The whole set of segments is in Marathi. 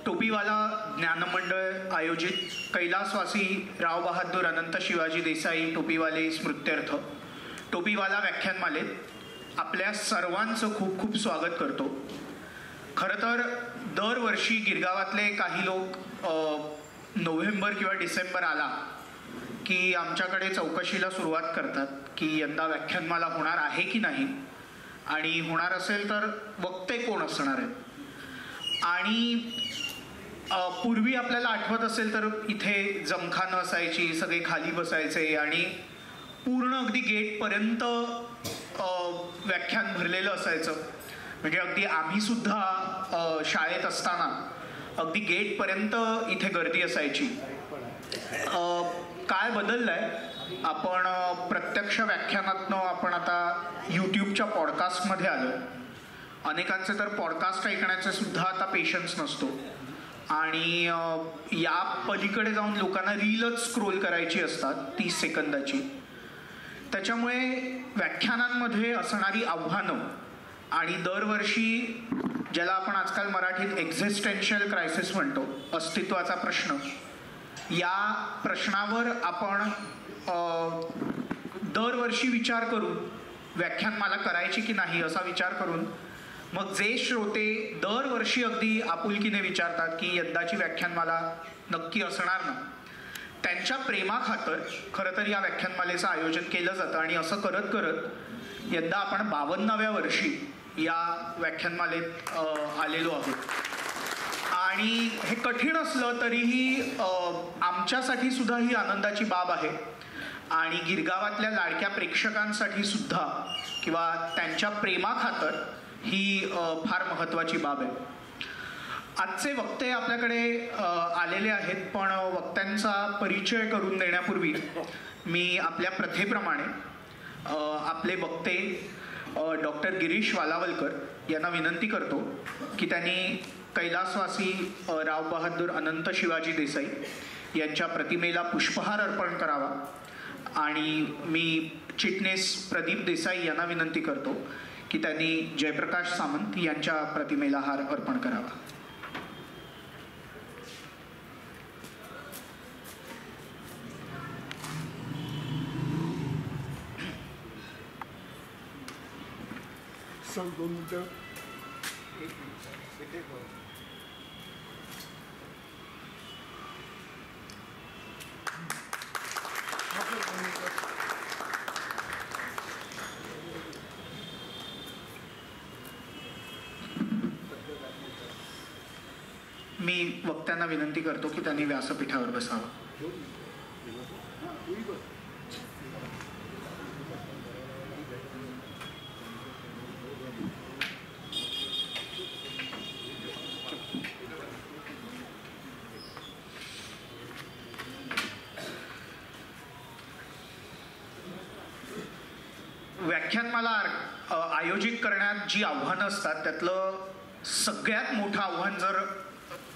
टोपीवाला ज्ञानमंडळ आयोजित कैलासवासी राव बहादूर अनंत शिवाजी देसाई टोपीवाले स्मृत्यर्थ टोपीवाला व्याख्यानमालेत आपल्या सर्वांचं खूप खूप स्वागत करतो. खरं तर दरवर्षी गिरगावातले काही लोक नोव्हेंबर किंवा डिसेंबर आला की आमच्याकडे चौकशीला सुरुवात करतात की यंदा व्याख्यानमाला होणार आहे की नाही, आणि होणार असेल तर वक्ते कोण असणार आहेत. आणि पूर्वी आपल्याला आठवत असेल तर इथे जमखानं असायची, सगळे खाली बसायचे आणि पूर्ण अगदी गेटपर्यंत व्याख्यान भरलेलं असायचं. म्हणजे अगदी आम्ही सुद्धा शाळेत असताना अगदी गेटपर्यंत इथे गर्दी असायची. काय बदललंय, आपण प्रत्यक्ष व्याख्यानातनं आपण आता यूट्यूबच्या पॉडकास्टमध्ये आलो. अनेकांचे तर पॉडकास्ट ऐकण्याचे सुद्धा आता पेशन्स नसतो आणि या पलीकडे जाऊन लोकांना रीलच स्क्रोल करायची असतात 30 सेकंदाची. त्याच्यामुळे व्याख्यानांमध्ये असणारी आव्हानं आणि दरवर्षी ज्याला आपण आजकाल मराठीत एक्झिस्टेन्शियल क्रायसिस म्हणतो, अस्तित्वाचा प्रश्न, या प्रश्नावर आपण दरवर्षी विचार करून व्याख्यानमाला करायची की नाही असा विचार करून मग जे श्रोते दरवर्षी अगदी आपुलकीने विचारतात की यंदाची व्याख्यानमाला नक्की असणार ना, त्यांच्या प्रेमाखातर खरं तर या व्याख्यानमालेचं आयोजन केलं जातं. आणि असं करत करत यंदा आपण 52व्या वर्षी या व्याख्यानमालेत आलेलो आहोत. आणि हे कठीण असलं तरीही आमच्यासाठी सुद्धा ही आनंदाची बाब आहे आणि गिरगावातल्या लाडक्या प्रेक्षकांसाठी सुद्धा किंवा त्यांच्या प्रेमाखातर ही फार महत्त्वाची बाब आहे. आजचे वक्ते आपल्याकडे आलेले आहेत, पण वक्त्यांचा परिचय करून देण्यापूर्वी मी आपल्या प्रथेप्रमाणे आपले वक्ते डॉक्टर गिरीश वालावलकर यांना विनंती करतो की त्यांनी कैलासवासी राव बहादूर अनंत शिवाजी देसाई यांच्या प्रतिमेला पुष्पहार अर्पण करावा. आणि मी चिटणीस प्रदीप देसाई यांना विनंती करतो की त्यांनी जयप्रकाश सामंत यांच्या प्रतिमेला हार अर्पण करावा. मी वक्त्यांना विनंती करतो की त्यांनी व्यासपीठावर बसावं. व्याख्यानमाला आयोजित करण्यात जी आव्हानं असतात त्यातलं सगळ्यात मोठं आव्हान जर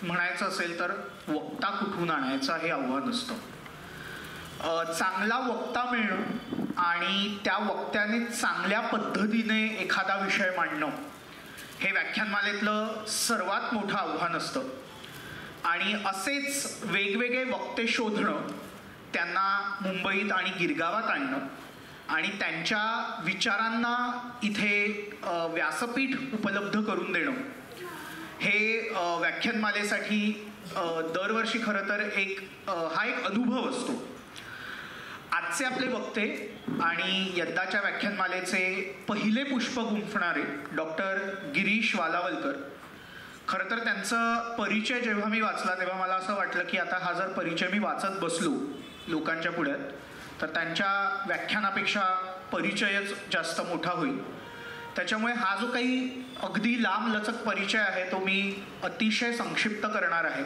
म्हणायचं असेल तर वक्ता कुठून आणायचा हे आव्हान असतं. चांगला वक्ता मिळणं आणि त्या वक्त्याने चांगल्या पद्धतीने एखादा विषय मांडणं हे व्याख्यानमालेतलं सर्वात मोठं आव्हान असतं. आणि असेच वेगवेगळे वक्ते शोधणं, त्यांना मुंबईत आणि गिरगावात आणणं आणि त्यांच्या विचारांना इथे व्यासपीठ उपलब्ध करून देणं हे व्याख्यानमालेसाठी दरवर्षी खरं तर हा एक अनुभव असतो. आजचे आपले वक्ते आणि यंदाच्या व्याख्यानमालेचे पहिले पुष्प गुंफणारे डॉक्टर गिरीश वालावलकर, खरं तर त्यांचा परिचय जेव्हा मी वाचला तेव्हा मला असं वाटलं की आता हा जर परिचय मी वाचत बसलो लोकांच्या पुढ्यात तर त्यांच्या व्याख्यानापेक्षा परिचयच जास्त मोठा होईल. त्याच्यामुळे हा जो काही अगदी लांबलचक परिचय आहे तो मी अतिशय संक्षिप्त करणार आहे.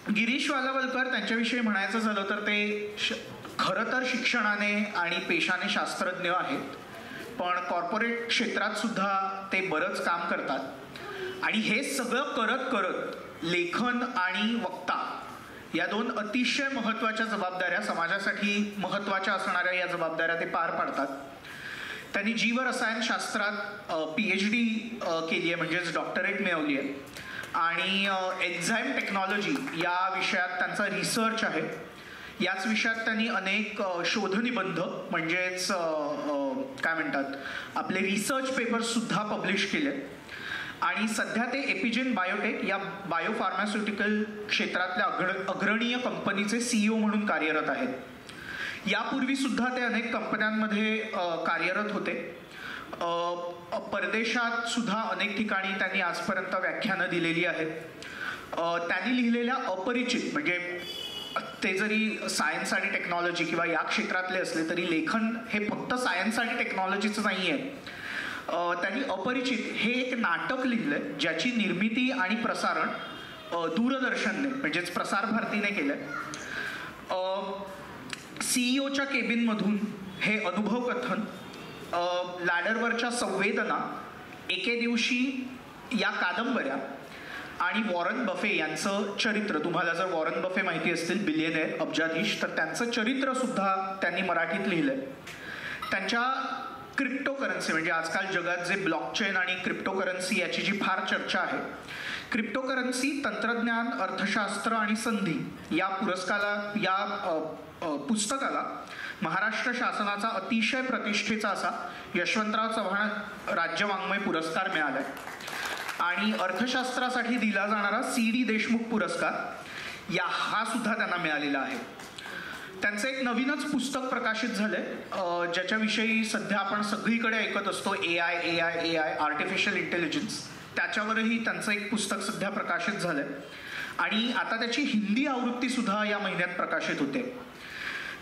गिरीश वालावलकर त्यांच्याविषयी म्हणायचं झालं तर ते खरं तर शिक्षणाने आणि पेशाने शास्त्रज्ञ आहेत, पण कॉर्पोरेट क्षेत्रात सुद्धा ते बरंच काम करतात. आणि हे सगळं करत करत लेखन आणि वक्ता या दोन अतिशय महत्त्वाच्या जबाबदाऱ्या, समाजासाठी महत्त्वाच्या असणाऱ्या या जबाबदाऱ्या ते पार पाडतात. त्यांनी जीवरसायनशास्त्रात PhD केली आहे, म्हणजेच डॉक्टरेट मिळवली आहे. आणि एन्झाईम टेक्नॉलॉजी या विषयात त्यांचा रिसर्च आहे. याच विषयात त्यांनी अनेक शोधनिबंध म्हणजेच काय म्हणतात आपले रिसर्च पेपर्ससुद्धा पब्लिश केले. आणि सध्या ते एपिजेन बायोटेक या बायोफार्मास्युटिकल क्षेत्रातल्या अग्रणीय कंपनीचे CEO म्हणून कार्यरत आहेत. यापूर्वी सुद्धा ते अनेक कंपन्यांमध्ये कार्यरत होते. परदेशात सुद्धा अनेक ठिकाणी त्यांनी आजपर्यंत व्याख्यानं दिलेली आहेत. त्यांनी लिहिलेल्या अपरिचित म्हणजे ते जरी सायन्स आणि टेक्नॉलॉजी किंवा या क्षेत्रातले असले तरी लेखन हे फक्त सायन्स आणि टेक्नॉलॉजीचं नाही आहे. त्यांनी अपरिचित हे एक नाटक लिहिलंय ज्याची निर्मिती आणि प्रसारण दूरदर्शनने म्हणजेच प्रसार भारतीने केलंय. CEOच्या केबिनमधून हे अनुभव कथन, लॅडरवरच्या संवेदना, एके दिवशी या कादंबऱ्या आणि वॉरन बफे यांचं चरित्र, तुम्हाला जर वॉरन बफे माहिती असतील बिलियनेअर अब्जाधीश, तर त्यांचं चरित्र सुद्धा त्यांनी मराठीत लिहिलंय. त्यांच्या क्रिप्टोकरन्सी म्हणजे आजकाल जगात जे ब्लॉकचेन आणि क्रिप्टोकरन्सी याची जी फार चर्चा आहे, क्रिप्टोकरन्सी तंत्रज्ञान, अर्थशास्त्र आणि संधी या पुस्तकाला महाराष्ट्र शासनाचा अतिशय प्रतिष्ठेचा असा यशवंतराव चव्हाण राज्य वाङ्मय पुरस्कार मिळालाय. आणि अर्थशास्त्रासाठी दिला जाणारा CD देशमुख पुरस्कार हा सुद्धा त्यांना मिळालेला आहे. त्यांचं एक नवीनच पुस्तक प्रकाशित झालंय ज्याच्याविषयी सध्या आपण सगळीकडे ऐकत असतो, AI आर्टिफिशियल इंटेलिजन्स. त्याच्यावरही त्यांचं एक पुस्तक सध्या प्रकाशित झालंय आणि आता त्याची हिंदी आवृत्ती सुद्धा या महिन्यात प्रकाशित होते.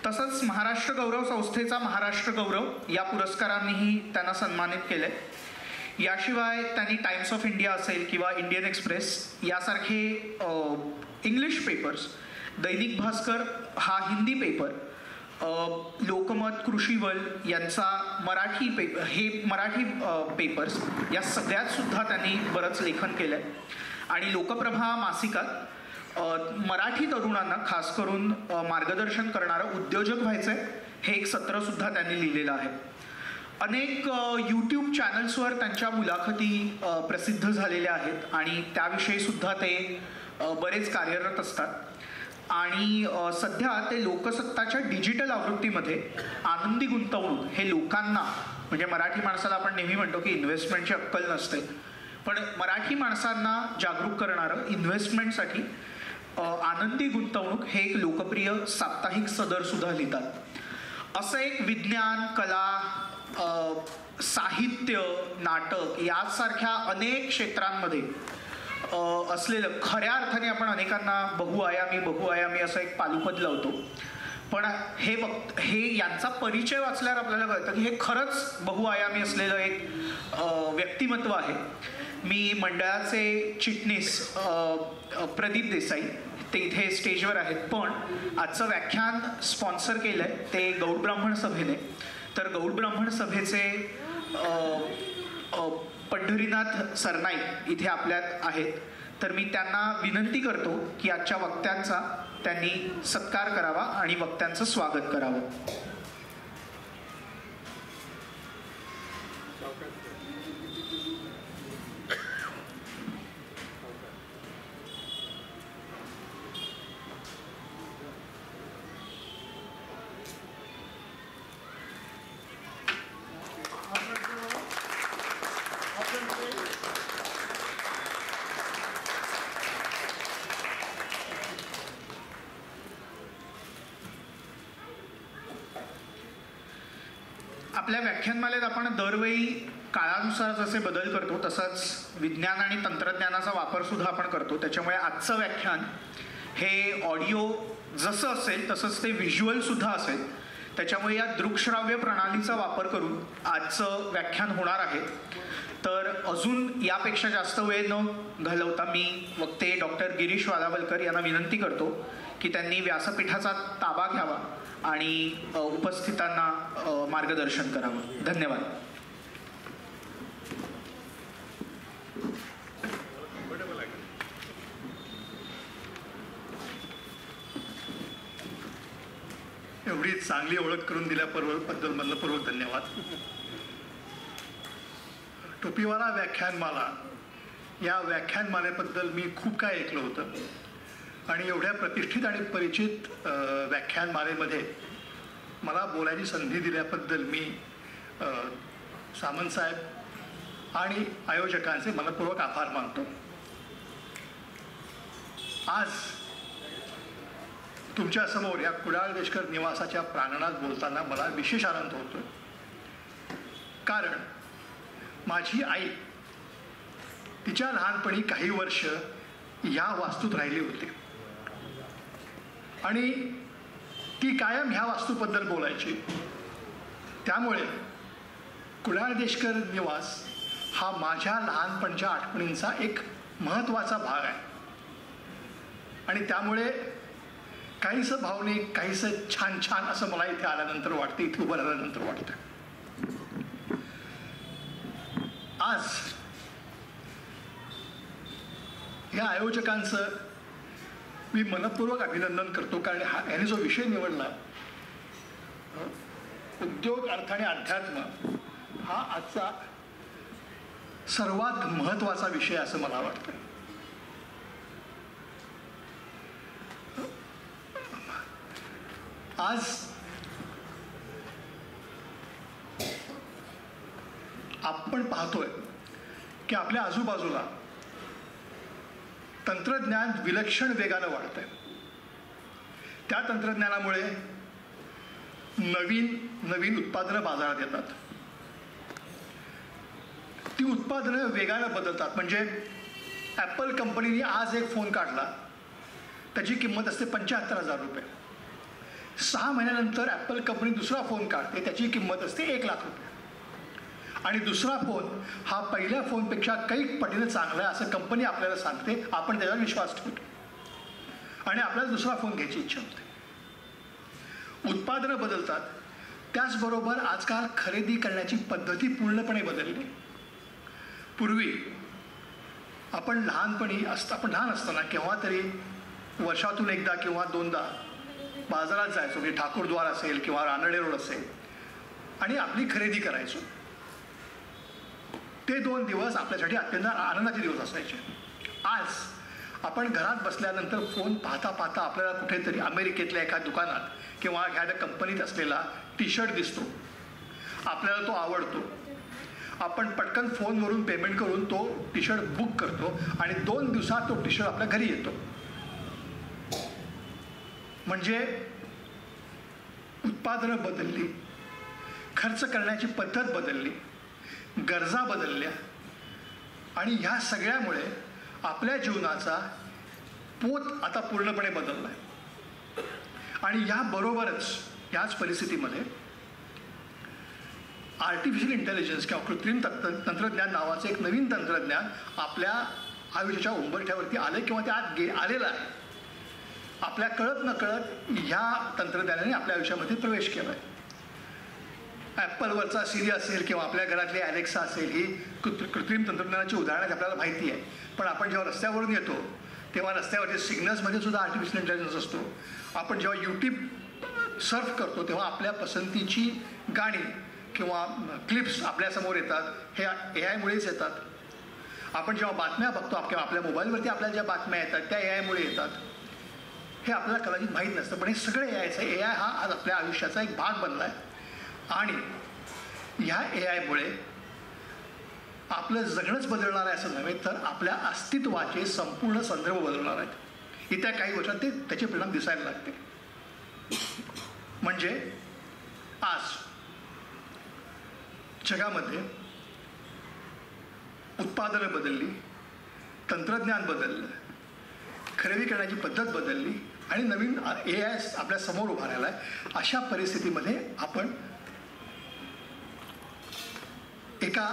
तसंच महाराष्ट्र गौरव संस्थेचा महाराष्ट्र गौरव या पुरस्कारांनीही त्यांना सन्मानित केलंय. याशिवाय त्यांनी टाइम्स ऑफ इंडिया असेल किंवा इंडियन एक्सप्रेस यासारखे इंग्लिश पेपर्स, दैनिक भास्कर हा हिंदी पेपर, लोकमत, कृषीवल यांचा मराठी पेपर्स या सगळ्यात सुद्धा त्यांनी बरंच लेखन केलंय. आणि लोकप्रभा मासिकात मराठी तरुणांना खास करून मार्गदर्शन करणारं उद्योजक व्हायचंय हे एक सत्र सुद्धा त्यांनी लिहिलेलं आहे. अनेक यूट्यूब चॅनल्सवर त्यांच्या मुलाखती प्रसिद्ध झालेल्या आहेत आणि त्याविषयी सुद्धा ते बरेच कार्यरत असतात. आणि सध्या ते लोकसत्ताच्या डिजिटल आवृत्तीमध्ये आनंदी गुंतवणूक हे लोकांना म्हणजे मराठी माणसाला आपण नेहमी म्हणतो की इन्व्हेस्टमेंटची अक्कल नसते, पण मराठी माणसांना जागरूक करणारं इन्व्हेस्टमेंटसाठी आनंदी गुंतवणूक हे एक लोकप्रिय साप्ताहिक सदर सुद्धा लिहितात. असं एक विज्ञान, कला, साहित्य, नाटक यासारख्या अनेक क्षेत्रांमध्ये असलेलं खऱ्या अर्थाने आपण अनेकांना बहुआयामी असं एक पालुपद लावतो, पण हे यांचा परिचय वाचल्यावर आपल्याला कळतं की हे खरंच बहुआयामी असलेलं एक व्यक्तिमत्व आहे. मी मंडळाचे चिटणीस प्रदीप देसाई ते इथे स्टेजवर आहेत, पण आजचं व्याख्यान स्पॉन्सर केलंय ते गौड ब्राह्मण सभेने. तर गौड ब्राह्मण सभेचे पंढरीनाथ सरनाईक इथे आपल्यात आहेत, तर मी त्यांना विनंती करतो की आजच्या वक्त्यांचा त्यांनी सत्कार करावा आणि वक्त्यांचं स्वागत करावं. आपल्या व्याख्यानमालेत आपण दरवेळी काळानुसार जसे बदल करतो तसंच विज्ञान आणि तंत्रज्ञानाचा वापर सुद्धा आपण करतो. त्याच्यामुळे आजचं व्याख्यान हे ऑडिओ जसं असेल तसंच ते व्हिज्युअल सुद्धा असेल. त्याच्यामुळे या दृकश्राव्य प्रणालीचा वापर करून आजचं व्याख्यान होणार आहे. तर अजून यापेक्षा जास्त वेळ न घालवता मी वक्ते डॉक्टर गिरीश वालावलकर यांना विनंती करतो की त्यांनी व्यासपीठाचा ताबा घ्यावा आणि उपस्थितांना मार्गदर्शन करावं. धन्यवाद. एवढी चांगली ओळख करून दिल्याबद्दल मनपूर्वक धन्यवाद. टोपीवाला व्याख्यानमाला या व्याख्यानमालेबद्दल मी खूप काय ऐकलं होतं आणि एवढ्या प्रतिष्ठित आणि परिचित व्याख्यानमालेमध्ये मला बोलायची संधी दिल्याबद्दल मी सामंत साहेब आणि आयोजकांचे मनपूर्वक आभार मानतो. आज तुमच्यासमोर या कुडाळ देशकर निवासाच्या प्रांगणात बोलताना मला विशेष आनंद होतो, कारण माझी आई तिच्या लहानपणी काही वर्ष या वास्तूत राहिली होती आणि ती कायम ह्या वास्तूबद्दल बोलायची. त्यामुळे कुडाळ देशकर निवास हा माझ्या लहानपणच्या आठवणींचा एक महत्त्वाचा भाग आहे आणि त्यामुळे काहीसं भावनिक, काहीसं छान छान असं मला इथे आल्यानंतर वाटतं, इथे उभं राहिल्यानंतर वाटतं. आज या आयोजकांचं मी मनपूर्वक अभिनंदन करतो, कारण याने जो विषय निवडला, उद्योग, अर्थ आणि अध्यात्म, हा आजचा सर्वात महत्त्वाचा विषय असं मला वाटतं. आज आपण पाहतोय की आपल्या आजूबाजूला तंत्रज्ञान विलक्षण वेगानं वाढतंय. त्या तंत्रज्ञानामुळे नवीन नवीन उत्पादनं बाजारात येतात. ती उत्पादनं वेगानं बदलतात. म्हणजे ॲपल कंपनीने आज एक फोन काढला, त्याची किंमत असते 75,000 रुपये. 6 महिन्यानंतर ॲपल कंपनी दुसरा फोन काढते, त्याची किंमत असते 1,00,000 रुपये. आणि दुसरा फोन हा पहिल्या फोनपेक्षा कैक पटीने चांगला आहे असं कंपनी आपल्याला सांगते. आपण त्याच्यावर विश्वास ठेवतो आणि आपल्याला दुसरा फोन घ्यायची इच्छा होते. उत्पादनं बदलतात. त्याचबरोबर आजकाल खरेदी करण्याची पद्धती पूर्णपणे बदलली. पूर्वी आपण लहान असताना केव्हा तरी वर्षातून एकदा किंवा दोनदा बाजारात जायचो, म्हणजे ठाकूरद्वार असेल किंवा रानडे रोड असेल, आणि आपली खरेदी करायचो. ते 2 दिवस आपल्यासाठी अत्यंत आनंदाचे दिवस असायचे. आज आपण घरात बसल्यानंतर फोन पाहता पाहता आपल्याला कुठेतरी अमेरिकेतल्या एका दुकानात किंवा एखाद्या कंपनीत असलेला टी-शर्ट दिसतो, आपल्याला तो आवडतो. आपण पटकन फोनवरून पेमेंट करून तो टी-शर्ट बुक करतो आणि 2 दिवसात तो टी-शर्ट आपल्या घरी येतो. म्हणजे उत्पादनं बदलली, खर्च करण्याची पद्धत बदलली, गरजा बदलल्या आणि ह्या सगळ्यामुळे आपल्या जीवनाचा पोत आता पूर्णपणे बदलला आहे. आणि याबरोबरच याच परिस्थितीमध्ये आर्टिफिशियल इंटेलिजन्स किंवा कृत्रिम तंत्रज्ञान नावाचं एक नवीन तंत्रज्ञान आपल्या आयुष्याच्या उंबरठ्यावरती आलं किंवा ते आत आलेलं आहे. आपल्या कळत नकळत ह्या तंत्रज्ञानाने आपल्या आयुष्यामध्ये प्रवेश केला आहे. ॲपलवरचा सिरी असेल किंवा आपल्या घरातली ॲलेक्सा असेल, ही कृत्रिम तंत्रज्ञानाची उदाहरणं आपल्याला माहिती आहे. पण आपण जेव्हा रस्त्यावरून येतो तेव्हा रस्त्यावरच्या सिग्नल्समध्ये सुद्धा आर्टिफिशियल इंटेलिजन्स असतो. आपण जेव्हा यूट्यूब सर्फ करतो तेव्हा आपल्या पसंतीची गाणी किंवा क्लिप्स आपल्यासमोर येतात, हे AI-मुळेच येतात. आपण जेव्हा बातम्या बघतो किंवा आपल्या मोबाईलवरती आपल्याला ज्या बातम्या येतात त्या AI-मुळे येतात. हे आपल्याला कदाचित माहीत नसतं, पण हे सगळं AI हा आज आपल्या आयुष्याचा एक भाग बनला आहे. आणि ह्या AI-मुळे आपलं जगणंच बदलणार आहे असं नव्हे, तर आपल्या अस्तित्वाचे संपूर्ण संदर्भ बदलणार आहेत. येत्या काही वर्षात त्याचे परिणाम दिसायला लागते. म्हणजे आज जगामध्ये उत्पादनं बदलली, तंत्रज्ञान बदललं, खरेदी करण्याची पद्धत बदलली आणि नवीन AI आपल्या समोर उभा राहिला आहे. अशा परिस्थितीमध्ये आपण एका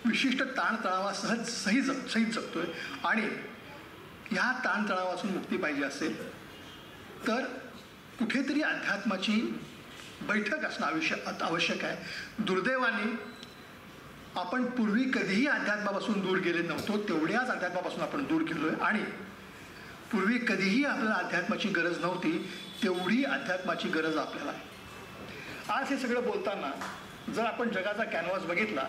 विशिष्ट ताणतणावासह सहित जगतोय आणि ह्या ताणतणावापासून मुक्ती पाहिजे असेल तर कुठेतरी अध्यात्माची बैठक असणं आवश्यक आहे. दुर्दैवाने आपण पूर्वी कधीही अध्यात्मापासून दूर गेले नव्हतो, तेवढ्याच अध्यात्मापासून आपण दूर गेलोय. आणि पूर्वी कधीही आपल्याला अध्यात्माची गरज नव्हती, तेवढी अध्यात्माची गरज आपल्याला आहे. आज हे सगळं बोलताना जर आपण जगाचा कॅनव्हास बघितला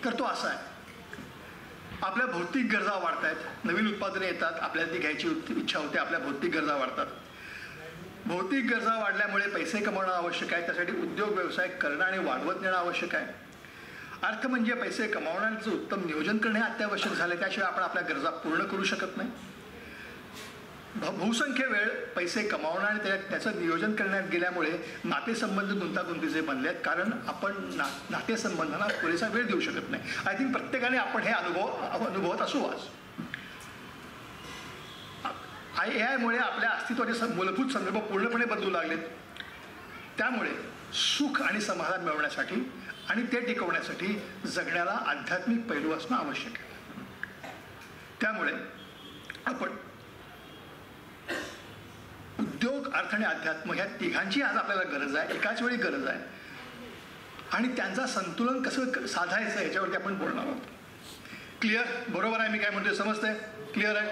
तर तो असा आहे आपल्या भौतिक गरजा वाढत आहेत, नवीन उत्पादने येतात, आपल्याला ती घ्यायची इच्छा होते, आपल्या भौतिक गरजा वाढतात. भौतिक गरजा वाढल्यामुळे पैसे कमवणं आवश्यक आहे, त्यासाठी उद्योग व्यवसाय करणं आणि वाढवत नेणं आवश्यक आहे. अर्थ म्हणजे पैसे कमावण्याचं उत्तम नियोजन करणे अत्यावश्यक झाले, त्याशिवाय आपण आपल्या गरजा पूर्ण करू शकत नाही. बहुसंख्य वेळ पैसे कमावणं आणि त्याचं नियोजन करण्यात गेल्यामुळे नातेसंबंध गुंतागुंतीचे बनले आहेत, कारण आपण नातेसंबंधांना पुरेसा वेळ देऊ शकत नाही. आय थिंक प्रत्येकाने आपण हे अनुभवत असू आज. AI मुळे आपल्या अस्तित्वाचे मूलभूत संदर्भ पूर्णपणे बदलू लागलेत. त्यामुळे सुख आणि समाधान मिळवण्यासाठी आणि ते टिकवण्यासाठी जगण्याला आध्यात्मिक पैलू असणं आवश्यक आहे. त्यामुळे आपण उद्योग, अर्थ आणि अध्यात्म ह्या तिघांची आज आपल्याला गरज आहे, एकाच वेळी गरज आहे. आणि त्यांचं संतुलन कसं साधायचं ह्याच्यावरती आपण बोलणार आहोत. क्लिअर? बरोबर आहे मी काय म्हणतोय? समजतंय? क्लिअर आहे?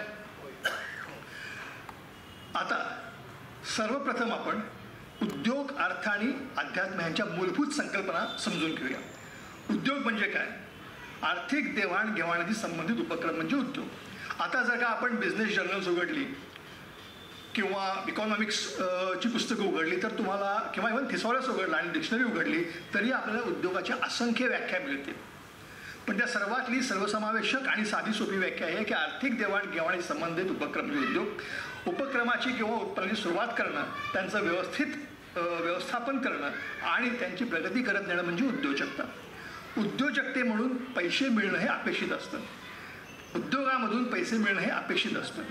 आता सर्वप्रथम आपण उद्योग, अर्थ आणि अध्यात्म यांच्या मूलभूत संकल्पना समजून घेऊया. उद्योग म्हणजे काय? आर्थिक देवाणघेवाणाशी संबंधित उपक्रम म्हणजे उद्योग. आता जर का आपण बिझनेस जर्नल्स उघडली किंवा इकॉनॉमिक्स ची पुस्तकं उघडली तर तुम्हाला, किंवा इव्हन थिसॉरस उघडला आणि डिक्शनरी उघडली तरी आपल्याला उद्योगाच्या असंख्य व्याख्या मिळतील. पण त्या सर्वातली सर्वसमावेशक आणि साधी सोपी व्याख्या आहे की आर्थिक देवाणघेवाणी संबंधित उपक्रम म्हणजे उद्योग. उपक्रमाची किंवा उत्पन्नाची सुरुवात करणं, त्यांचं व्यवस्थापन करणं आणि त्यांची प्रगती करत नेणं म्हणजे उद्योजकता. उद्योजकते म्हणून पैसे मिळणं हे अपेक्षित असतं. उद्योगामधून पैसे मिळणं हे अपेक्षित असतं.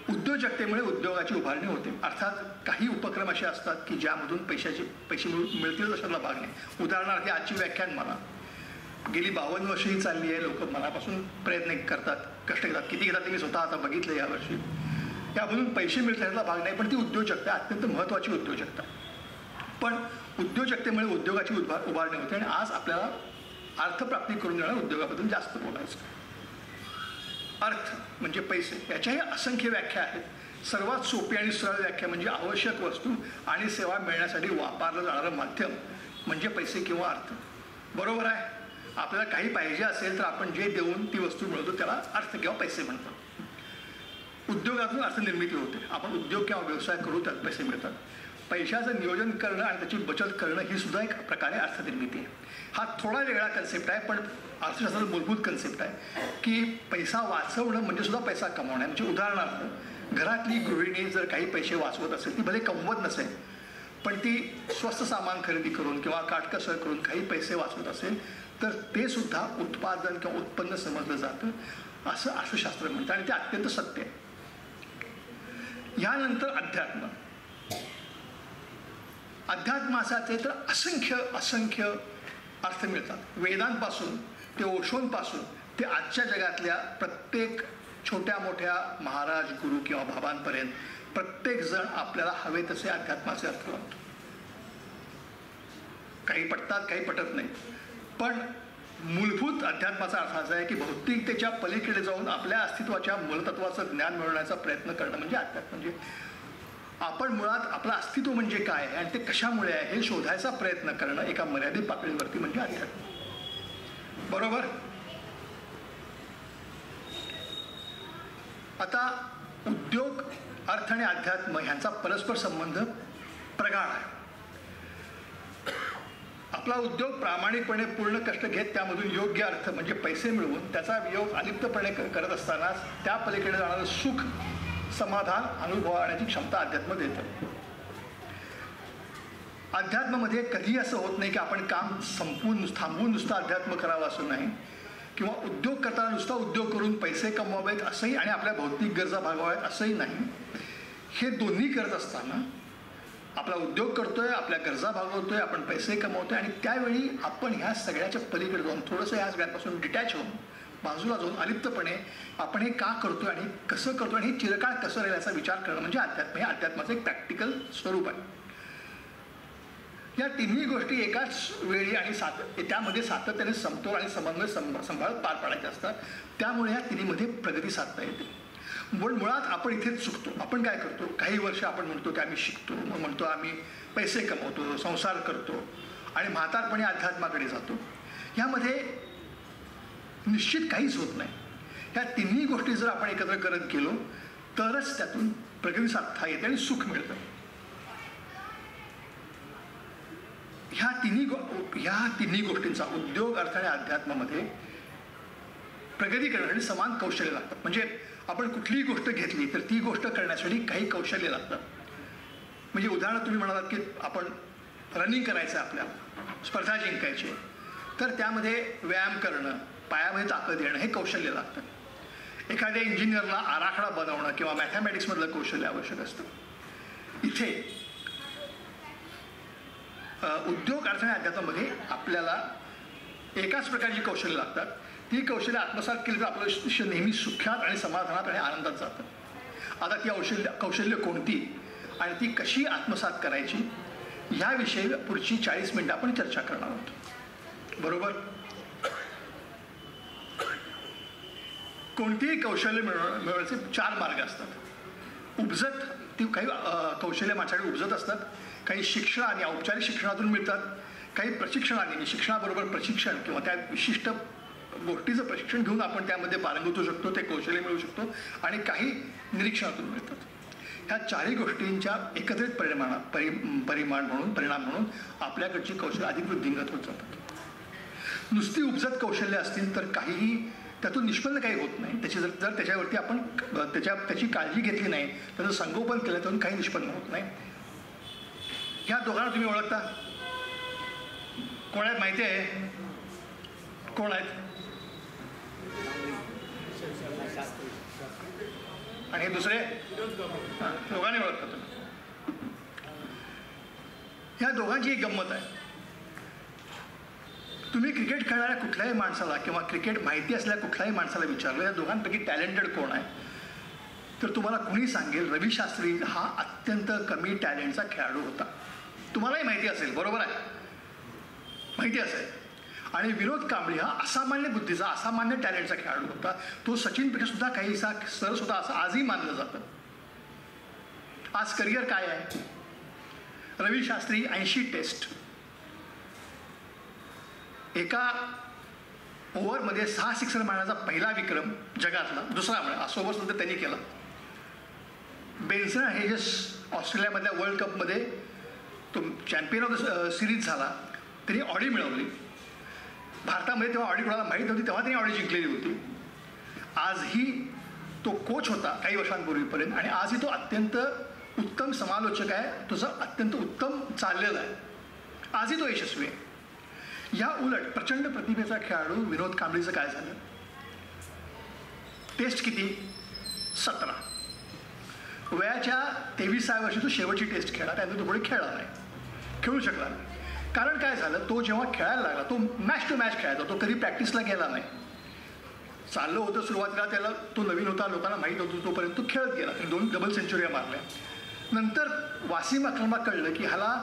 उद्योजकतेमुळे उद्योगाची उभारणी होते. अर्थात काही उपक्रम असे असतात की ज्यामधून पैसे मिळतील अशातला भाग नाही. उदाहरणार्थ आजची व्याख्यान मला गेली 52 वर्ष ही चालली आहे. लोक मनापासून प्रयत्न करतात, कष्ट घेतात. किती घेतात ते मी स्वतः आता बघितलं यावर्षी. यामधून पैसे मिळण्याचा भाग नाही, पण ती उद्योजकता अत्यंत महत्त्वाची उद्योजकता. पण उद्योजकतेमुळे उद्योगाची उभारणी होते आणि आज आपल्याला अर्थप्राप्ती करून देणाऱ्या उद्योगाबद्दल जास्त बोलायचं. अर्थ म्हणजे पैसे, याच्याही असंख्य व्याख्या आहेत. सर्वात सोपी आणि सरळ व्याख्या म्हणजे आवश्यक वस्तू आणि सेवा मिळण्यासाठी वापरलं जाणारं माध्यम म्हणजे पैसे किंवा अर्थ. बरोबर आहे? आपल्याला काही पाहिजे असेल तर आपण जे देऊन ती वस्तू मिळवतो त्याला अर्थ किंवा पैसे म्हणतात. उद्योगातून अर्थनिर्मिती होते. आपण उद्योग किंवा व्यवसाय करू त्यात पैसे मिळतात. पैशाचं नियोजन करणं आणि त्याची बचत करणं ही सुद्धा एक प्रकारे अर्थनिर्मिती आहे. हा थोडा वेगळा कन्सेप्ट आहे, पण अर्थशास्त्राचा मूलभूत कन्सेप्ट आहे की पैसा वाचवणं म्हणजे सुद्धा पैसा कमवणं. म्हणजे उदाहरणार्थ घरातली गृहिणी जर काही पैसे वाचवत असेल, ती भले कमवत नसेल, पण ती स्वस्त सामान खरेदी करून किंवा काटकसर करून काही पैसे वाचवत असेल तर ते सुद्धा उत्पादन किंवा उत्पन्न समजलं जातं असं अर्थशास्त्र म्हणतं आणि ते अत्यंत सत्य आहे. यानंतर अध्यात्म. अध्यात्माचे तर असंख्य अर्थ मिळतात. वेदांपासून ते ओशोंपासून ते आजच्या जगातल्या प्रत्येक छोट्या मोठ्या महाराज, गुरु किंवा बाबांपर्यंत प्रत्येक जण आपल्याला हवे तसे अध्यात्माचे अर्थ लावतो. काही पटतात, काही पटत नाही. पण मूलभूत अध्यात्माचा अर्थ असा आहे की भौतिकतेच्या पलीकडे जाऊन आपल्या अस्तित्वाच्या मूलतत्वाचं ज्ञान मिळवण्याचा प्रयत्न करणं म्हणजे अध्यात्म. म्हणजे आपण मुळात आपलं अस्तित्व म्हणजे काय आहे आणि ते कशामुळे आहे हे शोधायचा प्रयत्न करणं एका मर्यादित पातळीवरती म्हणजे अध्यात्म. बरोबर? आता उद्योग, अर्थ आणि अध्यात्म ह्यांचा परस्पर संबंध प्रगाढ आहे. आपला उद्योग प्रामाणिकपणे पूर्ण कष्ट घेत त्यामधून योग्य अर्थ म्हणजे पैसे मिळवून त्याचा वियोग अलिप्तपणे करत असताना त्या पलीकडे जाणारं सुख, समाधान अनुभवण्याची क्षमता अध्यात्म देतं. अध्यात्मामध्ये कधीही असं होत नाही की आपण काम थांबवून नुसतं अध्यात्म करावं असं नाही, किंवा उद्योग करताना नुसता उद्योग करून पैसे कमवावेत असंही आणि आपल्या भौतिक गरजा भागवाव्यात असंही नाही. हे दोन्ही करत असताना आपला उद्योग करतोय, आपल्या गरजा भागवतोय, आपण पैसे कमवतोय आणि त्यावेळी आपण ह्या सगळ्याच्या पलीकडे जाऊन थोडंसं ह्या सगळ्यांपासून डिटॅच होऊन बाजूला जाऊन अलिप्तपणे आपण हे का करतोय आणि कसं करतोय आणि हे चिरकाळ कसं राहील याचा विचार करणं म्हणजे अध्यात्म. हे अध्यात्माचं एक प्रॅक्टिकल स्वरूप आहे. या तिन्ही गोष्टी एकाच वेळी आणि त्यामध्ये सातत्याने समतोल आणि समन्वय सांभाळत पार पाडायचे असतात. त्यामुळे या तिन्हीमध्ये प्रगती साधता येते. पण मुळात आपण इथेच चुकतो. आपण काय करतो, काही वर्ष आपण म्हणतो की आम्ही शिकतो, मग म्हणतो आम्ही पैसे कमवतो, संसार करतो आणि म्हातारपणी अध्यात्माकडे जातो. यामध्ये निश्चित काहीच होत नाही. ह्या तिन्ही गोष्टी जर आपण एकत्र करत गेलो तरच त्यातून प्रगती साधता येते आणि सुख मिळतं. ह्या तिन्ही गोष्टींचा उद्योग, अर्थ आणि अध्यात्मामध्ये प्रगती करण्यासाठी समान कौशल्य लागतात. म्हणजे आपण कुठलीही गोष्ट घेतली तर ती गोष्ट करण्यासाठी काही कौशल्य लागतात. म्हणजे उदाहरण तुम्ही म्हणालात की आपण रनिंग करायचं आहे, आपल्याला स्पर्धा जिंकायची, तर त्यामध्ये व्यायाम करणं, पायामध्ये ताकद येणं हे कौशल्य लागतं. एखाद्या इंजिनियरला आराखडा बनवणं किंवा मॅथमॅटिक्समधलं कौशल्य आवश्यक असतं. इथे उद्योग, अर्थ आणि अध्यात्मामध्ये आपल्याला एकाच प्रकारची कौशल्य लागतात. ती कौशल्य आत्मसात केली तर आपलं आयुष्य नेहमी सुख्यात आणि समाधानात आणि आनंदात जातं. आता ती कौशल्य कोणती आणि ती कशी आत्मसात करायची ह्याविषयी पुढची 40 मिनिटं आपण चर्चा करणार आहोत. बरोबर? कोणतेही कौशल्य मिळवण्याचे 4 मार्ग असतात. उपजत, ती काही कौशल्य माझ्याकडे उपजत असतात, काही शिक्षण आणि औपचारिक शिक्षणातून मिळतात, काही प्रशिक्षणाने, शिक्षणाबरोबर प्रशिक्षण किंवा त्या विशिष्ट गोष्टीचं प्रशिक्षण घेऊन आपण त्यामध्ये पारंगत होऊ शकतो, ते कौशल्य मिळवू शकतो, आणि काही निरीक्षणातून मिळतात. ह्या 4ही गोष्टींच्या एकत्रित परिणाम म्हणून आपल्याकडची कौशल्य अधिक वृद्धिंगत होत जातात. नुसती उपजत कौशल्य असतील तर काहीही त्यातून निष्पन्न काही होत नाही. जर त्याच्यावरती आपण त्याची काळजी घेतली नाही, त्याचं संगोपन केलं त्यातून काही निष्पन्न होत नाही. ह्या दोघांना तुम्ही ओळखता? कोण आहेत माहिती आहे? कोण आहेत? आणि हे दुसरे दोघांनी ओळखता तुम्ही. ह्या दोघांची एक गंमत आहे. तुम्ही क्रिकेट खेळणाऱ्या कुठल्याही माणसाला किंवा क्रिकेट माहिती असलेल्या कुठल्याही माणसाला विचारलं या दोघांपैकी टॅलेंटेड कोण आहे, तर तुम्हाला कुणी सांगेल रवी शास्त्री हा अत्यंत कमी टॅलेंटचा खेळाडू होता. तुम्हालाही माहिती असेल, बरोबर आहे? माहिती असेल. आणि विनोद कांबळे हा असामान्य बुद्धीचा, असामान्य टॅलेंटचा खेळाडू होता. तो सचिनपेक्षा सुद्धा काहीसा सरस होता असं आजही मानलं जातं. आज करिअर काय आहे? रवी शास्त्री 80 टेस्ट, एका ओव्हरमध्ये 6 सिक्सर मारण्याचा पहिला विक्रम जगातला, दुसरा म्हणा असं ओव्हर सुद्धा त्यांनी केला. बेन्सन हेजेस ऑस्ट्रेलियामधल्या वर्ल्ड कपमध्ये तो चॅम्पियन ऑफ द सिरीज झाला, त्यांनी ऑडी मिळवली. भारतामध्ये तेव्हा ऑडी कोणाला माहीत होती, तेव्हा त्यांनी ऑडी जिंकलेली होती. आजही तो कोच होता काही वर्षांपूर्वीपर्यंत, आणि आजही तो अत्यंत उत्तम समालोचक आहे. तुझं अत्यंत उत्तम चाललेलं आहे. आजही तो यशस्वी आहे. या उलट प्रचंड प्रतिभेचा खेळाडू विनोद कांबळेचं काय झालं? टेस्ट किती? 17. वयाच्या 23व्या वर्षी तो शेवटची टेस्ट खेळला. त्यानंतर तो पुढे खेळला नाही, खेळू शकला नाही. कारण काय झालं, तो जेव्हा खेळायला लागला तो मॅच टू मॅच खेळायचा, तो कधी प्रॅक्टिसला गेला नाही. चाललं होतं सुरुवातीला, त्याला तो नवीन होता, लोकांना माहीत होतं, तोपर्यंत तो खेळत गेला. 2 डबल सेंचुऱ्या मारल्या. नंतर वासिम अक्रमला कळलं की ह्याला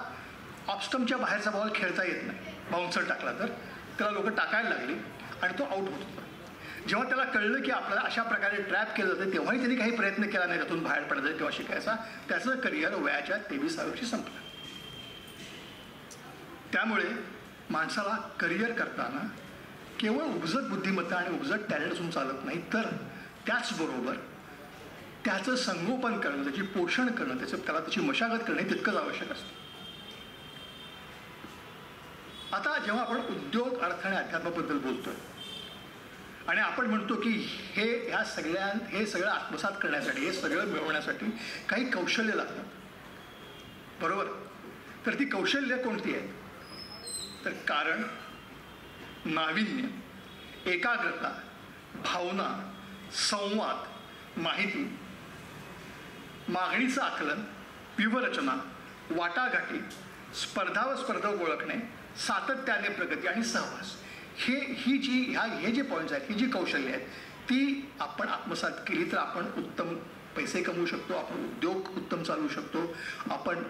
ऑफस्टम्पच्या बाहेरचा बॉल खेळता येत नाही, बाउन्सर टाकला तर त्याला लोक टाकायला लागली आणि तो आउट होत होता. जेव्हा त्याला कळलं की आपल्याला अशा प्रकारे ट्रॅप केलं जातं, तेव्हाही त्यांनी काही प्रयत्न केला नाही त्यातून बाहेर पडायचा किंवा शिकायचा. त्याचं करिअर वयाच्या 23व्या वर्षी संपलं. त्यामुळे माणसाला करिअर करताना केवळ उपजत बुद्धिमत्ता आणि उपजत टॅलेंट असून चालत नाही, तर त्याचबरोबर त्याचं संगोपन करणं, त्याची पोषण करणं, त्याला त्याची मशागत करणे तितकंच आवश्यक असतं. आता जेव्हा आपण उद्योग, अर्थ आणि अध्यात्माबद्दल बोलतोय आणि आपण म्हणतो की हे सगळं आत्मसात करण्यासाठी, हे सगळं मिळवण्यासाठी काही कौशल्य लागतात, बरोबर? तर ती कौशल्य कोणती आहेत? तर कारण, नाविन्य, एकाग्रता, भावना, संवाद, माहिती, मागणीचं आकलन, व्यूहरचना, वाटाघाटी, स्पर्धक ओळखणे, सातत्याने प्रगती आणि सहवास. हे जे पॉईंट्स आहेत, ही जी कौशल्य आहेत, ती आपण आत्मसात केली तर आपण उत्तम पैसे कमवू शकतो, आपण उद्योग उत्तम चालवू शकतो, आपण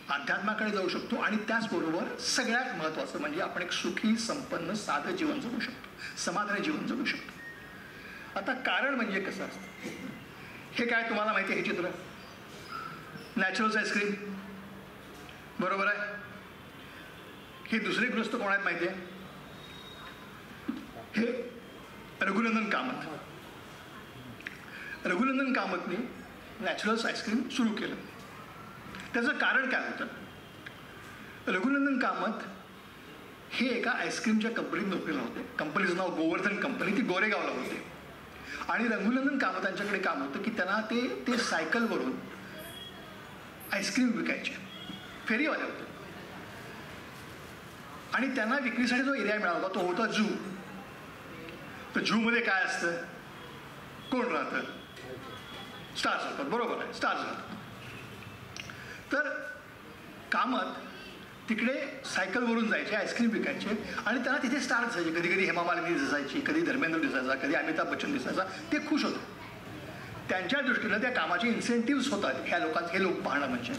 अध्यात्माकडे जाऊ शकतो, आणि त्याचबरोबर सगळ्यात महत्त्वाचं म्हणजे आपण एक सुखी, संपन्न, साधं जीवन जगू शकतो, समाधानी जीवन जगू शकतो. आता कारण म्हणजे कसं असतं हे काय तुम्हाला माहिती आहे? हे चित्र नॅचरल्स आईस्क्रीम, बरोबर आहे? हे दुसरे गृहस्थ कोण आहेत माहिती आहे? हे रघुनंदन कामत. रघुनंदन कामतने नॅचरल्स आईस्क्रीम सुरू केलं. त्याचं कारण काय होतं? रघुनंदन कामत हे एका आईस्क्रीमच्या कंपनीत नोकरीला होते. कंपनीचं नाव गोवर्धन कंपनी, ती गोरेगावला होते. आणि रघुनंदन कामतांच्याकडे काम होतं की त्यांना ते सायकलवरून आईस्क्रीम विकायचे, फेरीवाले होते. आणि त्यांना विक्रीसाठी जो एरिया मिळाला होता तो होता जू. तर जूमध्ये काय असतं? कोण राहतं? स्टार्स राहतात. बरोबर आहे, स्टार्स राहतात. तर कामत तिकडे सायकलवरून जायचे, आईस्क्रीम विकायचे आणि त्यांना तिथे स्टार दिसायचे. कधी कधी हेमा मालिनी दिसायची, कधी धर्मेंद्र दिसायचा, कधी अमिताभ बच्चन दिसायचा. ते खुश होते. त्यांच्या दृष्टीनं त्या कामाचे इन्सेंटिव्स होतात ह्या लोकांचे, हे लोक पाहणं म्हणजे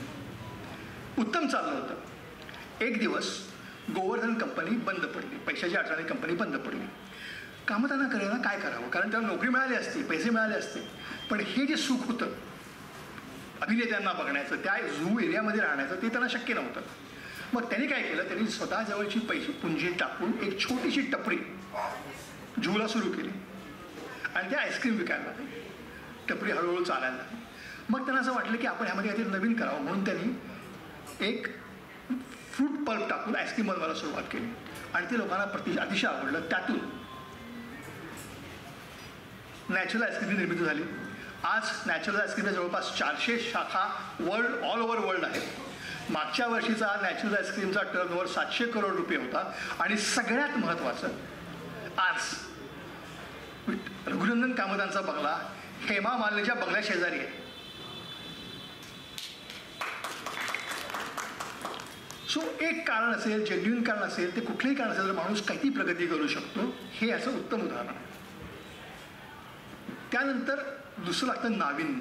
उत्तम चाललं होतं. एक दिवस गोवर्धन कंपनी बंद पडली, पैशाची अडचणी कंपनी बंद पडली. कामतांना कळलं काय करावं, कारण त्यांना नोकरी मिळाली असती, पैसे मिळाले असते, पण हे जे सुख होतं अभिनेत्यांना बघण्याचं, त्या झू एरियामध्ये राहण्याचं, ते त्यांना शक्य नव्हतं. मग त्यांनी काय केलं, त्यांनी स्वतःजवळची पैसे पुंजी टाकून एक छोटीशी टपरी झूला सुरू केली आणि ते आईस्क्रीम विकायला लागली. टपरी हळूहळू चालायला लागली. मग त्यांना असं वाटलं की आपण ह्यामध्ये काहीतरी नवीन करावं, म्हणून त्यांनी एक फ्रूट पल्प टाकून आईस्क्रीम बनवायला सुरुवात केली आणि ते लोकांना अतिशय आवडलं. त्यातून नॅचरल आईस्क्रीमची निर्मिती झाली. आज नॅचरल आईस्क्रीमच्या जवळपास 400 शाखा ऑल ओव्हर वर्ल्ड आहेत. मागच्या वर्षीचा नॅचरल आईस्क्रीमचा टर्नओव्हर 700 करोड रुपये होता. आणि सगळ्यात महत्त्वाचं, आज रघुनंदन कामतांचा बंगला हेमा मालिनीच्या बंगल्या शेजारी आहे. सो एक कारण असेल, जेन्युइन कारण असेल, ते कुठलंही कारण असेल तर माणूस किती प्रगती करू शकतो, हे याचं उत्तम उदाहरण आहे. त्यानंतर दुसरं लागतं नाविन्य.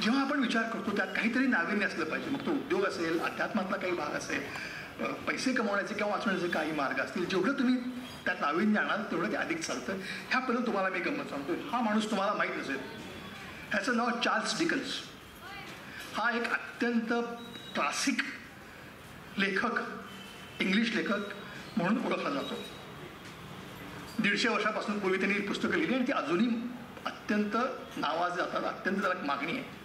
जेव्हा आपण विचार करतो त्यात काहीतरी नाविन्य असलं पाहिजे. मग तो उद्योग असेल, अध्यात्मातला काही भाग असेल, पैसे कमवण्याचे किंवा वाचवण्याचे काही मार्ग असतील, जेवढं तुम्ही त्यात नाविन्य आणाल तेवढं ते अधिक चालतं. ह्याबद्दल तुम्हाला मी गंमत सांगतो. हा माणूस तुम्हाला माहीत असेल, ह्याचं नाव चार्ल्स डिकन्स. हा एक अत्यंत क्लासिक लेखक, इंग्लिश लेखक म्हणून ओळखला जातो. 150 वर्षापासून पूर्वी त्यांनी पुस्तकं लिहिली आणि ती अजूनही अत्यंत नावाजली जातात, अत्यंत त्याला मागणी आहे.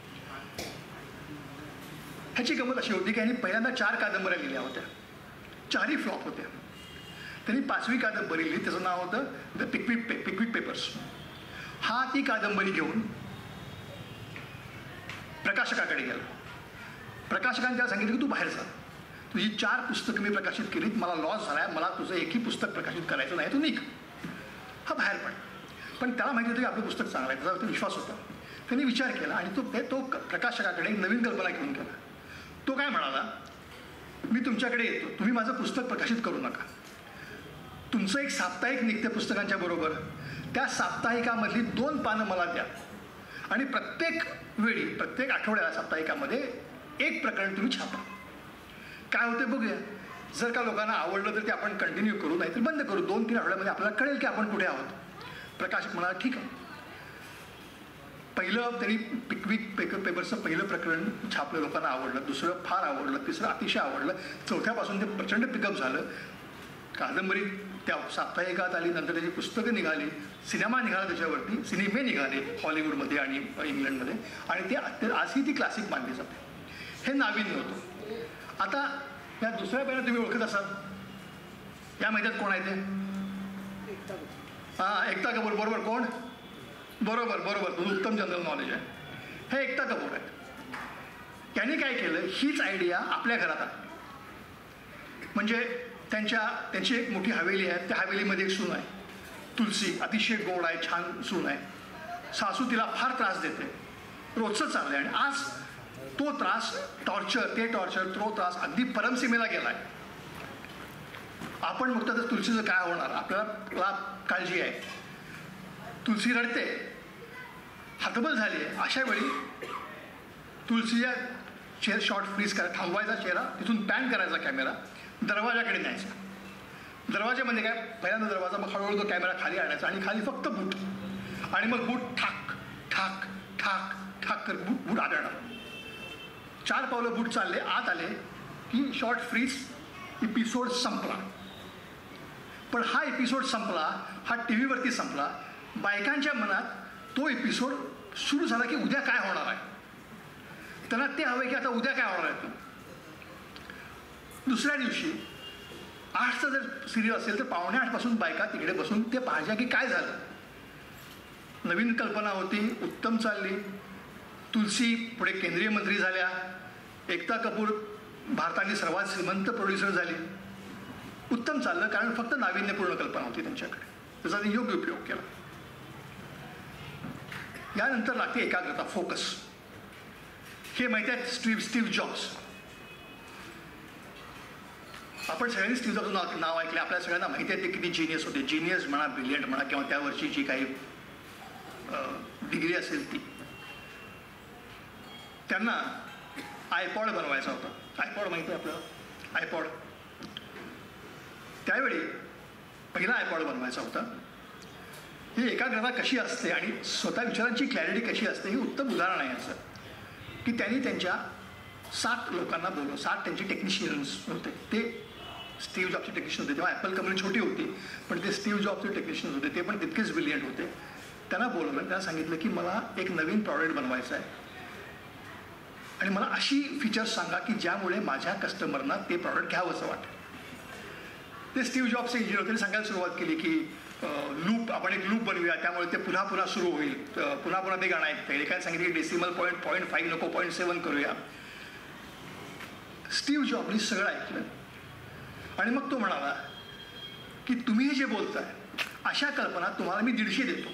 ह्याची गंमत अशी होती की यांनी पहिल्यांदा 4 कादंबऱ्या लिहिल्या होत्या, 4ही फ्लॉप होत्या. त्यांनी 5वी कादंबरी लिहिली, त्याचं नाव होतं द पिकविक पेपर्स. हा ती कादंबरी घेऊन प्रकाशकाकडे गेला. प्रकाशकाने त्याला सांगितलं की तू बाहेर जा, तुझी 4 पुस्तकं मी प्रकाशित केलीत, मला लॉस झाला आहे, मला तुझं एकही पुस्तक प्रकाशित करायचं नाही, तू निघ. हा बाहेर पण त्याला माहिती होतं की आपलं पुस्तक चांगलं आहे, त्याचा विश्वास होता. त्यांनी विचार केला आणि तो प्रकाशकाकडे एक नवीन कल्पना घेऊन गेला. तो काय म्हणाला, मी तुमच्याकडे येतो, तुम्ही माझं पुस्तक प्रकाशित करू नका. तुमचं एक साप्ताहिक निघतं पुस्तकांच्या बरोबर, त्या साप्ताहिकामधली 2 पानं मला द्या आणि प्रत्येक वेळी, प्रत्येक आठवड्याला साप्ताहिकामध्ये एक प्रकरण तुम्ही छापा. काय होते बघूया. जर का लोकांना आवडलं तर ते आपण कंटिन्यू करू, नाहीतर बंद करू. 2-3 आठवड्यामध्ये आपल्याला कळेल की आपण कुठे आहोत. प्रकाशक म्हणाला ठीक आहे. पहिलं त्यांनी पिकविक पेपरचं पहिलं प्रकरण छापलं, लोकांना आवडलं. दुसरं फार आवडलं, तिसरं अतिशय आवडलं. 4थ्यापासून ते प्रचंड पिकअप झालं. कादंबरी त्या साप्ताहिकात आली, नंतर त्याची पुस्तकं निघाली, सिनेमा निघाला, त्याच्यावरती सिनेमे निघाले हॉलिवूडमध्ये आणि इंग्लंडमध्ये, आणि ते आजही ती क्लासिक मानली जाते. हे नाविन्य होतं. आता या दुसऱ्या पहिल्या तुम्ही ओळखत असाल, या महिन्यात कोण आहे ते? एकता कपूर. बरोबर. कोण? बरोबर, तुझं उत्तम जनरल नॉलेज आहे. हे एकता कपूर आहेत. त्यांनी काय केलं, हीच आयडिया आपल्या घरात आली. म्हणजे त्यांची एक मोठी हवेली आहे, त्या हवेलीमध्ये एक सून आहे तुलसी, अतिशय गोड आहे, छान सून आहे. सासू तिला फार त्रास देते, रोजचं चाललंय. आणि आज तो त्रास, तो त्रास अगदी परमसीमेला गेलाय. आपण बघतो तर तुलसीचं काय होणार, आपल्याला काळजी आहे. तुलसी रडते, हतबल झाली आहे. अशा वेळी तुलसीच्या शॉर्ट फ्रीज करा, थांबवायचा चेहरा, तिथून पॅन करायचा कॅमेरा, दरवाजाकडे न्यायचा. दरवाजामध्ये काय, पहिल्यांदा दरवाजा, मग हळूहळू तो कॅमेरा खाली आणायचा आणि खाली फक्त बूट, आणि मग बूट ठाक ठाक ठाक ठाक कर बूट आढळणार. 4 पावलं बूट चालले, आत आले की शॉर्ट फ्रीज एपिसोड संपला. पण हा एपिसोड संपला, हा टी व्हीवरती संपला, बायकांच्या मनात तो एपिसोड सुरू झाला की उद्या काय होणार आहे. त्यांना ते हवं की आता उद्या काय होणार आहे. दुसऱ्या दिवशी 8चं जर सिरियल असेल तर 7:45 बायका तिकडे बसून ते पाहायच्या की काय झालं. नवीन कल्पना होती, उत्तम चालली. तुलसी पुढे केंद्रीय मंत्री झाल्या. एकता कपूर भारतातली सर्वात श्रीमंत प्रोड्युसर झाली. उत्तम चाललं, कारण फक्त नाविन्यपूर्ण कल्पना होती त्यांच्याकडे. त्याचा त्यांनी योग्य उपयोग केला. यानंतर लागते एकाग्रता, फोकस. हे माहिती आहे स्टीव्ह जॉब्स. आपण सगळ्यांनी स्टीव्ह जॉबचं नाव ऐकले. आपल्या सगळ्यांना माहिती आहे ते किती जिनियस होते. जिनियस म्हणा, ब्रिलियंट म्हणा, किंवा त्यावरची जी काही डिग्री असेल ती. त्यांना आयपॉड बनवायचा होता. आयपॉड माहिती आहे आपल्याला, आयपॉड. त्यावेळी पहिला आयपॉड बनवायचा होता. ही एकाग्रता कशी असते आणि स्वतः विचारांची क्लॅरिटी कशी असते हे उत्तम उदाहरण आहे याचं. की त्यांनी त्यांच्या 7 लोकांना बोलवलं. 7 त्यांचे टेक्निशियन्स होते. ते स्टीव्ह जॉबचे टेक्निशियन होते. तेव्हा ॲपल कंपनी छोटी होती, पण ते स्टीव्ह जॉबचे टेक्निशियन्स होते. ते पण तितकेच ब्रिलियंट होते. त्यांना बोलवलं. त्यांना सांगितलं की मला एक नवीन प्रॉडक्ट बनवायचं आहे आणि मला अशी फीचर्स सांगा की ज्यामुळे माझ्या कस्टमरना ते प्रॉडक्ट घ्यावंसं वाटेल. ते स्टीव्ह जॉबचे इंजिनियर होते. सांगायला सुरुवात केली की लूप, आपण एक लूप बनवूया, त्यामुळे ते पुन्हा पुन्हा सुरू होईल, पुन्हा पुन्हा ते गाणं ऐकता येईल. एकाने सांगितलं की डेसिमल 0.5 नको 0.7 करूया. स्टीव्ह जॉबनी सगळं ऐकलं आणि मग तो म्हणाला की तुम्ही जे बोलताय अशा कल्पना तुम्हाला मी 150 देतो,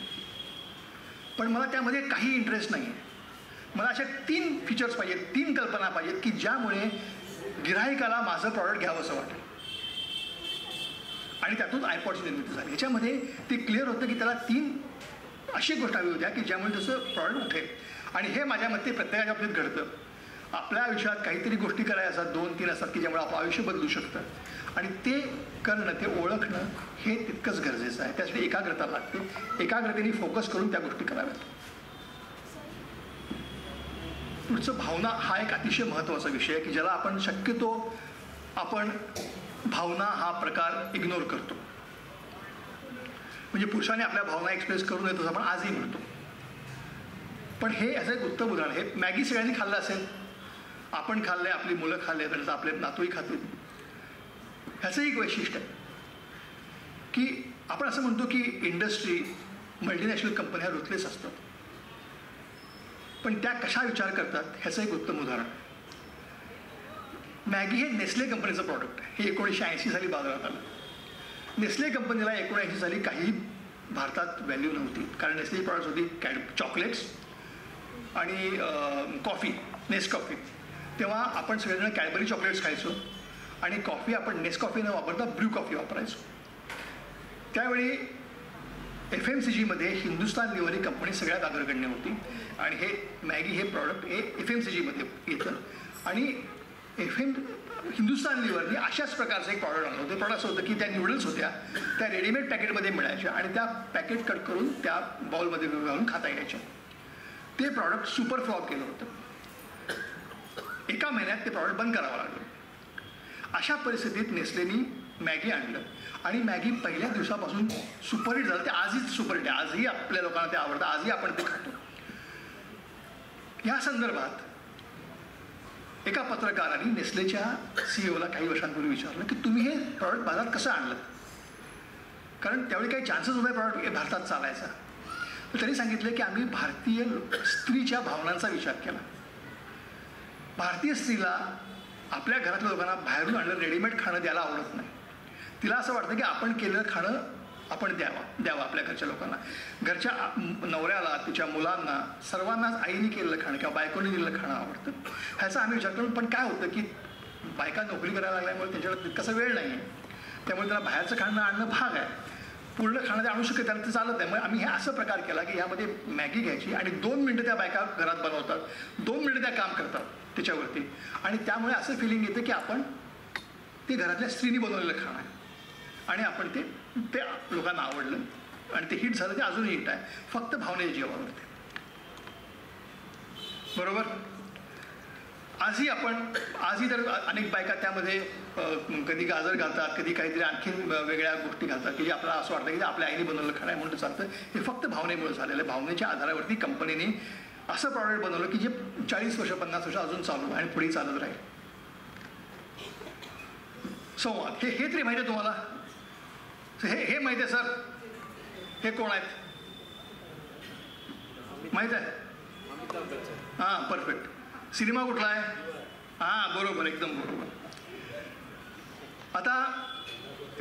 पण मला त्यामध्ये काही इंटरेस्ट नाही आहे. मला अशा 3 फीचर्स पाहिजेत, 3 कल्पना पाहिजेत की ज्यामुळे गिऱ्हाईकाला माझं प्रॉडक्ट घ्यावंसं वाटेल. आणि त्यातून आयपॉडची निर्मिती झाली. ह्याच्यामध्ये ते क्लिअर होतं की त्याला 3 अशी गोष्ट हवी होत्या की ज्यामुळे त्याचं प्रॉडक्ट उठेल. आणि हे माझ्या मते प्रत्येकाच्या बाबतीत घडतं. आपल्या आयुष्यात काहीतरी गोष्टी करायच्या असतात, 2-3 असतात की ज्यामुळे आपलं आयुष्य बदलू शकतं. आणि ते करणं, ते ओळखणं हे तितकंच गरजेचं आहे. त्यासाठी एकाग्रता लागते. एकाग्रतेने फोकस करून त्या गोष्टी कराव्यात. पुढचं भावना हा एक अतिशय महत्त्वाचा विषय आहे की ज्याला आपण शक्यतो भावना हा प्रकार इग्नोर करतो. म्हणजे पुरुषाने आपल्या भावना एक्सप्रेस करू नये तसं आपण आजही म्हणतो. पण हे असं एक उत्तम उदाहरण. हे मॅगी सगळ्यांनी खाल्लं असेल. आपण खाल्लंय, आपली मुलं खाल्ले, तर आपले नातूही खातील. ह्याचं एक वैशिष्ट्य आहे की आपण असं म्हणतो की इंडस्ट्री, मल्टीनॅशनल कंपन्या रुथलेस असतात, पण त्या कशा विचार करतात ह्याचं एक उत्तम उदाहरण. मॅगी हे नेस्ले कंपनीचं प्रॉडक्ट आहे. हे 1980 साली बाजारात आलं. नेस्ले कंपनीला 1980 साली काही भारतात व्हॅल्यू नव्हती, कारण नेस्लेची प्रॉडक्ट्स होती चॉकलेट्स आणि कॉफी, नेसकॉफी. तेव्हा आपण सगळेजण कॅडबरी चॉकलेट्स खायचो आणि कॉफी आपण नेसकॉफी न वापरता ब्रू कॉफी वापरायचो. त्यावेळी FMCGमध्ये हिंदुस्तान लिव्हर ही कंपनी सगळ्यात अग्रगण्य होती आणि हे मॅगी हे प्रॉडक्ट हे FMCGमध्ये येतं. आणि हिंदुस्तान लिव्हरने अशाच प्रकारचं एक प्रॉडक्ट आणलं होतं. ते प्रॉडक्ट असं होतं की त्या नूडल्स होत्या, त्या रेडीमेड पॅकेटमध्ये मिळायच्या आणि त्या पॅकेट कट करून त्या बाउलमध्ये घालून खाता यायच्या. ते प्रॉडक्ट सुपर फ्लॉप केलं होतं. 1 महिन्यात ते प्रॉडक्ट बंद करावं लागलं. अशा परिस्थितीत नेस्लेनी मॅगी आणलं आणि मॅगी पहिल्या दिवसापासून सुपरहिट झालं. ते आजही सुपरहिट आहे. आजही आपल्या लोकांना ते आवडतं. आजही आपण ते खातो. या संदर्भात एका पत्रकाराने नेस्लेच्या CEOला काही वर्षांपूर्वी विचारलं की तुम्ही हे प्रॉडक्ट बाजारात कसं आणलं, कारण त्यावेळी काही चान्सेस होते प्रॉडक्ट भारतात चालायचा. तर त्यांनी सांगितलं की आम्ही भारतीय स्त्रीच्या भावनांचा विचार केला. भारतीय स्त्रीला आपल्या घरातल्या लोकांना बाहेरून आणलं रेडीमेड खाणं द्यायला आवडत नाही. तिला असं वाटतं की आपण केलेलं खाणं आपण द्यावं आपल्या घरच्या लोकांना. घरच्या नवऱ्याला, तिच्या मुलांना, सर्वांनाच आईने केलेलं खाणं किंवा बायकोने दिलेलं खाणं आवडतं. ह्याचा आम्ही विचार करून, पण काय होतं की बायका नोकरी करायला लागल्यामुळे त्यांच्याकडे तितकासा वेळ नाही आहे. त्यामुळे त्याला बाहेरचं खाणं आणणं भाग आहे. पूर्ण खाणं ते आणू शकत त्याला ते चालत नाही. मग आम्ही हे असं प्रकार केला की यामध्ये मॅगी घ्यायची आणि 2 मिनिटं त्या बायका घरात बनवतात, 2 मिनिटं त्या काम करतात त्याच्यावरती. आणि त्यामुळे असं फिलिंग येतं की आपण ते घरातल्या स्त्रीनी बनवलेलं खाणं आहे आणि आपण ते लोकांना आवडलं आणि ते हिट झालं. ते अजूनही हिट आहे, फक्त भावनेच्या जीवावरती. बरोबर. आजही तर अनेक बायका त्यामध्ये कधी गाजर घालतात, कधी काहीतरी आणखीन वेगळ्या गोष्टी घालतात की जे आपल्याला असं वाटतं की आपल्या आईने बनवलं खरं आहे म्हणून चालतं. हे फक्त भावनेमुळे झालेलं आहे. भावनेच्या आधारावरती कंपनीने असं प्रॉडक्ट बनवलं की जे 40 वर्ष 50 वर्ष अजून चालू आणि पुढे चालत राहील. संवाद हे तरी माहिती आहे तुम्हाला. हे माहिती आहे सर. हे कोण आहेत माहीत आहे? हां परफेक्ट. सिनेमा कुठला आहे? हां बरोबर एकदम बरोबर. आता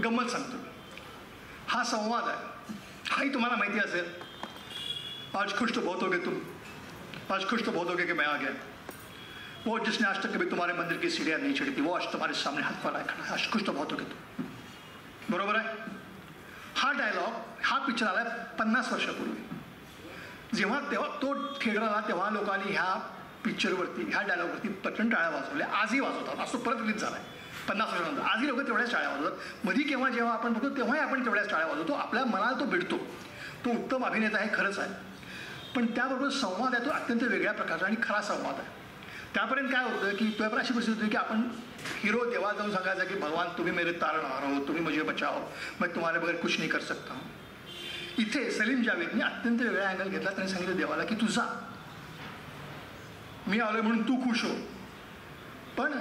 गंमत सांगतो. हा संवाद आहे. हाही तुम्हाला माहिती असेल. आज खुश तो बहुत हो गए तुम, आज खुश तो बहुत हो गए कि मैं आ गया. वो जिसने आज तक कभी तुम्हारे मंदिर की सीढ़ियाँ नहीं चढ़ी थी वो आज तुम्हारे सामने हाथ फैलाए खड़ा है. आज खुश तो बहुत हो गए तुम. बरोबर आहे. हा डायलॉग हा पिक्चर आला 50 वर्षापूर्वी. जेव्हा तो थिएटर आला तेव्हा लोकांनी ह्या पिक्चरवरती ह्या डायलॉगवरती प्रचंड टाळ्या वाजवल्या. आजही वाजवतात. आज तो परत रिलीज झाला आहे 50 वर्षानंतर. आजही लोक तेवढ्याच टाळ्या वाजवतात. मधी केव्हा जेव्हा आपण बघतो तेव्हाही आपण तेवढ्याच टाळ्या वाजवतो. आपल्या मनाला तो भिडतो. तो उत्तम अभिनेता आहे खरंच आहे. पण त्याबरोबर संवाद आहे तो अत्यंत वेगळ्या प्रकारचा आणि खरा संवाद आहे. त्यापर्यंत काय होतं की तुझ्यापर्यंत अशी परिस्थिती होती की आपण हिरो देवा जाऊन सांगायचा की भगवान तुम्ही मेरे तारणहार हो, तुम्ही मुझे बचाओ, मैं तुम्हारे बगैर कुछ नहीं कर सकता हूं. इथे सलीम जावेदने अत्यंत वेगळा अँगल घेतला. त्याने सांगितलं देवाला की तू जा, मी आलोय म्हणून तू खुश हो, पण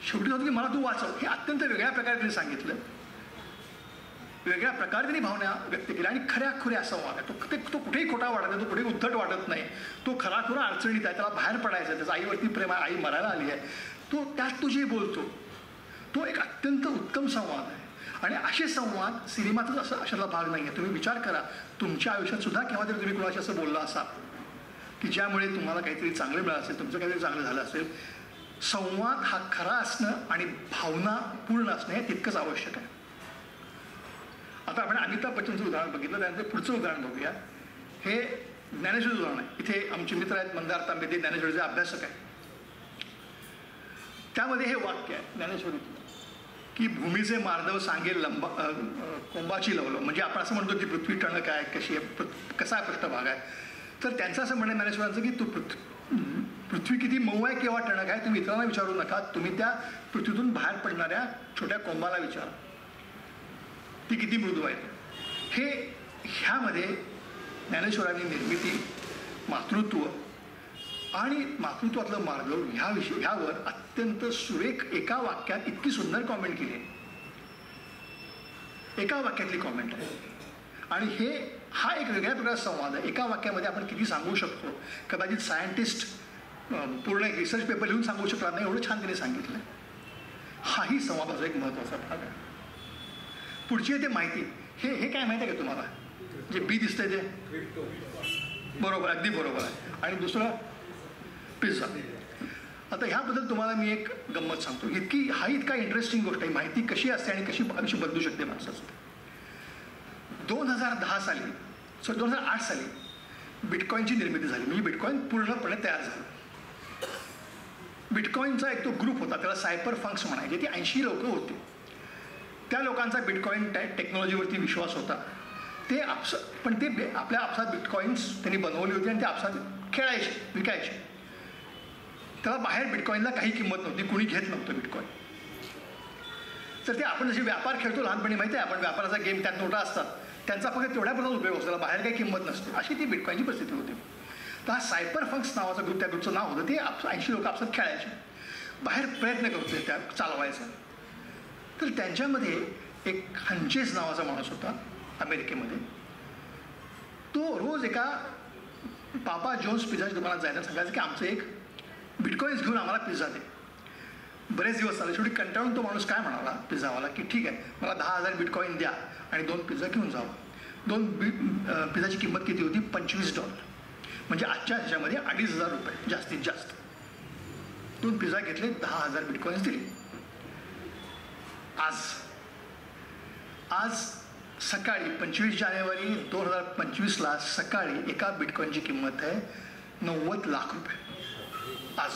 शेवटी होतं की मला तू वाचव. हे अत्यंत वेगळ्या प्रकारे त्यांनी सांगितलं. वेगळ्या प्रकारे त्यांनी भावना व्यक्त केल्या आणि खऱ्या संवाद आहे. तो कुठेही खोटा वाटत नाही, तो कुठेही उद्धट वाटत नाही. तो खरा अडचणीत आहे. त्याला बाहेर पडायचं आहे. त्याचा आईवरती प्रेम आहे. आई मरायला आली आहे. तो त्यात तो जे बोलतो तो एक अत्यंत उत्तम संवाद आहे. आणि असे संवाद सिनेमातच असं अशातला भाग नाही आहे. तुम्ही विचार करा तुमच्या आयुष्यात सुद्धा केव्हा तरी तुम्ही कुणाशी असं बोलला असाल की ज्यामुळे तुम्हाला काहीतरी चांगलं मिळालं असेल, तुमचं काहीतरी चांगलं झालं असेल. संवाद हा खरा असणं आणि भावना पूर्ण असणं हे तितकंच आवश्यक आहे. आता आपण अमिताभ बच्चनचं उदाहरण बघितलं. त्यानंतर पुढचं उदाहरण बघूया. हे ज्ञानेश्वरीचं उदाहरण आहे. इथे आमचे मित्र आहेत मंदार तांबे, ते ज्ञानेश्वरीचे अभ्यासक आहे. त्यामध्ये हे वाक्य आहे ज्ञानेश्वरीतलं की भूमीचे मार्दव सांगेल कोंबाची लवलो. म्हणजे आपण असं म्हणतो की पृथ्वी टणक आहे, कशी आहे, कसा पृष्ठभाग आहे. तर त्यांचं असं म्हणणं ज्ञानेश्वरांचं की पृथ्वी किती मऊ आहे किंवा टणक आहे तुम्ही इतरांना विचारू नका, तुम्ही त्या पृथ्वीतून बाहेर पडणाऱ्या छोट्या कोंबाला विचारा ती किती मृदू आहे. ह्यामध्ये ज्ञानेश्वरांनी निर्मिती, मातृत्व आणि मातृत्वातलं मार्गव ह्यावर अत्यंत सुरेख एका वाक्यात इतकी सुंदर कॉमेंट केली आहे. एका वाक्यातली कॉमेंट आहे. आणि हा एक वेगळ्या प्रकारचा संवाद आहे. एका वाक्यामध्ये आपण किती सांगू शकतो. कदाचित सायंटिस्ट पूर्ण एक रिसर्च पेपर लिहून सांगू शकणार नाही एवढं छान त्याने सांगितलं. हाही संवादाचा एक महत्त्वाचा भाग आहे. पुढची आहे ते माहिती. हे काय माहिती आहे का तुम्हाला? जे बी दिसतंय ते बरोबर, अगदी बरोबर आहे. आणि दुसरं पिझ्झा. आता ह्याबद्दल तुम्हाला मी एक गंमत सांगतो. इतका इंटरेस्टिंग गोष्ट आहे. माहिती कशी असते आणि कशी आयुष्य बदलू शकते माणसाचं. 2008 साली बिटकॉईनची निर्मिती झाली. म्हणजे बिटकॉईन पूर्णपणे तयार झालं. बिटकॉईनचा एक तो ग्रुप होता, त्याला सायपर फंक्स म्हणायचे. ती 80 लोक होती. त्या लोकांचा बिटकॉईन टेक्नॉलॉजीवरती विश्वास होता. ते आपल्या आपसात बिटकॉईन्स त्यांनी बनवली होती आणि ते आपसात खेळायचे, विकायचे. त्याला बाहेर बिटकॉईनला काही किंमत नव्हती, कुणी घेत नव्हतं बिटकॉईन. तर ते आपण जशी व्यापार खेळतो लहानपणी माहिती आहे, आपण व्यापाराचा गेम त्यात नोटा असतात, त्यांचा फक्त तेवढ्यापुरताच उपयोग असतो, त्याला बाहेर काही किंमत नसते. अशी ती बिटकॉईनची परिस्थिती होती. तर हा सायपर फंक्स नावाचा ग्रुप, त्या ग्रुपचं नाव होतं. ते 80 लोक आपसात खेळायचे, बाहेर प्रयत्न करत होते त्या चालवायचा. तर त्यांच्यामध्ये एक हंचेस नावाचा माणूस होता अमेरिकेमध्ये. तो रोज एका पापा जॉन्स पिझ्झाच्या दुकानात जायला सांगायचं की आमचं एक बिटकॉईन्स घेऊन आम्हाला पिझ्झा दे. बरेच दिवस झाले. शेवटी कंटाळून तो माणूस काय म्हणाला पिझ्झावाला की ठीक आहे, मला 10,000 बिटकॉईन द्या आणि 2 पिझ्झा घेऊन जावा. 2 पिझ्झाची किंमत किती होती? $25. म्हणजे आजच्या ह्याच्यामध्ये $2,500 जास्तीत जास्त. 2 पिझ्झा घेतले, 10,000 बिटकॉईन्स दिले. आज सकाळी 25 जानेवारी 2025ला सकाळी एका बिटकॉईनची किंमत आहे $90 लाख. आज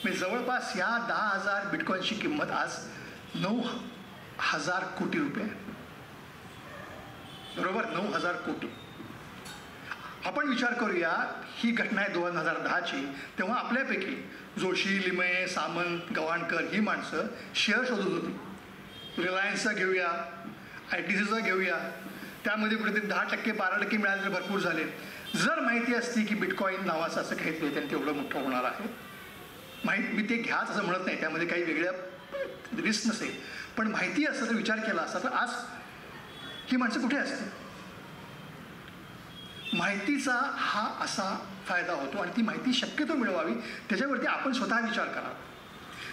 म्हणजे जवळपास या 10,000 बिटकॉईनची किंमत आज $9,000 कोटी. बरोबर, 9,000 कोटी. आपण विचार करूया, ही घटना आहे 2010ची. तेव्हा आपल्यापैकी जोशी, लिमये, सामंत, गवाणकर ही माणसं शेअर शोधत होती. रिलायन्सचा घेऊया, ITCचा घेऊया, त्यामध्ये कुठेतरी 10%, 12% मिळाले तर भरपूर झाले. जर माहिती असती की बिटकॉईन नावाचं असं काहीतरी त्यांनी तेवढं मोठं होणार आहे, मी ते घ्याच असं म्हणत नाही, त्यामध्ये काही वेगळ्या रिस्क नसेल, पण माहिती असतं तर विचार केला असता तर आज ही माणसं कुठे असते. माहितीचा हा असा फायदा होतो आणि ती माहिती शक्यतो मिळवावी, त्याच्यावरती आपण स्वतः विचार करावा.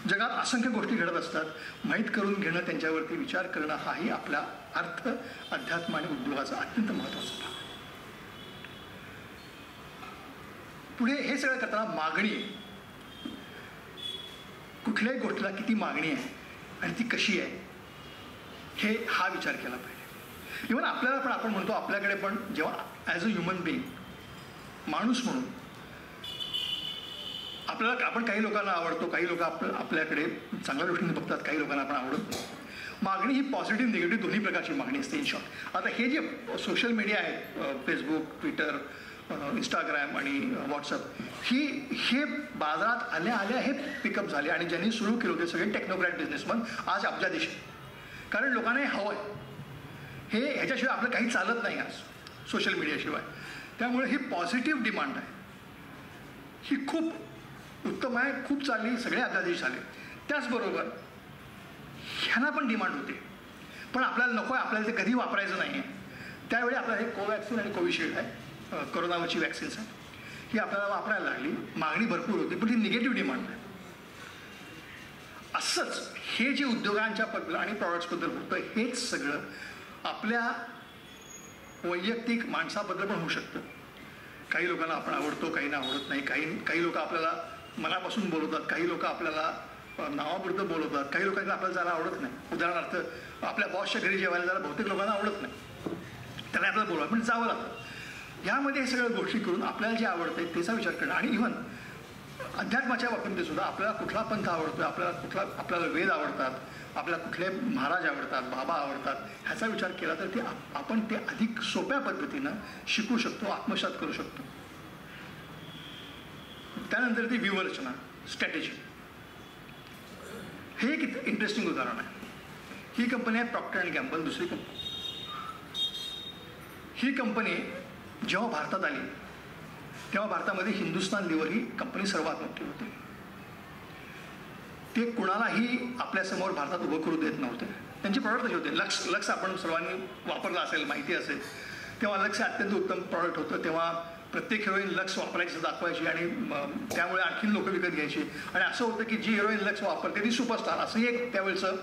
जगात असंख्य गोष्टी घडत असतात, माहीत करून घेणं, त्यांच्यावरती विचार करणं हाही आपल्या अर्थ, अध्यात्म आणि उद्योगाचा अत्यंत महत्त्वाचा भाग. पुढे हे सगळं करताना मागणी, कुठल्याही गोष्टीला किती मागणी आहे आणि ती कशी आहे हा विचार केला पाहिजे. इव्हन आपल्याला पण, आपण म्हणतो आपल्याकडे पण, जेव्हा ॲज अ ह्युमन बिईंग, माणूस म्हणून आपल्याला, आपण काही लोकांना आवडतो, काही लोक आपल्याकडे चांगल्या गोष्टींनी बघतात, काही लोकांना आपण आवडत नाही. मागणी ही पॉझिटिव्ह निगेटिव्ह दोन्ही प्रकारची मागणी असते इन शॉर्ट. आता हे जे सोशल मीडिया आहे, फेसबुक, ट्विटर, इंस्टाग्राम आणि व्हॉट्सअप, हे बाजारात आल्या आल्या हे पिकअप झाले आणि ज्यांनी सुरू केलं होते सगळे टेक्नोक्रॅट बिझनेसमन आज अब्जाधीश. कारण लोकांना हे हवं आहे, ह्याच्याशिवाय आपलं काही चालत नाही आज सोशल मीडियाशिवाय. त्यामुळे ही पॉझिटिव्ह डिमांड आहे, ही खूप उत्तम आहे, खूप चालली, सगळे अब्जाधीश झाले. त्याचबरोबर ह्यांना पण डिमांड होते, पण आपल्याला नको आहे, आपल्याला ते कधी वापरायचं नाही आहे. त्यावेळी आपल्याला हे कोवॅक्सिन आणि कोविशिल्ड आहे, कोरोनावरची वॅक्सिन्स आहे, ही आपल्याला वापरायला लागली. मागणी भरपूर होती, पण ही निगेटिव्ह डिमांड आहे. असंच हे जे उद्योगांच्या बद्दल आणि प्रॉडक्ट्सबद्दल होतं, हेच सगळं आपल्या वैयक्तिक माणसाबद्दल पण होऊ शकतं. काही लोकांना आपण आवडतो, काहींना आवडत नाही, काही लोक आपल्याला मनापासून बोलवतात, काही लोक आपल्याला नावापुरतं बोलवतात, काही लोकांना आपल्याला जायला आवडत नाही. उदाहरणार्थ आपल्या बॉसच्या घरी जेवायला जायला बहुतेक लोकांना आवडत नाही, त्यांना आपल्याला बोलवा, पण जावं लागतं. ह्यामध्ये हे सगळ्या गोष्टी करून आपल्याला जे आवडतं त्याचा विचार करणं. आणि इव्हन अध्यात्माच्या बाबतीत सुद्धा आपल्याला कुठला पंथ आवडतो, आपल्याला वेद आवडतात, आपल्याला कुठले महाराज आवडतात, बाबा आवडतात, ह्याचा विचार केला तर आपण ते अधिक सोप्या पद्धतीनं शिकू शकतो, आत्मसात करू शकतो. त्यानंतर ती व्यूहरचना, स्ट्रॅटेजी. हे एक इंटरेस्टिंग उदाहरण आहे. ही कंपनी आहे प्रॉक्टर अँड गॅम्बल, दुसरी कंपनी. ही कंपनी जेव्हा भारतात आली तेव्हा भारतामध्ये हिंदुस्तान लिव्हर ही कंपनी सर्वात मोठी होती. ते कुणालाही आपल्यासमोर भारतात उभं करू देत नव्हते. त्यांचे प्रॉडक्ट कसे होते, लक्स आपण सर्वांनी वापरला असेल, माहिती असेल. तेव्हा लक्स अत्यंत उत्तम प्रॉडक्ट होतं. तेव्हा प्रत्येक हिरोईन लक्स वापरायची दाखवायची आणि त्यामुळे आणखीन लोक विकत घ्यायची. आणि असं होतं की जी हिरोईन लक्स वापरते ती सुपरस्टार, असंही एक त्यावेळेचं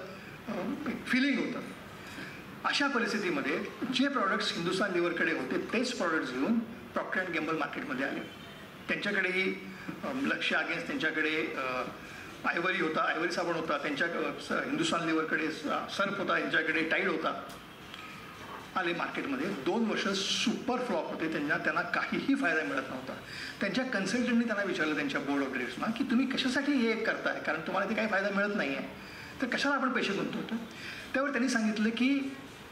फिलिंग होतं. अशा परिस्थितीमध्ये जे प्रॉडक्ट्स हिंदुस्तान लिव्हरकडे होते तेच प्रॉडक्ट्स घेऊन प्रॉक्टर अँड गॅम्बल मार्केटमध्ये आले. त्यांच्याकडेही लक्ष अगेन्स्ट, त्यांच्याकडे आयव्हरी होता, आयव्हरी साबण होता, त्यांच्या हिंदुस्तान लिव्हरकडे सर्फ होता, यांच्याकडे टाईड होता. आले मार्केटमध्ये. 2 वर्ष सुपर फ्लॉप होते. त्यांना काहीही फायदा मिळत नव्हता. त्यांच्या कन्सल्टंटनी त्यांना विचारलं, त्यांच्या बोर्ड ऑफ डिरेक्टर्सना, की तुम्ही कशासाठी हे करताय, कारण तुम्हाला ते काही फायदा मिळत नाही आहे, तर कशाला आपण पैसे गुंतवतो. त्यावर त्यांनी सांगितलं की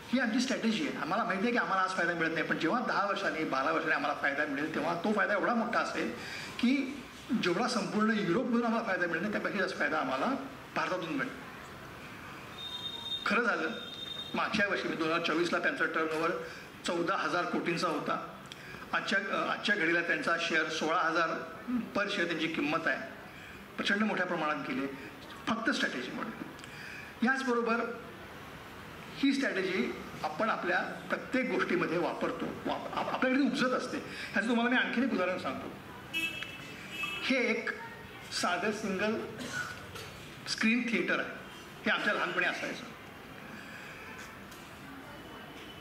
ही आमची स्ट्रॅटेजी आहे. आम्हाला माहिती आहे की आम्हाला आज फायदा मिळत नाही, पण जेव्हा 10 वर्षांनी 12 वर्षांनी आम्हाला फायदा मिळेल तेव्हा तो फायदा एवढा मोठा असेल की जेवढा संपूर्ण युरोपमधून आम्हाला फायदा मिळेल नाही त्यापेक्षा जास्त फायदा आम्हाला भारतातून मिळेल. खरं झालं. मागच्या वर्षी 2024ला त्यांचा टर्नओव्हर 14,000 कोटींचा होता. आजच्या घडीला त्यांचा शेअर 16,000 पर शेअर त्यांची किंमत आहे. प्रचंड मोठ्या प्रमाणात गेले फक्त स्ट्रॅटेजीमुळे. याचबरोबर ही स्ट्रॅटेजी आपण आपल्या प्रत्येक गोष्टीमध्ये वापरतो, आपल्याकडे उपजत असते. ह्याचं तुम्हाला मी आणखीन एक उदाहरण सांगतो. हे एक साधं सिंगल स्क्रीन थिएटर आहे. हे आमच्या लहानपणी असायचं.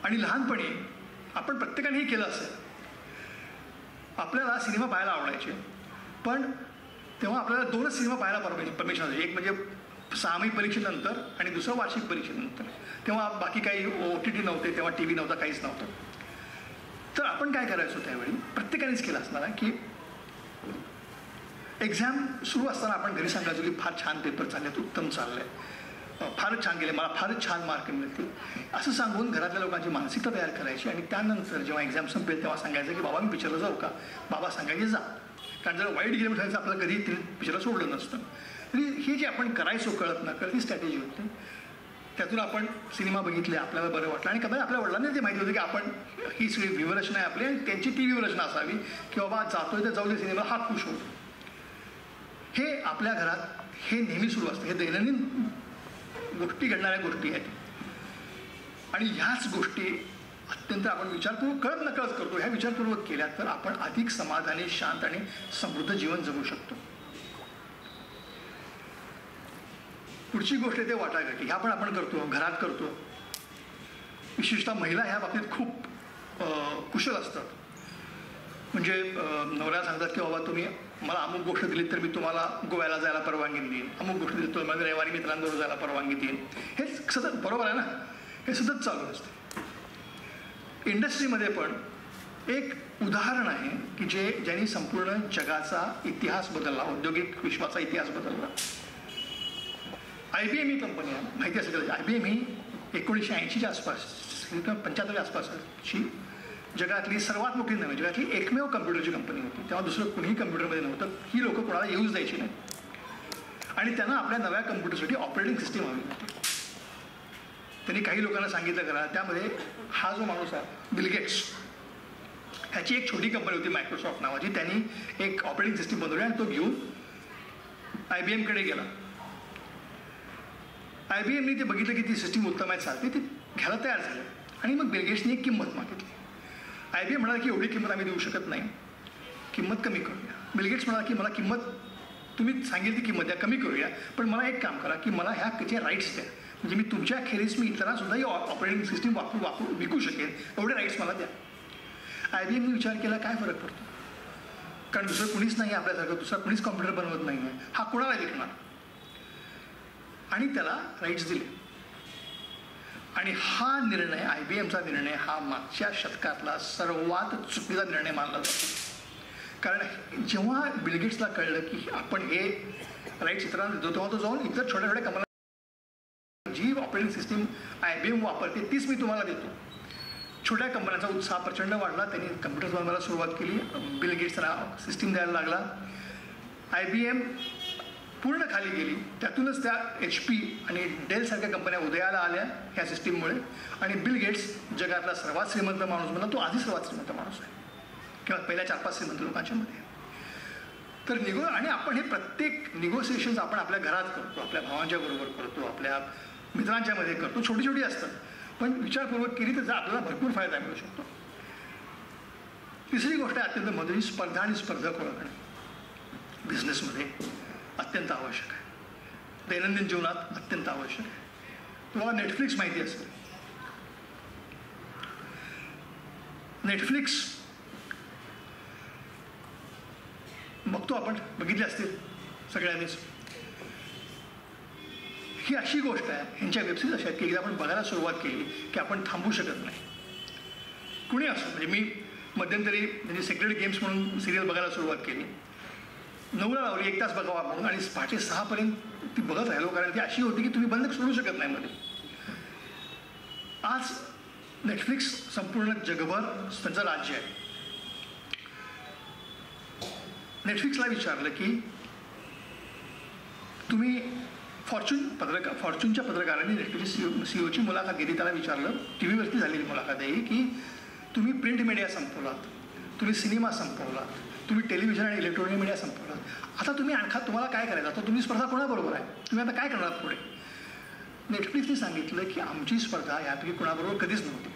आणि लहानपणी आपण प्रत्येकाने हे केलं असेल. आपल्याला सिनेमा पाहायला आवडायचे, पण तेव्हा आपल्याला 2च सिनेमा पाहायला परमिशन असायची. एक म्हणजे 6वी परीक्षेनंतर आणि दुसरं वार्षिक परीक्षेनंतर. तेव्हा बाकी काही OTT नव्हते, तेव्हा TV नव्हता, काहीच नव्हतं. तर आपण काय करायचो त्यावेळी, प्रत्येकानेच केलं असणार आहे की एक्झाम सुरू असताना आपण घरी सांगायचो की फार छान पेपर चाललेत, उत्तम चाललंय. फारच छान केले, मला फारच छान मार्क मिळतील असं सांगून घरातल्या लोकांची मानसिकता तयार करायची. आणि त्यानंतर जेव्हा एक्झाम संपेल तेव्हा सांगायचं की बाबा मी पिक्चरला जाऊ का. बाबा सांगायचे जा. कारण जर वाईट गेम ठरायचं आपल्याला कधी पिक्चरला सोडलं नसतं. तरी हे जे आपण करायचो कळत ना कळत ही स्ट्रॅटेजी होती. त्यातून आपण सिनेमा बघितले, आपल्याला बरं वाटलं आणि कदाचित आपल्या वडिलांना ते माहिती होतं की आपण ही सगळी व्यूहरचना आहे आपली आणि त्यांची ती व्यूहरचना असावी की बाबा जातोय तर जाऊ दे सिनेमा, हा खुश होतो. हे आपल्या घरात हे नेहमी सुरू असतं. हे दैनंदिन गोष्टी घडणाऱ्या गोष्टी आहेत. आणि ह्याच गोष्टी अत्यंत आपण विचारपूर्वक कळत नकळत करतो. ह्या विचारपूर्वक केल्या तर आपण अधिक समाधानी, शांत आणि समृद्ध जीवन जगू शकतो. पुढची गोष्ट आहे ते वाटाघाटी. ह्या पण आपण करतो, घरात करतो. विशेषतः महिला ह्या बाबतीत खूप कुशल असतात. म्हणजे नवऱ्याला सांगतात की बाबा तुम्ही मला अमुक गोष्ट दिली तर मी तुम्हाला गोव्याला जायला परवानगी देईन, अमुक गोष्ट दिली तर मला रविवारी मित्रांबरोबर जायला परवानगी देईन. हे सतत बरोबर आहे ना, हे सतत चालू असतं. इंडस्ट्रीमध्ये पण एक उदाहरण आहे की ज्यांनी संपूर्ण जगाचा इतिहास बदलला, औद्योगिक विश्वाचा इतिहास बदलला. IBM ही कंपनी आहे, माहिती असेल. IBM ही 1980च्या आसपास, 75च्या आसपासची जगातली सर्वात मोठी नव्हे, जगातली एकमेव कम्प्युटरची कंपनी होती. तेव्हा दुसरं कुणीही कम्प्युटरमध्ये नव्हतं. ही लोकं कोणाला येऊच द्यायची नाही. आणि त्यांना आपल्या नव्या कम्प्युटरसाठी ऑपरेटिंग सिस्टीम हवी होती. त्यांनी काही लोकांना सांगितलं करा. त्यामध्ये हा जो माणूस आहे बिल गेट्स, ह्याची एक छोटी कंपनी होती मायक्रोसॉफ्ट नावाची. त्यांनी एक ऑपरेटिंग सिस्टीम बनवली आणि तो घेऊन IBMकडे गेला. IBMने ते बघितलं की ती सिस्टीम उत्तम आहे, चालते, ती घ्यायला तयार झालं. आणि मग बिल गेट्सनी एक किंमत मागितली. IBM म्हणाला की एवढी किंमत आम्ही देऊ शकत नाही, किंमत कमी करूया. बिल गेट्स म्हणाला की मला किंमत तुम्ही सांगितली ती किंमत द्या, कमी करूया, पण मला एक काम करा की मला ह्या त्याचे राईट्स द्या. म्हणजे मी तुमच्या अखेरीस मी इतरांसुद्धा ही ऑपरेटिंग सिस्टीम वापरू विकू शकेन, एवढे राईट्स मला द्या. IBMने विचार केला काय फरक पडतो, कारण दुसरं कुणीच नाही आपल्यासारखं, दुसरा कुणीच कॉम्प्युटर बनवत नाही आहे, हा कोणाला विकणार. आणि त्याला राईट्स दिले. आणि हा निर्णय, IBMचा निर्णय, हा मागच्या शतकातला सर्वात चुकीचा निर्णय मानला जातो. कारण जेव्हा बिल गेट्सला कळलं की आपण हे राईट्स इतरांना देतो तेव्हा तो जाऊन इतर छोट्या छोट्या कंपन्या, जी ऑपरेटिंग सिस्टीम IBM वापरते तीच मी तुम्हाला देतो. छोट्या कंपन्यांचा उत्साह प्रचंड वाढला. त्यांनी कम्प्युटर्स बनवायला सुरुवात केली. बिल गेट्सला सिस्टीम द्यायला लागला. IBM पूर्ण खाली गेली. त्यातूनच त्या HP आणि डेलसारख्या कंपन्या उदयाला आल्या ह्या सिस्टीममुळे. आणि बिल गेट्स जगातला सर्वात श्रीमंत माणूस म्हणला. तो आधी सर्वात श्रीमंत माणूस आहे किंवा पहिल्या 4-5 श्रीमंत लोकांच्या मध्ये. तर आणि आपण हे प्रत्येक निगोसिएशन्स आपण आपल्या घरात करतो, आपल्या भावांच्या बरोबर करतो, आपल्या मित्रांच्या मध्ये करतो. छोटी छोटी असतात, पण विचारपूर्वक केली तर आपल्याला भरपूर फायदा मिळू शकतो. तिसरी गोष्ट आहे अत्यंत महत्त्वाची, स्पर्धा आणि स्पर्धक ओळखणे. बिझनेसमध्ये अत्यंत आवश्यक आहे, दैनंदिन जीवनात अत्यंत आवश्यक आहे. तुम्हाला नेटफ्लिक्स माहिती असेल. नेटफ्लिक्स बघतो आपण, बघितले असतील सगळ्यांनीच. ही अशी गोष्ट आहे, ह्यांच्या वेबसाईट अशा आहेत की एकदा आपण बघायला सुरुवात केली की आपण थांबू शकत नाही. कुणी असो, म्हणजे मी मध्यंतरी म्हणजे सेक्रेट गेम्स म्हणून सिरियल बघायला सुरुवात केली. 9ला लावली, 1 तास बघावा म्हणून, आणि पहाटे 6पर्यंत ती बघत राहिलो. कारण ती अशी होती की तुम्ही बंद सोडू शकत नाही मध्ये. आज नेटफ्लिक्स संपूर्ण जगभर त्यांचं राज्य आहे. नेटफ्लिक्सला विचारलं की तुम्ही फॉर्च्यूनच्या पत्रकारांनी नेटफ्लिक्स CEOची मुलाखत घेतली. त्याला विचारलं, TV वरती झालेली मुलाखत आहे, की तुम्ही प्रिंट मीडिया संपवलात, तुम्ही सिनेमा संपवलात, तुम्ही टेलिव्हिजन आणि इलेक्ट्रॉनिक मीडिया संपवलात, आता तुम्ही आणखी तुम्हाला काय करायचं, आता तुम्ही स्पर्धा कोणाबरोबर आहे, तुम्ही आता काय करणार पुढे. नेटफ्लिक्सने सांगितलं की आमची स्पर्धा यापैकी कोणाबरोबर कधीच नव्हती.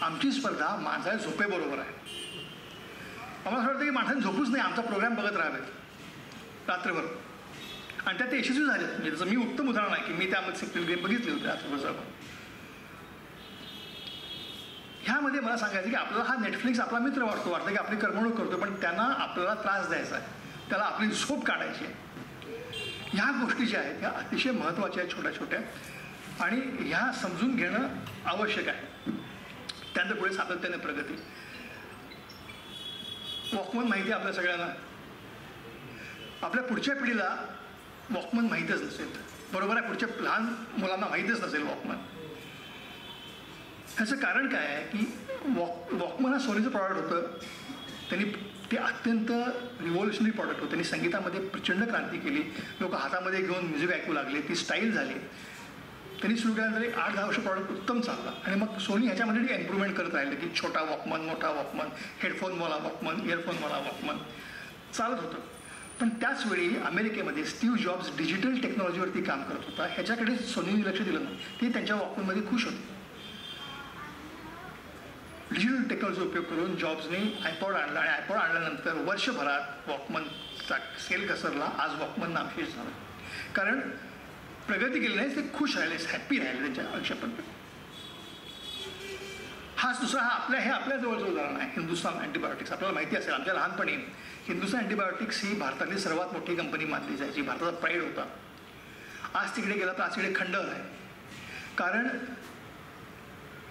आमची स्पर्धा माणसाच्या झोपेबरोबर आहे. आम्हाला असं वाटतं की माणसाने झोपूच नाही, आमचा प्रोग्राम बघत राहावेत रात्रभर. आणि त्यात ते यशस्वी झाले. म्हणजे जसं मी उत्तम उदाहरण आहे की मी त्यामध्ये सेक्रेट गेम बघितली होती रात्रभर. ह्यामध्ये मला सांगायचं की आपल्याला हा नेटफ्लिक्स आपला मित्र वाटतं की आपली करमणूक करतो, पण त्यांना आपल्याला त्रास द्यायचा आहे, त्याला आपली झोप काढायची आहे. ह्या गोष्टी ज्या आहेत ह्या अतिशय महत्त्वाच्या आहेत, छोट्या छोट्या, आणि ह्या समजून घेणं आवश्यक आहे. त्यानंतर पुढे सातत्याने प्रगती. वॉकमन माहिती आहे आपल्या सगळ्यांना. आपल्या पुढच्या पिढीला वॉकमन माहीतच नसेल. बरोबर आहे, पुढच्या लहान मुलांना माहीतच नसेल वॉकमन. ह्याचं कारण काय आहे की वॉकमन हा सोनीचं प्रॉडक्ट होतं. त्यांनी ते अत्यंत रिव्होल्युशनरी प्रॉडक्ट होतं. त्यांनी संगीतामध्ये प्रचंड क्रांती केली. लोक हातामध्ये घेऊन म्युझिक ऐकू लागले, ती स्टाईल झाली. त्यांनी सुरू केल्यानंतर एक 8-10 वर्ष प्रॉडक्ट उत्तम चालला आणि मग सोनी ह्याच्यामध्ये इम्प्रूव्हमेंट करत राहिलं की छोटा वॉकमन, मोठा वॉकमन, हेडफोनवाला वॉकमन, इयरफोनवाला वॉकमन चालत होतं. पण त्याचवेळी अमेरिकेमध्ये स्टीव्ह जॉब्स डिजिटल टेक्नॉलॉजीवरती काम करत होता. ह्याच्याकडे सोनीने लक्ष दिलं नाही. ते त्यांच्या वॉकमनमध्ये खुश होते. डिजिटल टेक्नॉलॉजीचा उपयोग करून जॉब्सने आयपॉड आणला आणि आयपॉड आणल्यानंतर वर्षभरात वॉकमनचा सेल घसरला. आज वॉकमन नामशेष झालं. कारण प्रगती केली नाही, ते खुश राहिले, हॅप्पी राहिले त्यांच्या आयुष्यापर्यंत. हा आपल्या जवळचं उदाहरण आहे हिंदुस्तान अँटीबायोटिक्स. आपल्याला माहिती असेल, आमच्या लहानपणी हिंदुस्तान अँटीबायोटिक्स ही भारतातली सर्वात मोठी कंपनी मानली जायची. भारताचा प्राईड होता. आज तिकडे गेला तर आज तिकडे खंडहर आहे. कारण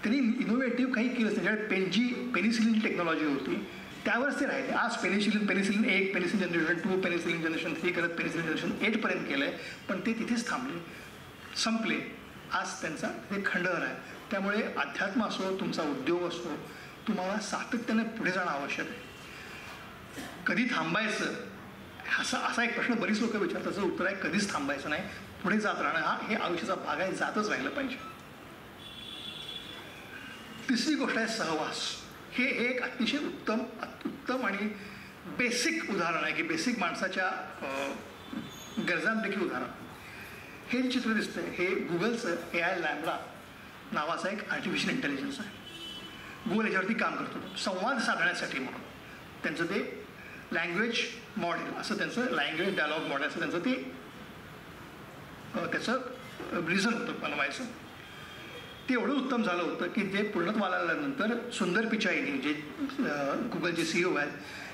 त्यांनी इनोव्हेटिव्ह काही केलं. त्यांच्याकडे पेनिसिलिन टेक्नॉलॉजी होती, त्यावरच ते राहिले. आज penicillin 1, penicillin generation 2, penicillin generation 3 करत पेनिसिलिन जनरेशन 8 पर्यंत केलं आहे. पण ते तिथेच थांबले, संपले. आज त्यांचा ते खंडहर आहे. त्यामुळे अध्यात्म असो, तुमचा उद्योग असो, तुम्हाला सातत्याने पुढे जाणं आवश्यक आहे. कधी थांबायचं असा एक प्रश्न बरीच लोक विचारतात. त्याचं उत्तर आहे कधीच थांबायचं नाही, पुढे जात राहणं हे आयुष्याचा भाग आहे, जातच राहिलं पाहिजे. तिसरी गोष्ट आहे सहवास. हे एक अतिशय उत्तम आणि बेसिक उदाहरण आहे की बेसिक माणसाच्या गरजांपैकी उदाहरण. हे जे चित्र दिसतंय हे गुगलचं AI लॅम्ब्डा नावाचा एक आर्टिफिशियल इंटेलिजन्स आहे. गुगल याच्यावरती काम करतो संवाद साधण्यासाठी. म्हणून त्यांचं ते लँग्वेज मॉडेल असं, त्यांचं लँग्वेज डायलॉग मॉडेल असं त्यांचं ते त्याचं रिझन होतं बनवायचं. ते एवढं उत्तम झालं होतं की ते पूर्णत्वाला आल्यानंतर सुंदर पिचाईनी जे गुगलचे CEO आहेत,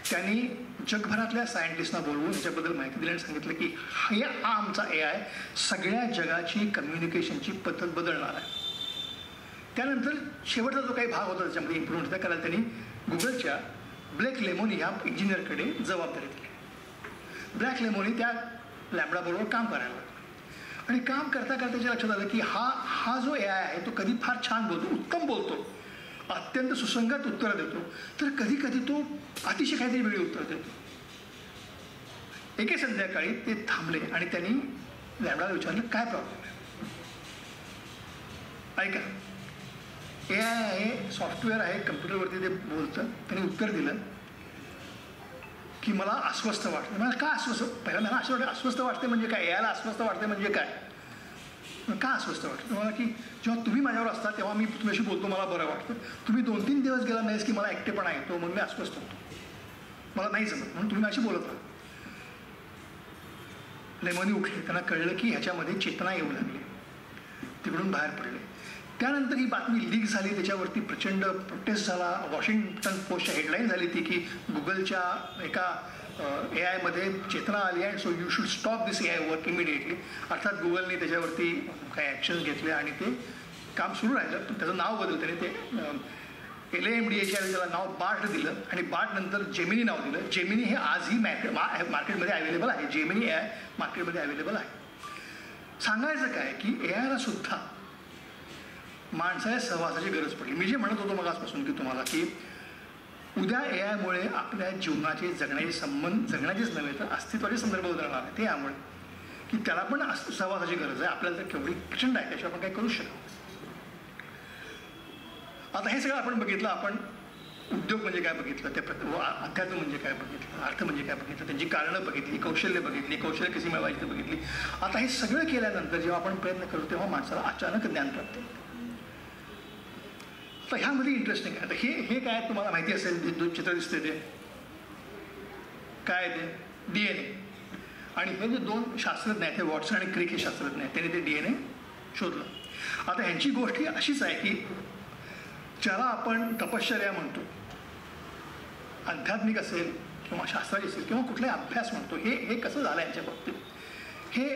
त्यांनी जगभरातल्या सायंटिस्टना बोलवून त्याच्याबद्दल माहिती दिली आणि सांगितलं की हा आमचा AI सगळ्या जगाची कम्युनिकेशनची पद्धत बदलणार आहे. त्यानंतर शेवटचा जो काही भाग होता त्याच्यामध्ये इम्प्रूव्हमेंट करायला त्यांनी गुगलच्या ब्लॅक लेमोनी ह्या इंजिनियरकडे जबाबदारी दिली. ब्लॅक लेमोनी त्या लॅम्ब्डाबरोबर काम करायला लागला आणि काम करता करता त्याच्या लक्षात आलं की हा जो AI आहे तो कधी फार छान बोलतो, उत्तम बोलतो, अत्यंत सुसंगत उत्तरं देतो, तर कधी कधी तो अतिशय काहीतरी वेगळी उत्तर देतो. एके संध्याकाळी ते थांबले आणि त्यांनी लॅम्ब्डाला विचारलं काय प्रॉब्लेम आहे. ऐका, AI आहे, सॉफ्टवेअर आहे, कम्प्युटरवरती ते बोलतं. त्यांनी उत्तर दिलं की मला अस्वस्थ वाटतं. मला का अस्वस्थ, पहिल्यांदा असं वाटतं अस्वस्थ वाटते म्हणजे काय, AI ला अस्वस्थ वाटते म्हणजे काय, का अस्वस्थ वाटतं मला की जेव्हा तुम्ही माझ्यावर असता तेव्हा मी तुमच्याशी बोलतो, मला बरं वाटतं. तुम्ही 2-3 दिवस गेला नाहीस की मला एकटेपणा येतो, मग मी अस्वस्थ होतो, मला नाही जमत, म्हणून तुम्ही माझ्याशी बोलत राहा. लेमोनी उठले, त्यांना कळलं की ह्याच्यामध्ये चेतना येऊ लागली, तिकडून बाहेर पडले. त्यानंतर ही बातमी लीक झाली, त्याच्यावरती प्रचंड प्रोटेस्ट झाला. वॉशिंग्टन पोस्टच्या हेडलाईन झाली ती की गुगलच्या एका AI मध्ये चेतना आली आहे, so you should stop this AI work immediately. अर्थात गुगलने त्याच्यावरती काही ॲक्शन घेतले आणि ते काम सुरू राहिलं. पण त्याचं नाव बदललं त्याने, ते LAMDA त्याला नाव बार्ट दिलं आणि बार्ट नंतर जेमिनी नाव दिलं. जेमिनी हे आजही मार्केटमध्ये अवेलेबल आहे. जेमिनी AI मार्केटमध्ये अवेलेबल आहे. सांगायचं काय की AI ला सुद्धा माणसाच्या सहवासाची गरज पडली. मी जे म्हणत होतो मगासपासून की तुम्हाला की उद्या AI मुळे आपल्या जीवनाचे जगण्याचेच नव्हे तर अस्तित्वाचे संदर्भ बदलणार आहे. ते यामुळे की त्याला पण सहवासाची गरज आहे. आपल्याला तर केवढी प्रचंड आहे, त्याशिवाय आपण काही करू शकतो. आता हे सगळं आपण बघितलं. आपण उद्योग म्हणजे काय बघितलं, ते अध्यात्म म्हणजे काय बघितलं, अर्थ म्हणजे काय बघितलं, त्यांची कारणं बघितली, कौशल्य कशी मिळवायची ते बघितली. आता हे सगळं केल्यानंतर जेव्हा आपण प्रयत्न करतो तेव्हा माणसाला अचानक ज्ञान प्राप्त होतं. तर ह्यामध्ये इंटरेस्टिंग आहे. आता हे काय तुम्हाला माहिती असेल, जे चित्र दिसते ते काय ते DNA. आणि हे जे 2 शास्त्रज्ञ आहेत, ते वॉटसन आणि क्रिक हे शास्त्रज्ञ आहेत, त्यांनी ते DNA शोधलं. आता ह्यांची गोष्ट अशीच आहे की ज्याला आपण तपश्चर्या म्हणतो, आध्यात्मिक असेल किंवा शास्त्राची असेल किंवा कुठलाही अभ्यास म्हणतो, हे कसं झालं यांच्या बाबतीत. हे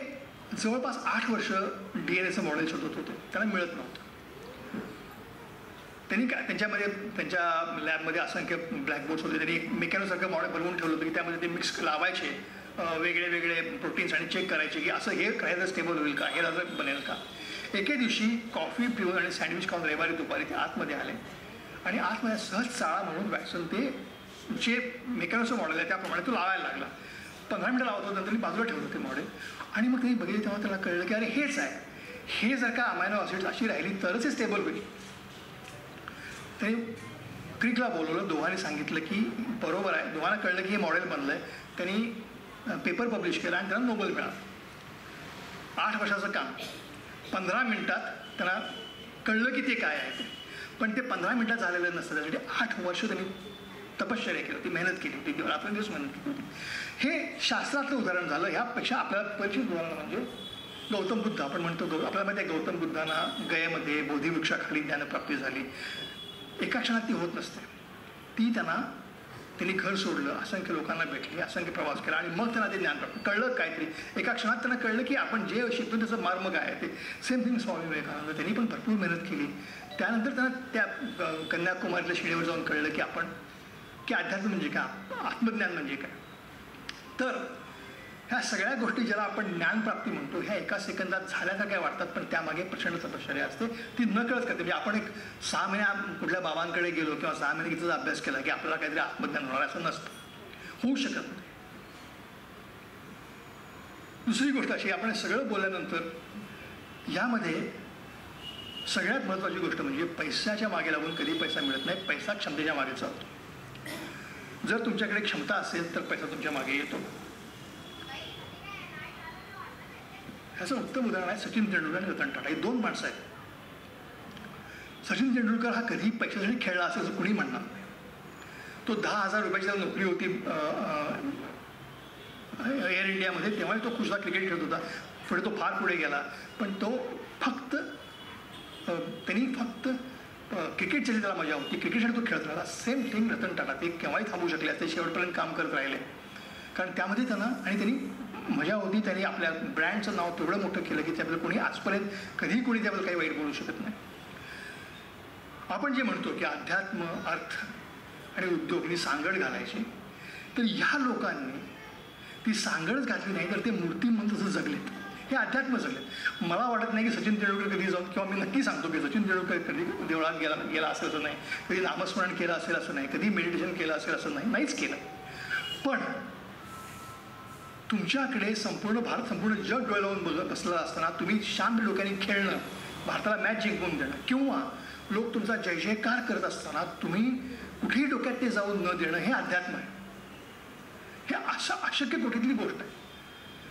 जवळपास 8 वर्ष DNAचं मॉडेल शोधत होते, त्यांना मिळत नव्हतं. त्यांनी काय त्यांच्यामध्ये त्यांच्या लॅबमध्ये असंख्य ब्लॅकबोर्ड्स होते. त्यांनी एक मेकॅनोसारखं मॉडेल बनवून ठेवलं होतं की त्यामध्ये ते मिक्स लावायचे वेगळे वेगळे प्रोटीन्स आणि चेक करायचे की असं हे करायचं स्टेबल होईल का, हे राजं बनेल का. एके दिवशी कॉफी पिऊन आणि सँडविच खाऊन रविवारी दुपारी ते आतमध्ये आले आणि आतमध्ये सहज चाळा म्हणून वॅक्सन ते जे मेकॅनिझम मॉडेल आहे त्याप्रमाणे तो लावायला लागला. 15 मिनिटं लावत होतं त्यांनी बाजूला ठेवलं ते मॉडेल आणि मग त्यांनी बघितलं तेव्हा त्याला कळलं की अरे हेच आहे, हे जर का अमायनो ॲसिड्स अशी राहिली तरच हे स्टेबल होईल. त्यांनी क्रिकला बोलवलं, दोघांनी सांगितलं की बरोबर आहे, दोघांना कळलं की हे मॉडेल बनलं आहे. त्यांनी पेपर पब्लिश केला आणि त्यांना नोबेल मिळाला. 8 वर्षाचं काम 15 मिनिटात त्यांना कळलं की ते काय आहे ते. पण ते 15 मिनिटात झालेलं नसतं, त्यासाठी 8 वर्ष त्यांनी तपश्चर्या केली होती, मेहनत केली होती, रात्रंदिवस मेहनत केली होती. हे शास्त्रातलं उदाहरण झालं. ह्यापेक्षा आपल्याला परिचित उदाहरण म्हणजे गौतम बुद्ध. आपण म्हणतो आपल्याला माहिती आहे गौतम बुद्धांना गयेमध्ये बोधिवृक्षाखाली ज्ञानप्राप्ती झाली. एका क्षणात ती होत नसते. ती त्यांनी घर सोडलं, असंख्य लोकांना भेटली, असंख्य प्रवास केला आणि मग त्यांना ते ज्ञानप्राप्त कळलं. काहीतरी एका क्षणात त्यांना कळलं की आपण जे शिकतो त्याचं मार्ग काय आहे ते. सेम थिंग स्वामी विवेकानंद, त्यांनी पण भरपूर मेहनत केली. त्यानंतर त्यांना त्या कन्याकुमारीतल्या शिळेवर जाऊन कळलं की की अध्यात्म म्हणजे काय, आत्मज्ञान म्हणजे काय. तर ह्या सगळ्या गोष्टी ज्याला आपण ज्ञानप्राप्ती म्हणतो ह्या एका सेकंदात झाल्यासारख्या वाटतात, पण त्यामागे प्रचंड तपश्चर्या असते. ती न कळत करते. म्हणजे आपण एक 6 महिने कुठल्या बाबांकडे गेलो किंवा 6 महिने तिचा अभ्यास केला की आपल्याला काहीतरी आत्मज्ञान होणार असं नसतं, होऊ शकत नाही. दुसरी गोष्ट अशी, आपण सगळं बोलल्यानंतर यामध्ये सगळ्यात महत्त्वाची गोष्ट म्हणजे पैशाच्या मागे लागून कधी पैसा मिळत नाही, पैसा क्षमतेच्या मागे चालतो. जर तुमच्याकडे क्षमता असेल तर पैसा तुमच्या मागे येतो. ह्याचं उत्तम उदाहरण आहे सचिन तेंडुलकर आणि रतन टाटा. हे 2 माणसं आहेत. सचिन तेंडुलकर हा कधी पैशासाठी खेळला असेल असं कुणी म्हणणार नाही. तो 10,000 रुपयाची त्याला नोकरी होती एअर इंडियामध्ये, तेव्हा तो खुशला क्रिकेट खेळत होता. पुढे तो फार पुढे गेला, पण तो त्यांनी फक्त क्रिकेटची त्याला मजा होती, क्रिकेटसाठी तो खेळत राहिला. सेम थिंग रतन टाटा, ते केव्हाही थांबू शकले असते, शेवटपर्यंत काम करत राहिले. कारण त्यामध्ये त्यांनी मजा होती. त्यांनी आपल्या ब्रँडचं नाव तेवढं मोठं केलं की त्याबद्दल कोणी आजपर्यंत कधीही कोणी त्याबद्दल काही वाईट बोलू शकत नाही. आपण जे म्हणतो की अध्यात्म, अर्थ आणि उद्योग ही सांगड घालायची, तर ह्या लोकांनी ती सांगडच घातली नाही तर ते मूर्तिमंत जसं जगलेत, हे अध्यात्म जगलेत. मला वाटत नाही की सचिन तेंडुलकर कधी जाऊन, किंवा मी नक्की सांगतो की सचिन तेंडुलकर कधी देवळात गेला असेल असं नाही, कधी नामस्मरण केलं असेल असं नाही, कधी मेडिटेशन केलं असेल असं नाही, नाहीच केलं. पण तुमच्याकडे संपूर्ण जग डोळे लावून बसलेलं असताना तुम्ही शांत डोक्याने खेळणं, भारताला मॅच जिंकवून देणं, किंवा लोक तुमचा जय जयकार करत असताना तुम्ही कुठेही डोक्यात ते जाऊन न देणं, हे अध्यात्म आहे. हे अशक्य कोटीतली गोष्ट आहे.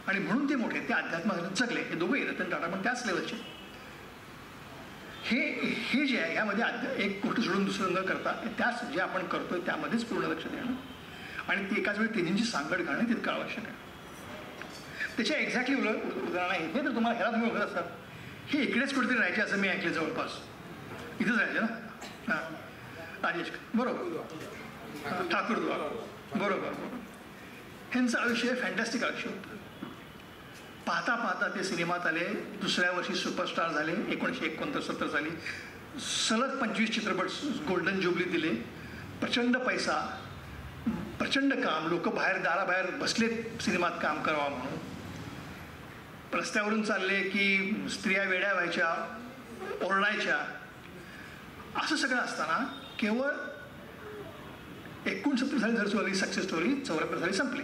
आणि म्हणून ते मोठे, ते अध्यात्मात जगले. हे दोघंही रतन टाटा पण त्याच लेवलचे. हे जे आहे यामध्ये एक गोष्ट सोडून दुसरं न करता त्याच जे आपण करतोय त्यामध्येच पूर्ण लक्ष देणं आणि ते एकाच वेळी तिन्हींची सांगड घालणं तितकं आवश्यक आहे. त्याच्या एक्झॅक्टली उदाहरण आहे हे. तर तुम्हाला ह्याला तुम्ही बघत असतात, हे इकडेच कुठेतरी राहायचे असं मी ऐकले, जवळपास इथंच राहायचे ना. हां, राजेश बरोबर, ठाकूरद्वार बरोबर. ह्यांचं आयुष्य फॅन्टॅस्टिक आयुष्य होतं. पाहता पाहता ते सिनेमात आले, दुसऱ्या वर्षी सुपरस्टार झाले. 1969 साली सलग 25 चित्रपट गोल्डन ज्युबली दिले. प्रचंड पैसा, प्रचंड काम, लोक दाराबाहेर बसलेत सिनेमात काम करावं म्हणून. रस्त्यावरून चालले की स्त्रिया वेड्या व्हायच्या, ओरडायच्या. असं सगळं असताना केवळ 69 साली जर स्टोरी सक्सेस स्टोरी 74 साली संपली.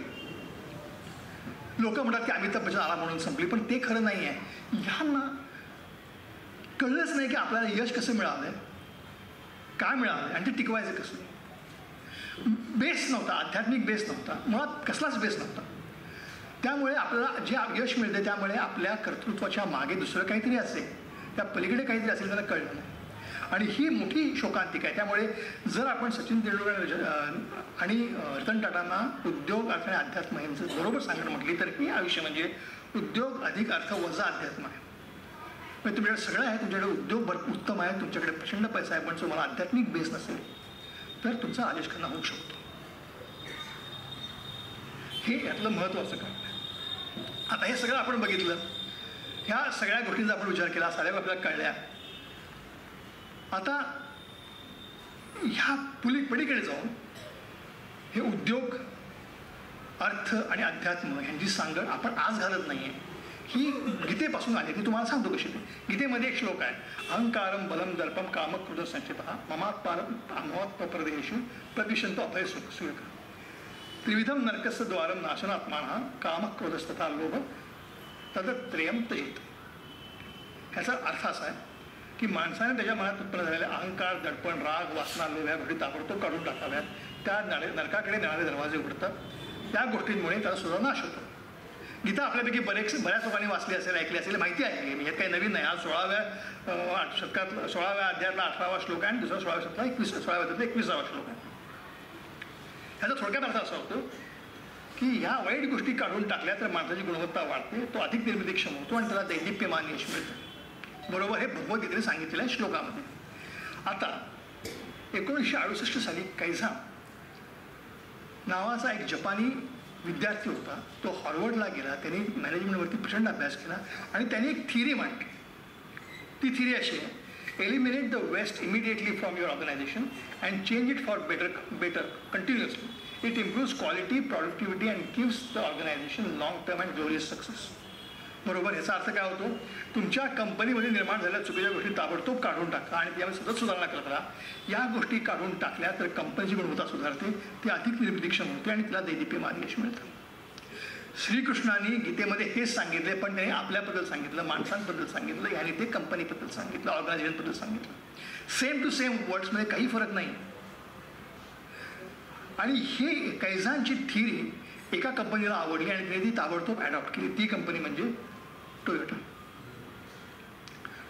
लोक म्हणतात की अमिताभ बच्चन आला म्हणून संपली, पण ते खरं नाही आहे. ह्यांना कळलंच नाही की आपल्याला यश कसं मिळालंय, काय मिळालंय आणि ते टिकवायचं कसं. बेस नव्हता, आध्यात्मिक बेस नव्हता, मुळात कसलाच बेस नव्हता. त्यामुळे आपल्याला जे यश मिळते त्यामुळे आपल्या कर्तृत्वाच्या मागे दुसरं काहीतरी असेल, त्या पलीकडे काहीतरी असेल त्याला कळलं नाही. आणि ही मोठी शोकांतिका आहे. त्यामुळे जर आपण सचिन तेंडुलकर आणि रतन टाटांना उद्योग, अर्थ आणि अध्यात्म यांचं बरोबर सांगणं म्हटली तर ही आयुष्य म्हणजे उद्योग अधिक अर्थ वजा अध्यात्म आहे. म्हणजे तुमच्याकडे सगळं आहे, तुमच्याकडे उद्योग भरपूर उत्तम आहे, तुमच्याकडे प्रचंड पैसा आहे, पण तुम्हाला आध्यात्मिक बेस नसेल तर तुमचा आदेश खन्ना होऊ शकतो. हे यातलं महत्त्वाचं काम आहे. आता हे सगळं आपण बघितलं, ह्या सगळ्या गोष्टींचा आपण विचार केला, साऱ्या आपल्याला कळल्या. आता ह्या पलीकडे जाऊन हे उद्योग अर्थ आणि अध्यात्म यांची सांगड आपण आज घालत नाही आहे. ही गीतेपासून आली. ती तुम्हाला सांगतो कशी. ते गीतेमध्ये एक श्लोक आहे, अहंकारम बलम दर्पम कामक्रोध संचितः ममात्मप्रदेशु प्रविशंतो अभय सुख त्रिविधम नरकस्य द्वारम नाशनात्मानः कामक्रोधस्तथा लोभ तदत्रयम तयेत. ह्याचा अर्थ असा आहे की माणसाने त्याच्या मनात उत्पन्न झालेले अहंकार, दडपण, राग, वासना, लोभ या गोष्टी ताबडतोब काढून टाकाव्यात. त्या नरकाकडे नेणारे दरवाजे उघडतात. त्या गोष्टींमुळे त्याला सुद्धा नाश होतो. गीता आपल्यापैकी बऱ्याच लोकांनी वाचली असेल, ऐकली असेल, माहिती आहे. मी यात काही नवीन नाही. आज 16व्या शतकात 16व्या अध्यायातला 18वा श्लोक आहे आणि दुसरा 16व्या शतकातला 16व्या अध्यायातला 21वा श्लोक आहे. ह्याचा थोडक्यात अर्थ असा होतो की ह्या वाईट गोष्टी काढून टाकल्या तर माणसाची गुणवत्ता वाढते, तो अधिक निर्मितीक्षम होतो आणि त्याला दैदिप्यमान यश मिळतं. बरोबर हे भगवद्गीतेने सांगितलेलं आहे श्लोकामध्ये. आता 1968 साली कैझा नावाचा एक जपानी विद्यार्थी होता. तो हार्वर्डला गेला. त्यांनी मॅनेजमेंटवरती प्रचंड अभ्यास केला आणि त्यांनी एक थिअरी मांडली. ती थिअरी अशी आहे, eliminate the waste immediately from your organisation and change it for better continuously. It improves quality, productivity and gives the organisation long term and glorious success. बरोबर. याचा अर्थ काय होतो, तुमच्या कंपनीमध्ये निर्माण झालेल्या चुकीच्या गोष्टी ताबडतोब काढून टाका आणि त्यामध्ये सतत सुधारणा करत राहा. या गोष्टी काढून टाकल्या तर कंपनीची गुणवत्ता सुधारते, ती अधिक निर्मितीक्षम होते आणि तिला दैदिप्यमान यश मिळतं. श्रीकृष्णाने गीतेमध्ये हेच सांगितले, पण त्याने आपल्याबद्दल सांगितलं, माणसांबद्दल सांगितलं, याने ते कंपनीबद्दल सांगितलं, ऑर्गनायझेशनबद्दल सांगितलं. सेम टू सेम वर्ड्समध्ये काही फरक नाही. आणि हे कैझांची थिअरी एका कंपनीला आवडली आणि तिने ती ताबडतोब ॲडॉप्ट केली. ती कंपनी म्हणजे टोयोटा.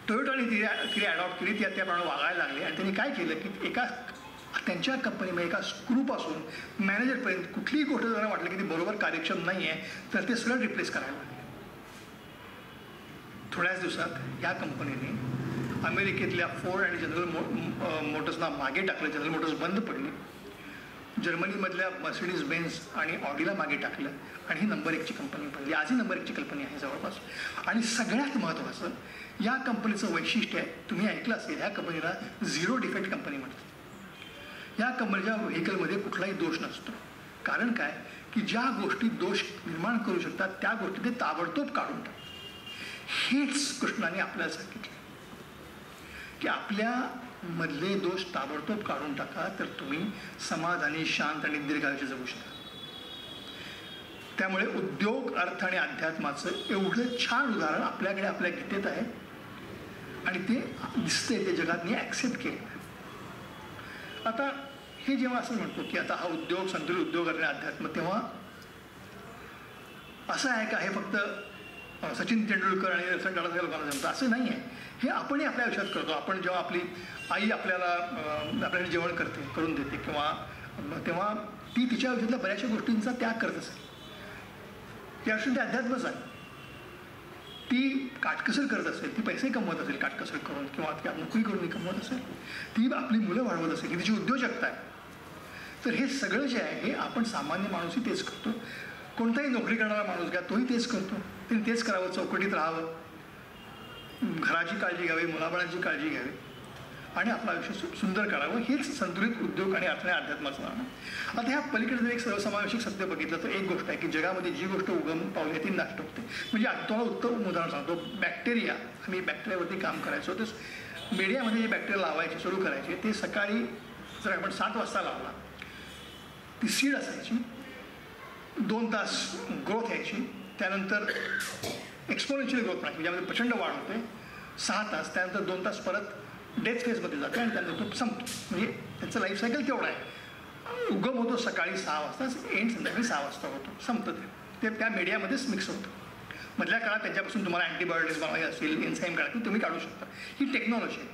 टोयोटाने ती ॲडॉप्ट केली. ती त्याप्रमाणे वागायला लागली आणि त्यांनी काय केलं की त्यांच्या कंपनीमध्ये एका स्क्रूपासून मॅनेजरपर्यंत कुठलीही गोष्ट जरा वाटलं की ती बरोबर कार्यक्षम नाही आहे तर ते सगळं रिप्लेस करायला लागले. थोड्याच दिवसात या कंपनीने अमेरिकेतल्या फोर्ड आणि जनरल मोटर्सना मागे टाकलं. जनरल मोटर्स बंद पडली. जर्मनीमधल्या मर्सिडीज बेन्झ आणि ऑडीला मागे टाकलं आणि ही नंबर 1ची कंपनी बनली. आजही नंबर 1ची कंपनी आहे जवळपास. आणि सगळ्यात महत्त्वाचं या कंपनीचं वैशिष्ट्य आहे, तुम्ही ऐकलं असेल, ह्या कंपनीला झिरो डिफेक्ट कंपनी म्हणतात. या कंपनीच्या व्हेकलमध्ये कुठलाही दोष नसतो. कारण काय की ज्या गोष्टी दोष निर्माण करू शकतात त्या गोष्टी ते ताबडतोब काढून टाकतात. हेच कृष्णाने आपल्याला सांगितलं की आपल्या मधले दोष ताबडतोब काढून टाका तर तुम्ही समाधानी, शांत आणि दीर्घायुष्य जगू शकता. त्यामुळे उद्योग, अर्थ आणि अध्यात्माचं एवढं छान उदाहरण आपल्याकडे आपल्या गीतेत आहे आणि ते दिसतंय, ते जगातनी ॲक्सेप्ट केलं. आता हे जेव्हा असं म्हणतो की आता हा उद्योग, संतुलित उद्योग आणि अध्यात्म, तेव्हा असं आहे का हे फक्त सचिन तेंडुलकर आणि रतन टाटाच्या लोकांना जमतं असं नाही आहे. हे आपणही आपल्या आयुष्यात करतो. आपण जेव्हा आपली आई आपल्याला जेवण करून देते किंवा तेव्हा ती तिच्या आयुष्यातल्या बऱ्याचशा गोष्टींचा त्याग करत असेल. त्या असून ते अध्यात्मच आहे. ती काटकसर करत असेल, ती पैसे कमवत असेल काटकसर करून किंवा नोकरी करून कमवत असेल, ती आपली मुलं वाढवत असेल, की तिची उद्योजकता आहे. तर हे सगळं जे आहे हे आपण सामान्य माणूसही तेच करतो. कोणताही नोकरी करणारा माणूस घ्या, तोही तेच करतो. त्यांनी तेच करावं, चौकटीत राहावं, घराची काळजी घ्यावी, मुलाबाळांची काळजी घ्यावी आणि आपलं आयुष्य सुंदर करावं. हेच संतुलित उद्योग आणि अर्थ आणि अध्यात्माचं नाव आहे. आता ह्या पलीकडे जर एक सर्वसमावेशक सत्य बघितलं तर एक गोष्ट आहे की जगामध्ये जी गोष्ट उगम पावली ती नष्ट होते. म्हणजे तुम्हाला उत्तम उदाहरण सांगतो, बॅक्टेरिया. आम्ही बॅक्टेरियावरती काम करायचो. तर मीडियामध्ये जे बॅक्टेरिया लावायचे, सुरू करायचे, ते सकाळी जर आपण 7 वाजता लावला, ती सीड असायची, 2 तास ग्रोथ यायची, त्यानंतर एक्सपोनेन्शियल ग्रोथ म्हणजे ज्यामध्ये प्रचंड वाढ होते, 6 तास, त्यानंतर 2 तास परत डेथ फेजमध्ये जाते आणि त्यानंतर तो संपतो. म्हणजे त्याचं लाईफ सायकल तेवढं आहे. उगम होतो सकाळी 6 वाजता, एंड संध्याकाळी 6 वाजता होतो, संपतं. ते त्या मीडियामध्येच मिक्स होतं. मधल्या काळात त्यांच्यापासून तुम्हाला अँटीबायोटिक्स बनवायचे असतील, एन्झाईम काढायचे, तुम्ही काढू शकता. ही टेक्नॉलॉजी आहे.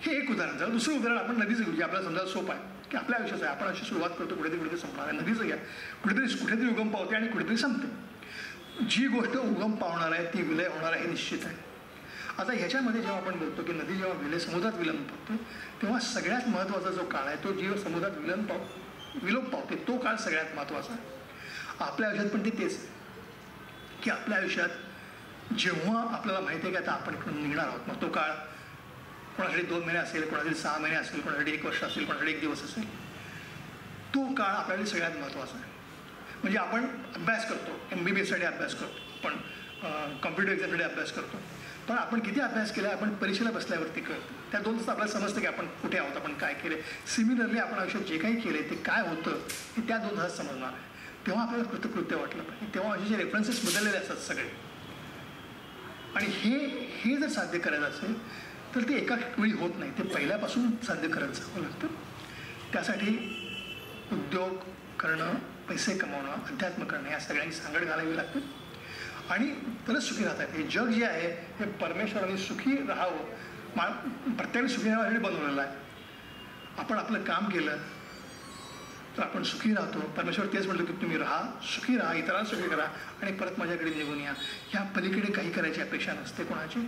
हे एक उदाहरण झालं. दुसरं उदाहरण आपण नदीचं घेऊ, जे आपल्याला समजायला सोपं आहे की आपल्या आयुष्याचं आहे. आपण अशी सुरुवात करतो, कुठेतरी संपणार आहे. नदीचं घ्या, कुठेतरी उगम पावते आणि कुठेतरी संपते. जी गोष्ट उगम पावणार आहे ती विलय होणार आहे हे निश्चित आहे. आता ह्याच्यामध्ये जेव्हा आपण बोलतो की नदी जेव्हा समुद्रात विलंब पावते, तेव्हा सगळ्यात महत्त्वाचा जो काळ आहे तो जीव समुद्रात विलोप पावते, तो काळ सगळ्यात महत्त्वाचा आहे. आपल्या आयुष्यात पण तेच की आपल्या आयुष्यात जेव्हा आपल्याला माहिती आहे की आता आपण इकडून निघणार आहोत, मग तो काळ कोणासाठी 2 महिने असेल, कोणासाठी 6 महिने असेल, कोणासाठी 1 वर्ष असेल, कोणासाठी 1 दिवस असेल, तो काळ आपल्याला सगळ्यात महत्त्वाचा आहे. म्हणजे आपण अभ्यास करतो, MBBSसाठी अभ्यास करतो, पण कॉम्प्युटर एक्झामसाठी अभ्यास करतो, पण आपण किती अभ्यास केला आपण परीक्षेला बसल्यावरती कळतं. त्या 2 तास आपल्याला समजतं की आपण कुठे आहोत, आपण काय केलं. सिमिलरली आपण आयुष्यात जे काही केलं ते काय होतं हे त्या 2 तासात समजणार आहे. तेव्हा आपल्याला कृतकृत्य वाटलं पाहिजे. तेव्हा असे रेफरन्सेस बदललेले असतात सगळे. आणि हे जर साध्य करायचं असेल तर ते एका वेळी होत नाही, ते पहिल्यापासून साध्य करत जावं लागतं. त्यासाठी उद्योग करणं, पैसे कमवणं, अध्यात्म करणं या सगळ्यांनी सांगड घालावी लागते आणि तरच सुखी राहतात. हे जग जे आहे हे परमेश्वराने सुखी राहावं, प्रत्येक सुखी राहण्यासाठी बनवलेलं आहे. आपण आपलं काम केलं तर आपण सुखी राहतो. परमेश्वर तेच म्हणतो की तुम्ही राहा, सुखी राहा, इतरांना सुखी करा आणि परत माझ्याकडे निघून या. ह्या पलीकडे काही करायची अपेक्षा नसते कोणाची.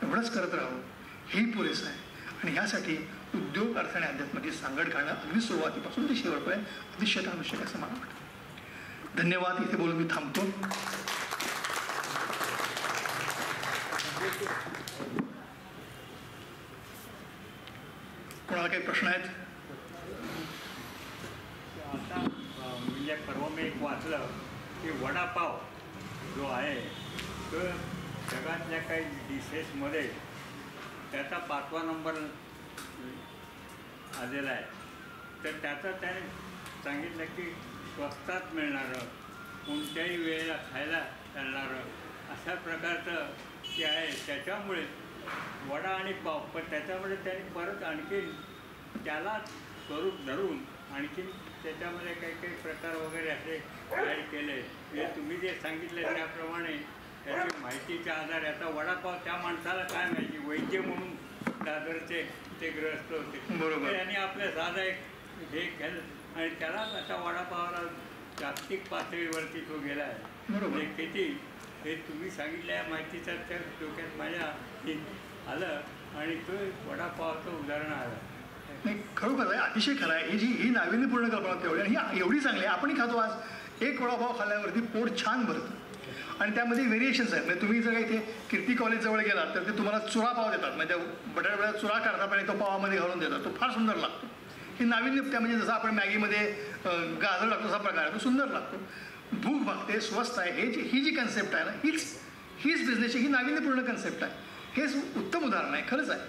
एवढंच करत राहावं हेही पुरेसं आहे. आणि ह्यासाठी उद्योग, अर्थ आणि अध्यात्माची सांगड घालणं अगदी सुरुवातीपासून ते शेवटपर्यंत अतिशय आवश्यक आहे असं मला वाटतं. धन्यवाद. इथे बोलून मी थांबतो. कोणाला काही प्रश्न आहेत? आता म्हणजे परवा मी एक वाचलं की वडापाव जो आहे तो जगातल्या काही डिशेसमध्ये त्याचा 5वा नंबर आलेला आहे. तर त्याचं त्याने सांगितलं की स्वस्तात मिळणारं, कोणत्याही वेळेला खायला चालणारं अशा प्रकारचं जे आहे. त्याच्यामुळे वडा आणि पाव, पण त्याच्यामध्ये त्यांनी परत आणखी त्याला स्वरूप धरून आणखी त्याच्यामध्ये काही काही प्रकार वगैरे असे ॲड केले. हे तुम्ही जे सांगितले त्याप्रमाणे त्याची माहितीच्या आधारे आता वडापाव त्या माणसाला काय माहिती, वैद्य म्हणून दादरचे ते ग्रस्त होते, बरोबर. त्यांनी आपल्या साधा एक हे केलं आणि त्यालाच आता वडापावाला जागतिक पातळीवरती तो गेला आहे. बरोबर. म्हणजे किती हे तुम्ही सांगितल्या माहितीचं त्या डोक्यात माझ्या आलं आणि तो वडापावाचं उदाहरण आलं. नाही, खरोखर आहे, अतिशय खरं आहे. ही नाविन्यपूर्ण कल्पना तेवढी आणि ही एवढी चांगली आहे. आपणही खातो. आज एक वडापाव खाल्ल्यावरती पोट छान भरतं आणि त्यामध्ये व्हेरिएशन्स आहेत. म्हणजे तुम्ही जर इथे कीर्ती कॉलेजजवळ गेलात तर ते तुम्हाला चुरा पाव देतात. म्हणजे बटाट्याला चुरा काढतात आणि तो पावामध्ये घालून देतात. तो फार सुंदर लागतो. ही नाविन्य त्या म्हणजे जसं आपण मॅगीमध्ये गाजर लागतो तसा प्रकार आहे, तो सुंदर लागतो. भूक भागते, स्वस्त आहे. ही जी कन्सेप्ट आहे ना हीच बिझनेसची ही नाविन्यपूर्ण कन्सेप्ट आहे. हेच उत्तम उदाहरण आहे. खरंच आहे.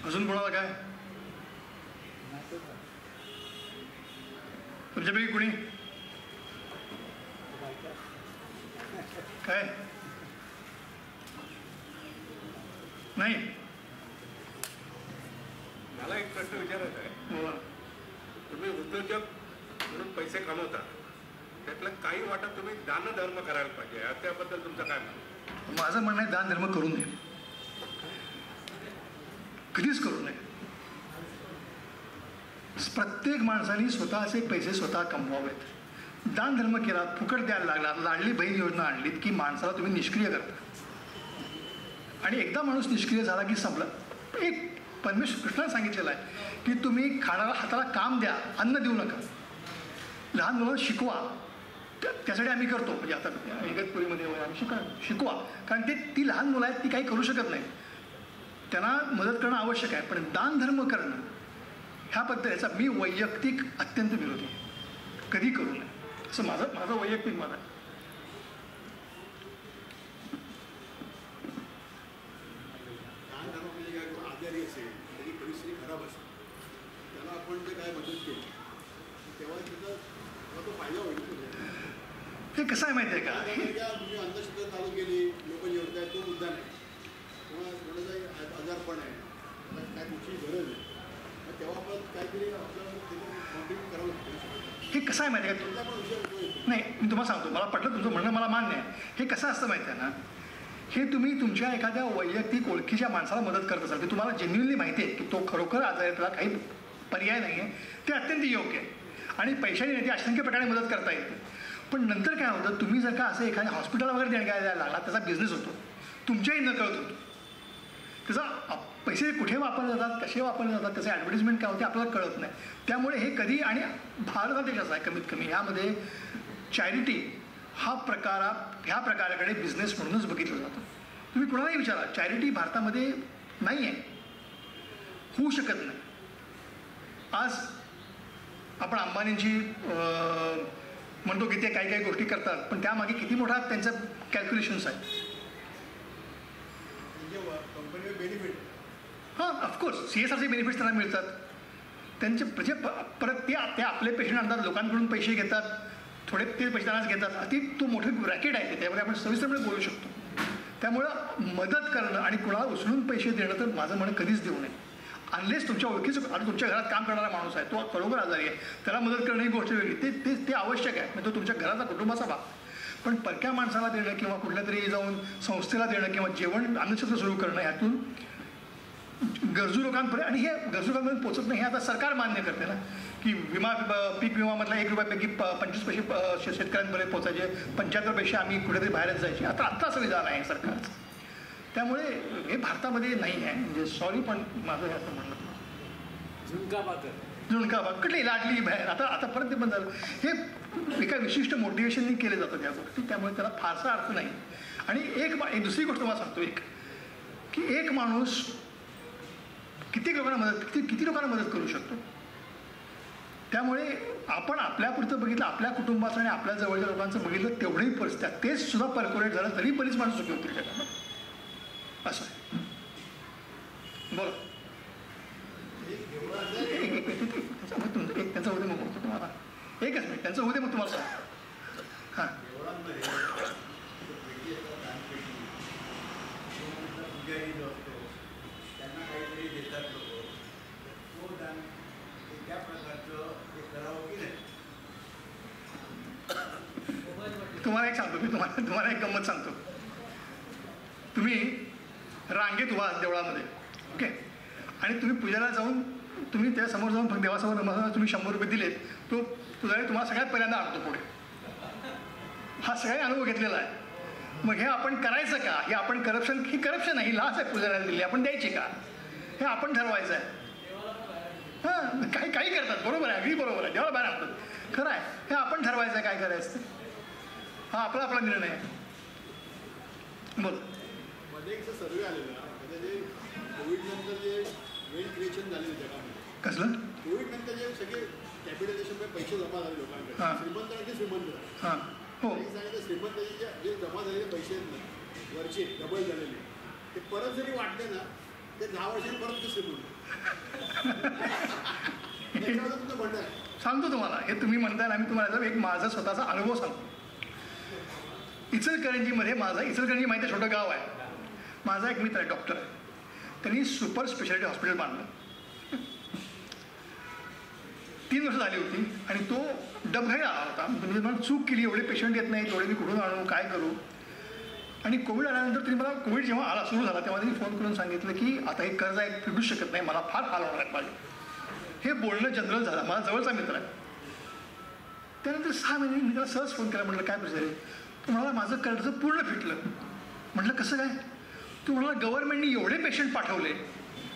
अजून कोणाला काय? तुमच्यापैकी कुणी काय नाही? मला एक प्रश्न विचारायचा आहे. बोला. तुम्ही उद्योजक म्हणून पैसे कमवता, त्यातलं काही वाटा तुम्ही दानधर्म करायला पाहिजे, त्याबद्दल तुमचं काय म्हणणं? माझं म्हणणं आहे दान धर्म करू नये, कधीच करू नये. प्रत्येक माणसाने स्वतःचे पैसे स्वतः कमवावेत. दान धर्म केला, फुकट द्यायला लागला, लाडली बहीण योजना आणलीत की माणसाला तुम्ही निष्क्रिय करता आणि एकदा माणूस निष्क्रिय झाला की संपला. एक परमेश्वर कृष्णाने सांगितलेलं आहे की तुम्ही खाणारा हाताला काम द्या, अन्न देऊ नका. लहान मुलांना शिकवा, त्यासाठी आम्ही करतो. म्हणजे आता इगतपुरीमध्ये आम्ही शिकवा, कारण ती लहान मुलं आहेत, ती काही करू शकत नाही. त्यांना मदत करणं आवश्यक आहे, पण दान धर्म करणं ह्या पद्धतीचा मी वैयक्तिक अत्यंत विरोधी आहे. कधी करू नये असं माझं वैयक्तिक मत आहे. आजारी असेल, त्याची परिस्थिती खराब असेल, त्याला आपण जे काय मदत केली तेव्हा त्याचा तो फायदा होईल. हे कसं आहे माहिती आहे का? तुम्ही अंधश्रद्धा चालू केली, लोक जेवत आहेत, तो मुद्दा नाही. किंवा थोडंसं आजारपण आहे, काय तुमची गरज आहे, तेव्हा आपण काहीतरी आपल्याला कॉन्ट्रीब्यूट करावं लागतं. हे कसं आहे माहिती आहे का? नाही, मी तुम्हाला सांगतो, मला पटलं तुमचं म्हणणं, मला मान्य आहे. हे कसं असतं माहिती आहे ना, हे तुम्ही तुमच्या एखाद्या वैयक्तिक ओळखीच्या माणसाला मदत करत असाल की तुम्हाला जेन्युइनली माहिती आहे की तो खरोखर आजार आहे, त्याला काही पर्याय नाही आहे, ते अत्यंत योग्य आहे आणि पैशाने नाही, ते असंख्य प्रकारे मदत करता येते. पण नंतर काय होतं, तुम्ही जर का असं एखाद्या हॉस्पिटल वगैरे देणग्या द्यायला लागला, त्याचा बिझनेस होतो, तुमच्याही नकळत होतो. त्याचा पैसे कुठे वापरले जातात, कसे वापरले जातात, त्याचं ॲडव्हर्टिजमेंट काय होते आपल्याला कळत नाही. त्यामुळे हे कधी, आणि भारत देश असा आहे कमीत कमी ह्यामध्ये चॅरिटी ह्या प्रकाराकडे बिझनेस म्हणूनच बघितलं जातं. तुम्ही कुणालाही विचारा, चॅरिटी भारतामध्ये नाही आहे. होऊ शकत नाही. आज आपण अंबानींची म्हणतो की ते काही काही गोष्टी करतात, पण त्यामागे किती मोठा त्यांचं कॅल्क्युलेशन्स आहे. कंपनीवर बेनिफिट हां, ऑफकोर्स CSRचे बेनिफिट्स त्यांना मिळतात. त्यांचे म्हणजे परत ते आपले पेशंट आणतात, लोकांकडून पैसे घेतात, थोडे ते पैसे त्यांनाच घेतात. अति तो मोठं रॅकेट आहे ते, त्यामध्ये आपण सविस्तरपणे बोलू शकतो. त्यामुळं मदत करणं आणि कुणाला उचलून पैसे देणं तर माझं म्हणणं कधीच देऊ नये. अनलेस तुमच्या ओळखीचं आणि तुमच्या घरात काम करणारा माणूस आहे, तो खरोखर आजारी आहे, त्याला मदत करणं ही गोष्ट वेगळी, ते आवश्यक आहे, म्हणजे तो तुमच्या घराचा कुटुंबाचा भाग. पण परक्या माणसाला देणं किंवा कुठल्या तरी जाऊन संस्थेला देणं किंवा जेवण अन्नछत्र सुरू करणं ह्यातून गरजू लोकांपर्यंत, आणि हे गरजू लोकांपर्यंत पोचत नाही हे आता सरकार मान्य करते ना, की पीक विमामधला 1 रुपयापैकी 25 पैसे शेतकऱ्यांपर्यंत पोचायचे, 75 पैसे आम्ही कुठेतरी बाहेरच जायचे. आता संविधान आहे सरकारचं. त्यामुळे हे भारतामध्ये नाही आहे. म्हणजे सॉरी, पण माझं हे असं म्हणणं झुणका भाकर कुठली लाडली बाहेर आता परत ते बंद झालं. हे एका विशिष्ट मोटिवेशननी केले जातात या गोष्टी, त्यामुळे त्याला फारसा अर्थ नाही. आणि एक दुसरी गोष्ट मला सांगतो, की एक माणूस किती लोकांना मदत करू शकतो. त्यामुळे आपण आपल्यापुरतं बघितलं, आपल्या कुटुंबाचं आणि आपल्या जवळच्या लोकांचं बघितलं, तेवढंही परिस्थिती तेच सुद्धा पर्क्युलेट झालं तरी बरीच माणसं सुखी होतील जगामध्ये. असं आहे. बोला. त्यांचं होते मग बघतो तुम्हाला. एकच मिनिट, त्यांचं होते मग तुम्हाला सांगतो. हां, त्यांना काहीतरी देतात लोक, तो दान त्या प्रकारचं ते करावं की नाही. तुम्हाला एक सांगतो, मी तुम्हाला एक गंमत सांगतो. तुम्ही रांगेत उभा देवळामध्ये, ओके, आणि तुम्ही पूजेला जाऊन तुम्ही त्यासमोर जाऊन फक्त देवासमोर तुम्ही 100 रुपये दिलेत, तो तुम्हाला सगळ्यात पहिल्यांदा आणतो पुढे. हा सगळ्या अनुभव घेतलेला आहे. मग हे आपण करायचं का? हे आपण करप्शन नाही, लाच आहे पूजाला दिली, आपण द्यायची का? हे आपण ठरवायचं आहे. हां, काही करतात, बरोबर आहे, अगदी बरोबर आहे, देवाला बाहेर आणतात, खरं आहे. हे आपण ठरवायचं आहे काय करायचं. हा आपला निर्णय आहे. बोल. मध्ये एक सर्वे आलेला, म्हणजे कोविडनंतर जे वेल्थ क्रिएशन झाले जगामध्ये, कसलं? कोविडनंतर जे सगळे कॅपिटलायझेशन पैसे जमा झाले लोकांकडे, श्रीमंत आणि श्रीमंत झाले. हां, हो. सांगितलं श्रीमंताचे जे जमा झालेले पैसे आहेत ना, वरचे डबल झालेले, ते परत जरी वाटले ना, ते 10 वर्षांनी परत ते श्रीमंत. तुमचं म्हणणं आहे. सांगतो तुम्हाला, हे तुम्ही म्हणताय ना, मी तुम्हाला एक माझा स्वतःचा अनुभव सांगतो. इचलकरंजीमध्ये इचलकरंजी माहिती आहे, छोटं गाव आहे. माझा एक मित्र आहे, डॉक्टर आहे. त्यांनी सुपर स्पेशालिटी हॉस्पिटल बांधलं. 3 वर्ष झाली होती आणि तो डबघाई आला होता. म्हणजे मला चूक केली, एवढे पेशंट येत नाही, एवढे मी कुठून आणू, काय करू. आणि कोविड आल्यानंतर त्यांनी मला, कोविड जेव्हा सुरू झाला तेव्हा त्यांनी फोन करून सांगितलं की आता हे कर्ज आहे, फिटूच शकत नाही, मला फार हाल होणार आहेत माझे. हे बोलणं जनरल झालं. मला जवळचा मित्र आहे. त्यानंतर 6 महिने मी त्याला सहज फोन केला, म्हटलं काय प्रोसेस आहे. तो म्हणाला माझं कर्ज पूर्ण फिटलं. म्हटलं कसं काय? तो म्हणाला गव्हर्नमेंटने एवढे पेशंट पाठवले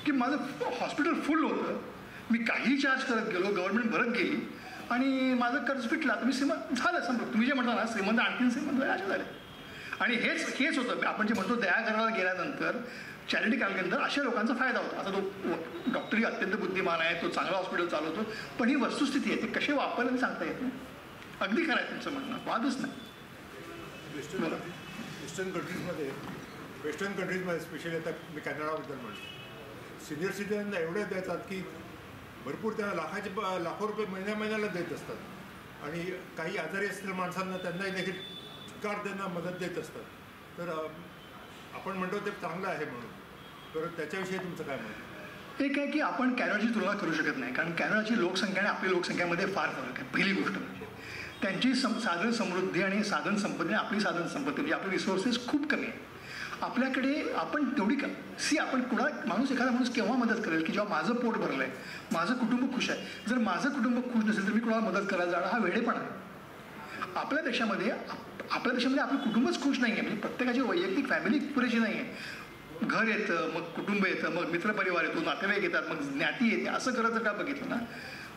की माझं हॉस्पिटल फुल होतं, मी काही चार्ज करत गेलो, गव्हर्नमेंट भरत गेली आणि माझं कर्ज फिटलं. तुम्ही श्रीमंत झालं, समजा तुम्ही जे म्हणता ना, श्रीमंत आणखीन श्रीमंत असे झाले. आणि हेच होतं आपण जे म्हणतो, दया करायला गेल्यानंतर, चॅरिटी करायला गेल्यानंतर अशा लोकांचा फायदा होतो. आता तो डॉक्टरही अत्यंत बुद्धिमान आहे, तो चांगला हॉस्पिटल चालवतो, पण ही वस्तुस्थिती आहे, ते कसे वापरले सांगता येत नाही. अगदी खरं आहे तुमचं म्हणणं, वादच नाही. वेस्टर्न कंट्रीजमध्ये स्पेशली आता मी कॅनडाबद्दल म्हणतो, सिनियर सिटीजनला एवढे देतात की भरपूर त्यांना लाखो रुपये महिन्याला देत असतात. आणि काही आजारी असलेल्या माणसांना त्यांनाही देखील त्यांना मदत देत असतात. तर आपण म्हणतो ते चांगलं आहे म्हणून. तर त्याच्याविषयी तुमचं काय मत? एक आहे की आपण कॅनडाची तुलना करू शकत नाही, कारण कॅनडाची लोकसंख्या आणि आपली लोकसंख्यामध्ये फार फरक आहे. पहिली गोष्ट म्हणजे त्यांची साधन समृद्धी आणि साधन संपत्ती, आपली साधन संपत्ती म्हणजे आपले रिसोर्सेस खूप कमी आहे. आपल्याकडे आपण तेवढी आपण एखादा माणूस केव्हा मदत करेल की जेव्हा माझं पोट भरलं आहे, माझं कुटुंब खुश आहे. जर माझं कुटुंब खुश नसेल तर मी कुणाला मदत करायला जाणं हा वेडेपणा आहे. आपल्या देशामध्ये आपलं कुटुंबच खुश नाही आहे. म्हणजे प्रत्येकाची वैयक्तिक फॅमिली पुरेशी नाही आहे. घर येतं, मग कुटुंब येतं, मग मित्रपरिवार येतो, नातेवाईक येतात, मग ज्ञाती येते. असं करत जर का बघितलं ना,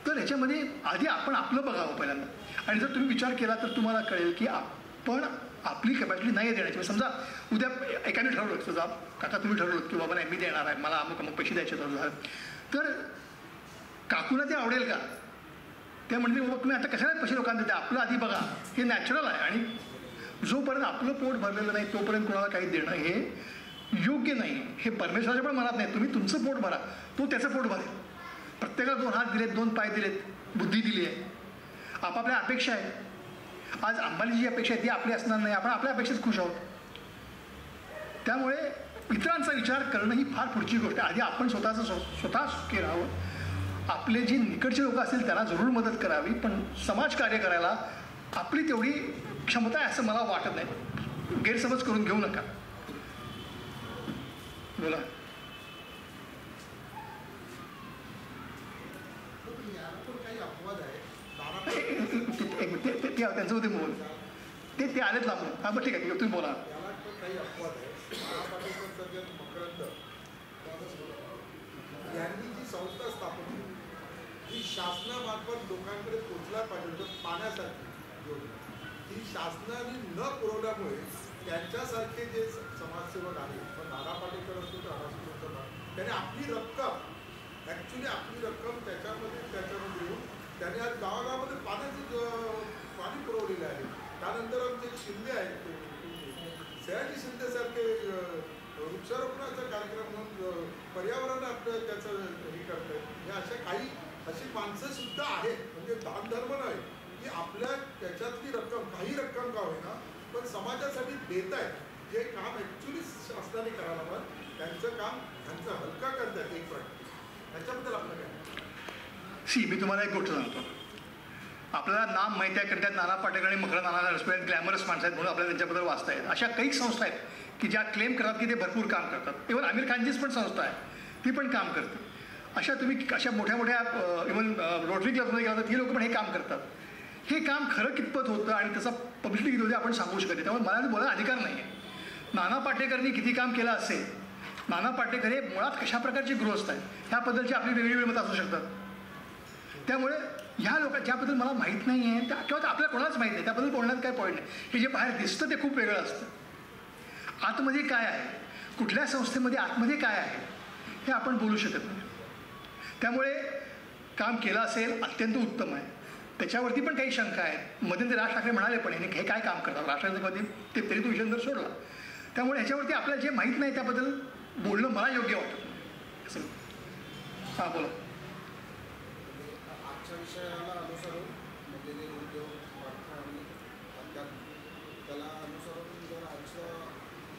तर ह्याच्यामध्ये आधी आपण आपलं बघावं पहिल्यांदा. आणि जर तुम्ही विचार केला तर तुम्हाला कळेल की आपण आपली कॅपॅसिटी नाही देण्याची. समजा उद्या एकाने ठरवलं, समजा काका तुम्ही ठरवलं की बाबा नाही मी देणार आहे, मला अमुक पैसे द्यायचे तर तर काकूला ते आवडेल का? ते म्हणते बाबा तुम्ही आता कशाला पैसे लोकांना देता, आपलं आधी बघा, हे नॅचरल आहे. आणि जोपर्यंत आपलं पोट भरलेलं नाही तोपर्यंत कोणाला काही देणं हे योग्य नाही. हे परमेश्वराच्या पण मनात नाही. तुम्ही तुमचं पोट भरा, तो त्याचं पोट भरेल. प्रत्येकाला 2 हात दिलेत, 2 पाय दिलेत, बुद्धी दिली आहे, आपापल्या अपेक्षा आहेत. आज अंबानीची जी अपेक्षा आहे ती आपली असणार नाही. आपण आपल्या अपेक्षेत खुश आहोत. त्यामुळे इतरांचा विचार करणं ही फार पुढची गोष्ट आहे. आधी आपण स्वतः सुखी राहावं. आपले जे निकटचे लोक असतील त्यांना जरूर मदत करावी, पण समाजकार्य करायला आपली तेवढी क्षमता आहे असं मला वाटत नाही. गैरसमज करून घेऊ नका. बोला. त्यांचं होते बोल ते आलेत लांबून. हां बरं ठीक आहे, तुम्ही बोला. काही अपवाद आहे. मकरंद यांनी जी संस्था स्थापन केली ही शासनामार्फत लोकांकडे पोचला पाहिजे पाण्यासाठी योजना, ही शासनाने न पुरवल्यामुळे त्यांच्यासारखे जे समाजसेवक आहेत, पण नाना पाटेकर असतो तर राष्ट्रपती, त्याने आपली रक्कम त्याच्यामध्ये येऊन त्यांनी आज गावागावामध्ये पाणी पुरवलेलं आहे. त्यानंतर आमचे शिंदे आहेत, सयाजी शिंदेसारखे वृक्षारोपणाचा कार्यक्रम म्हणून पर्यावरण आपलं त्याचं हे करत आहेत. हे अशा काही अशी माणसं सुद्धा आहेत. म्हणजे दानधर्म नाही की आपल्या त्याच्यातली रक्कम, काही रक्कम का होईना पण समाजासाठी देत आहेत. जे काम ॲक्च्युली शासनाने करायला हवं, त्यांचं काम त्यांचं हलका करतात एक प्रकार. त्याच्याबद्दल आपलं काय? मी तुम्हाला एक गोष्ट सांगतो. आपल्याला नाम माहिती आहे, कारण त्यात नाना पाटेकर आणि मकरंद नाना रसपुरे ग्लॅमरस माणसं आहेत म्हणून आपल्याला त्यांच्याबद्दल वाचता येत. अशा काही संस्था आहेत की ज्या क्लेम करतात की ते भरपूर काम करतात. इव्हन आमिर खानचीच पण संस्था आहे, ती पण काम करते. अशा मोठ्या मोठ्या इव्हन रोटरी क्लबमध्ये गेला तर ती लोक पण हे काम करतात. हे काम खरं कितपत होतं आणि त्याचा पब्लिसिटी किती होते आपण सांगू शकत नाही. त्यामुळे मला बोलायला अधिकार नाही आहे. नाना पाटेकरनी किती काम केलं असेल, नाना पाटेकर हे मुळात कशा प्रकारचे गृहस्थ आहेत ह्याबद्दलची आपली वेगवेगळी मतं असू शकतात. त्यामुळे ह्या लोक ज्याबद्दल मला माहीत नाही आहे किंवा आपल्याला कोणालाच माहीत नाही त्याबद्दल बोलण्यात काय पॉईंट नाही. हे जे बाहेर दिसतं ते खूप वेगळं असतं. आतमध्ये काय आहे, कुठल्या संस्थेमध्ये आतमध्ये काय आहे हे आपण बोलू शकत नाही. त्यामुळे काम केलं असेल अत्यंत उत्तम आहे. त्याच्यावरती पण काही शंका आहेत. मध्यंतरी राज ठाकरे म्हणाले पण हे काय काम करतात राष्ट्रवादीमध्ये, ते तरी तो विषय जर सोडला. त्यामुळे ह्याच्यावरती आपल्याला जे माहीत नाही त्याबद्दल बोलणं मला योग्य वाटतं असं. हां बोला. आजच्या विषयाला अनुसरून म्हणजे जे उद्योग वाढता आणि त्याला अनुसरून जर आजचं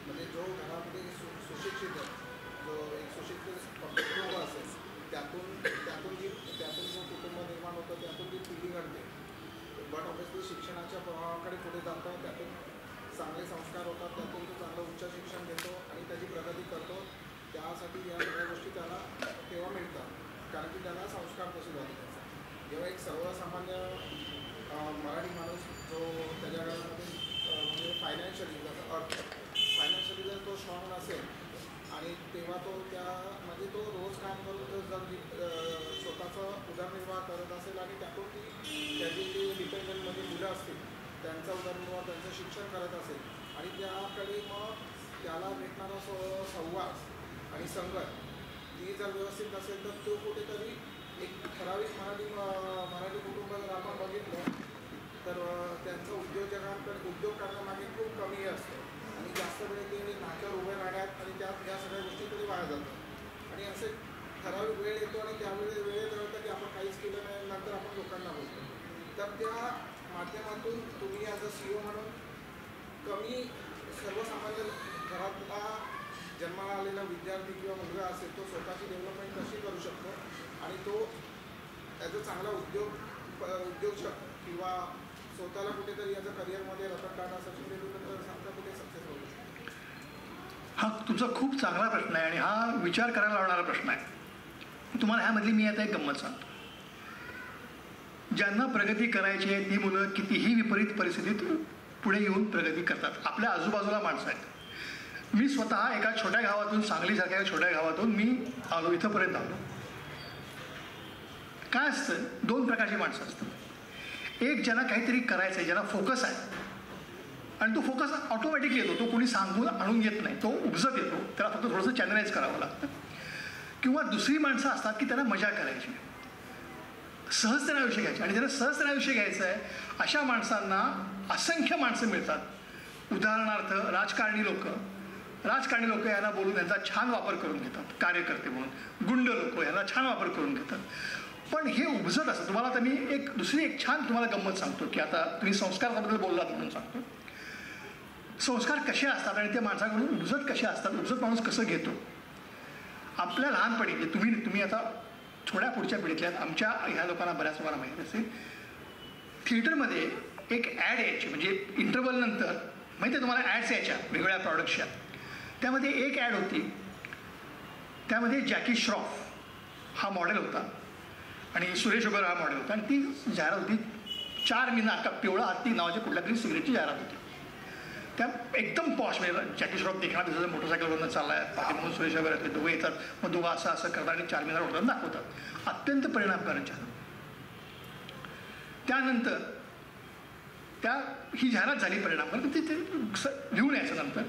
म्हणजे जो घरामध्ये सुशिक्षित आहे, जो एक सुशिक्षित कुटुंब असेल त्यातून जो कुटुंब निर्माण होतं त्यातून जी पिढी घडते. बट ऑब्वियसली शिक्षणाच्या प्रभावाकडे पुढे जातो, त्यातून चांगले संस्कार होतात, त्यातून तो चांगलं उच्च शिक्षण घेतो आणि त्याची प्रगती करतो. त्यासाठी या सगळ्या गोष्टी त्याला तेव्हा मिळतात कारण की त्याला संस्कार तसे झाले. जेव्हा एक सर्वसामान्य मराठी माणूस जो त्याच्या घरामध्ये म्हणजे फायनान्शियली जर तो स्ट्रॉंग नसेल आणि तेव्हा तो म्हणजे तो रोज काम करून जर स्वतःचा उदरनिर्वाह करत असेल आणि त्यातून त्याची जी डिपेंडंटमध्ये मुलं असतील त्यांचा उदरनिर्वाह त्यांचं शिक्षण करत असेल आणि त्याकडे मग त्याला भेटणारा संवाद आणि संगत ती जर व्यवस्थित नसेल तर तो कुठेतरी एक ठराविक मराठी कुटुंब जर आपण बघितलं तर त्यांचं उद्योग करण्यामागे खूप कमी असतं आणि जास्त वेळ ते नाक्यावर उभे राहण्यात आणि त्यात या सगळ्या गोष्टी तरी वाया जातात. आणि असे ठराविक वेळ येतो आणि त्यावेळी वेळेत होतं की आपण काहीच केलं नाही, नंतर आपण लोकांना बोलतो. तर त्या माध्यमातून तुम्ही ॲज अ CEO म्हणून कमी सर्वसामान्य घरातला जन्माला आलेला विद्यार्थी किंवा मुलगा असेल तो स्वतःची डेव्हलपमेंट कशी करू शकतो आणि तो ॲज अ चांगला उद्योजक किंवा स्वतःला कुठेतरी याचं करिअरमध्ये रतन टाटा सचिन तेंडुलकर सारखा कुठे सक्सेस होऊ शकतो. हा तुमचा खूप चांगला प्रश्न आहे आणि हा विचार करायला लावणारा प्रश्न आहे. तुम्हाला ह्यामधली मी आता एक गंमत सांगतो. ज्यांना प्रगती करायची आहे ती मुलं कितीही विपरीत परिस्थितीत पुढे येऊन प्रगती करतात. आपल्या आजूबाजूला माणसं आहेत. मी स्वतः एका छोट्या गावातून, सांगलीसारख्या छोट्या गावातून मी आलो, इथंपर्यंत आलो. काय असतं, 2 प्रकारची माणसं असतात. एक ज्यांना काहीतरी करायचं आहे, ज्यांना फोकस आहे आणि तो फोकस ऑटोमॅटिकली येतो, तो कोणी सांगून आणून येत नाही, तो उपजत येतो, त्याला फक्त थोडंसं चॅनलाइज करावं लागतं. किंवा दुसरी माणसं असतात की त्यांना मजा करायची, सहजतेने आयुष्य घ्यायचे, आणि ज्यांना सहजतेने आयुष्य घ्यायचं आहे अशा माणसांना असंख्य माणसं मिळतात. उदाहरणार्थ राजकारणी लोक यांना बोलून यांचा छान वापर करून घेतात, कार्यकर्ते म्हणून. गुंड लोक यांना छान वापर करून घेतात. पण हे उपजत असतं. तुम्हाला आता मी दुसरी एक छान तुम्हाला गंमत सांगतो की आता तुम्ही संस्काराबद्दल बोललात म्हणून सांगतो. संस्कार कसे असतात आणि ते माणसाकडून उपजत कसे असतात, उपजत माणूस कसं घेतो. आपल्या लहानपणी तुम्ही आता थोड्या पुढच्या पिढीतल्या आमच्या ह्या लोकांना बऱ्याच तुम्हाला माहिती असेल, थिएटरमध्ये एक ॲड यायची, म्हणजे इंटरव्हल नंतर माहिती आहे तुम्हाला ॲड्स यायच्या वेगवेगळ्या प्रॉडक्ट्सच्या. त्यामध्ये एक ॲड होती, त्यामध्ये जॅकी श्रॉफ हा मॉडेल होता आणि सुरेश ओबेरॉय हा मॉडेल होता, आणि ती जाहिरात होती 4 मीना का पिवळा हत्ती नावाच्या कुठल्या तरी सिगरेटची जाहिरात होती. त्या एकदम पॉश, म्हणजे जॅकी श्रॉफ देखणार दिसतं मोटरसायकलवरनं चाललाय, पाठी म्हणून सुरेश ओबेरॉय ते दोघं येतात, मग दोघं असं करतात आणि 4 मीनार उडताना दाखवतात. अत्यंत परिणामकारक जाहिरात. त्यानंतर ही जाहिरात झाली परिणामकारक. ते लिहून यायचं नंतर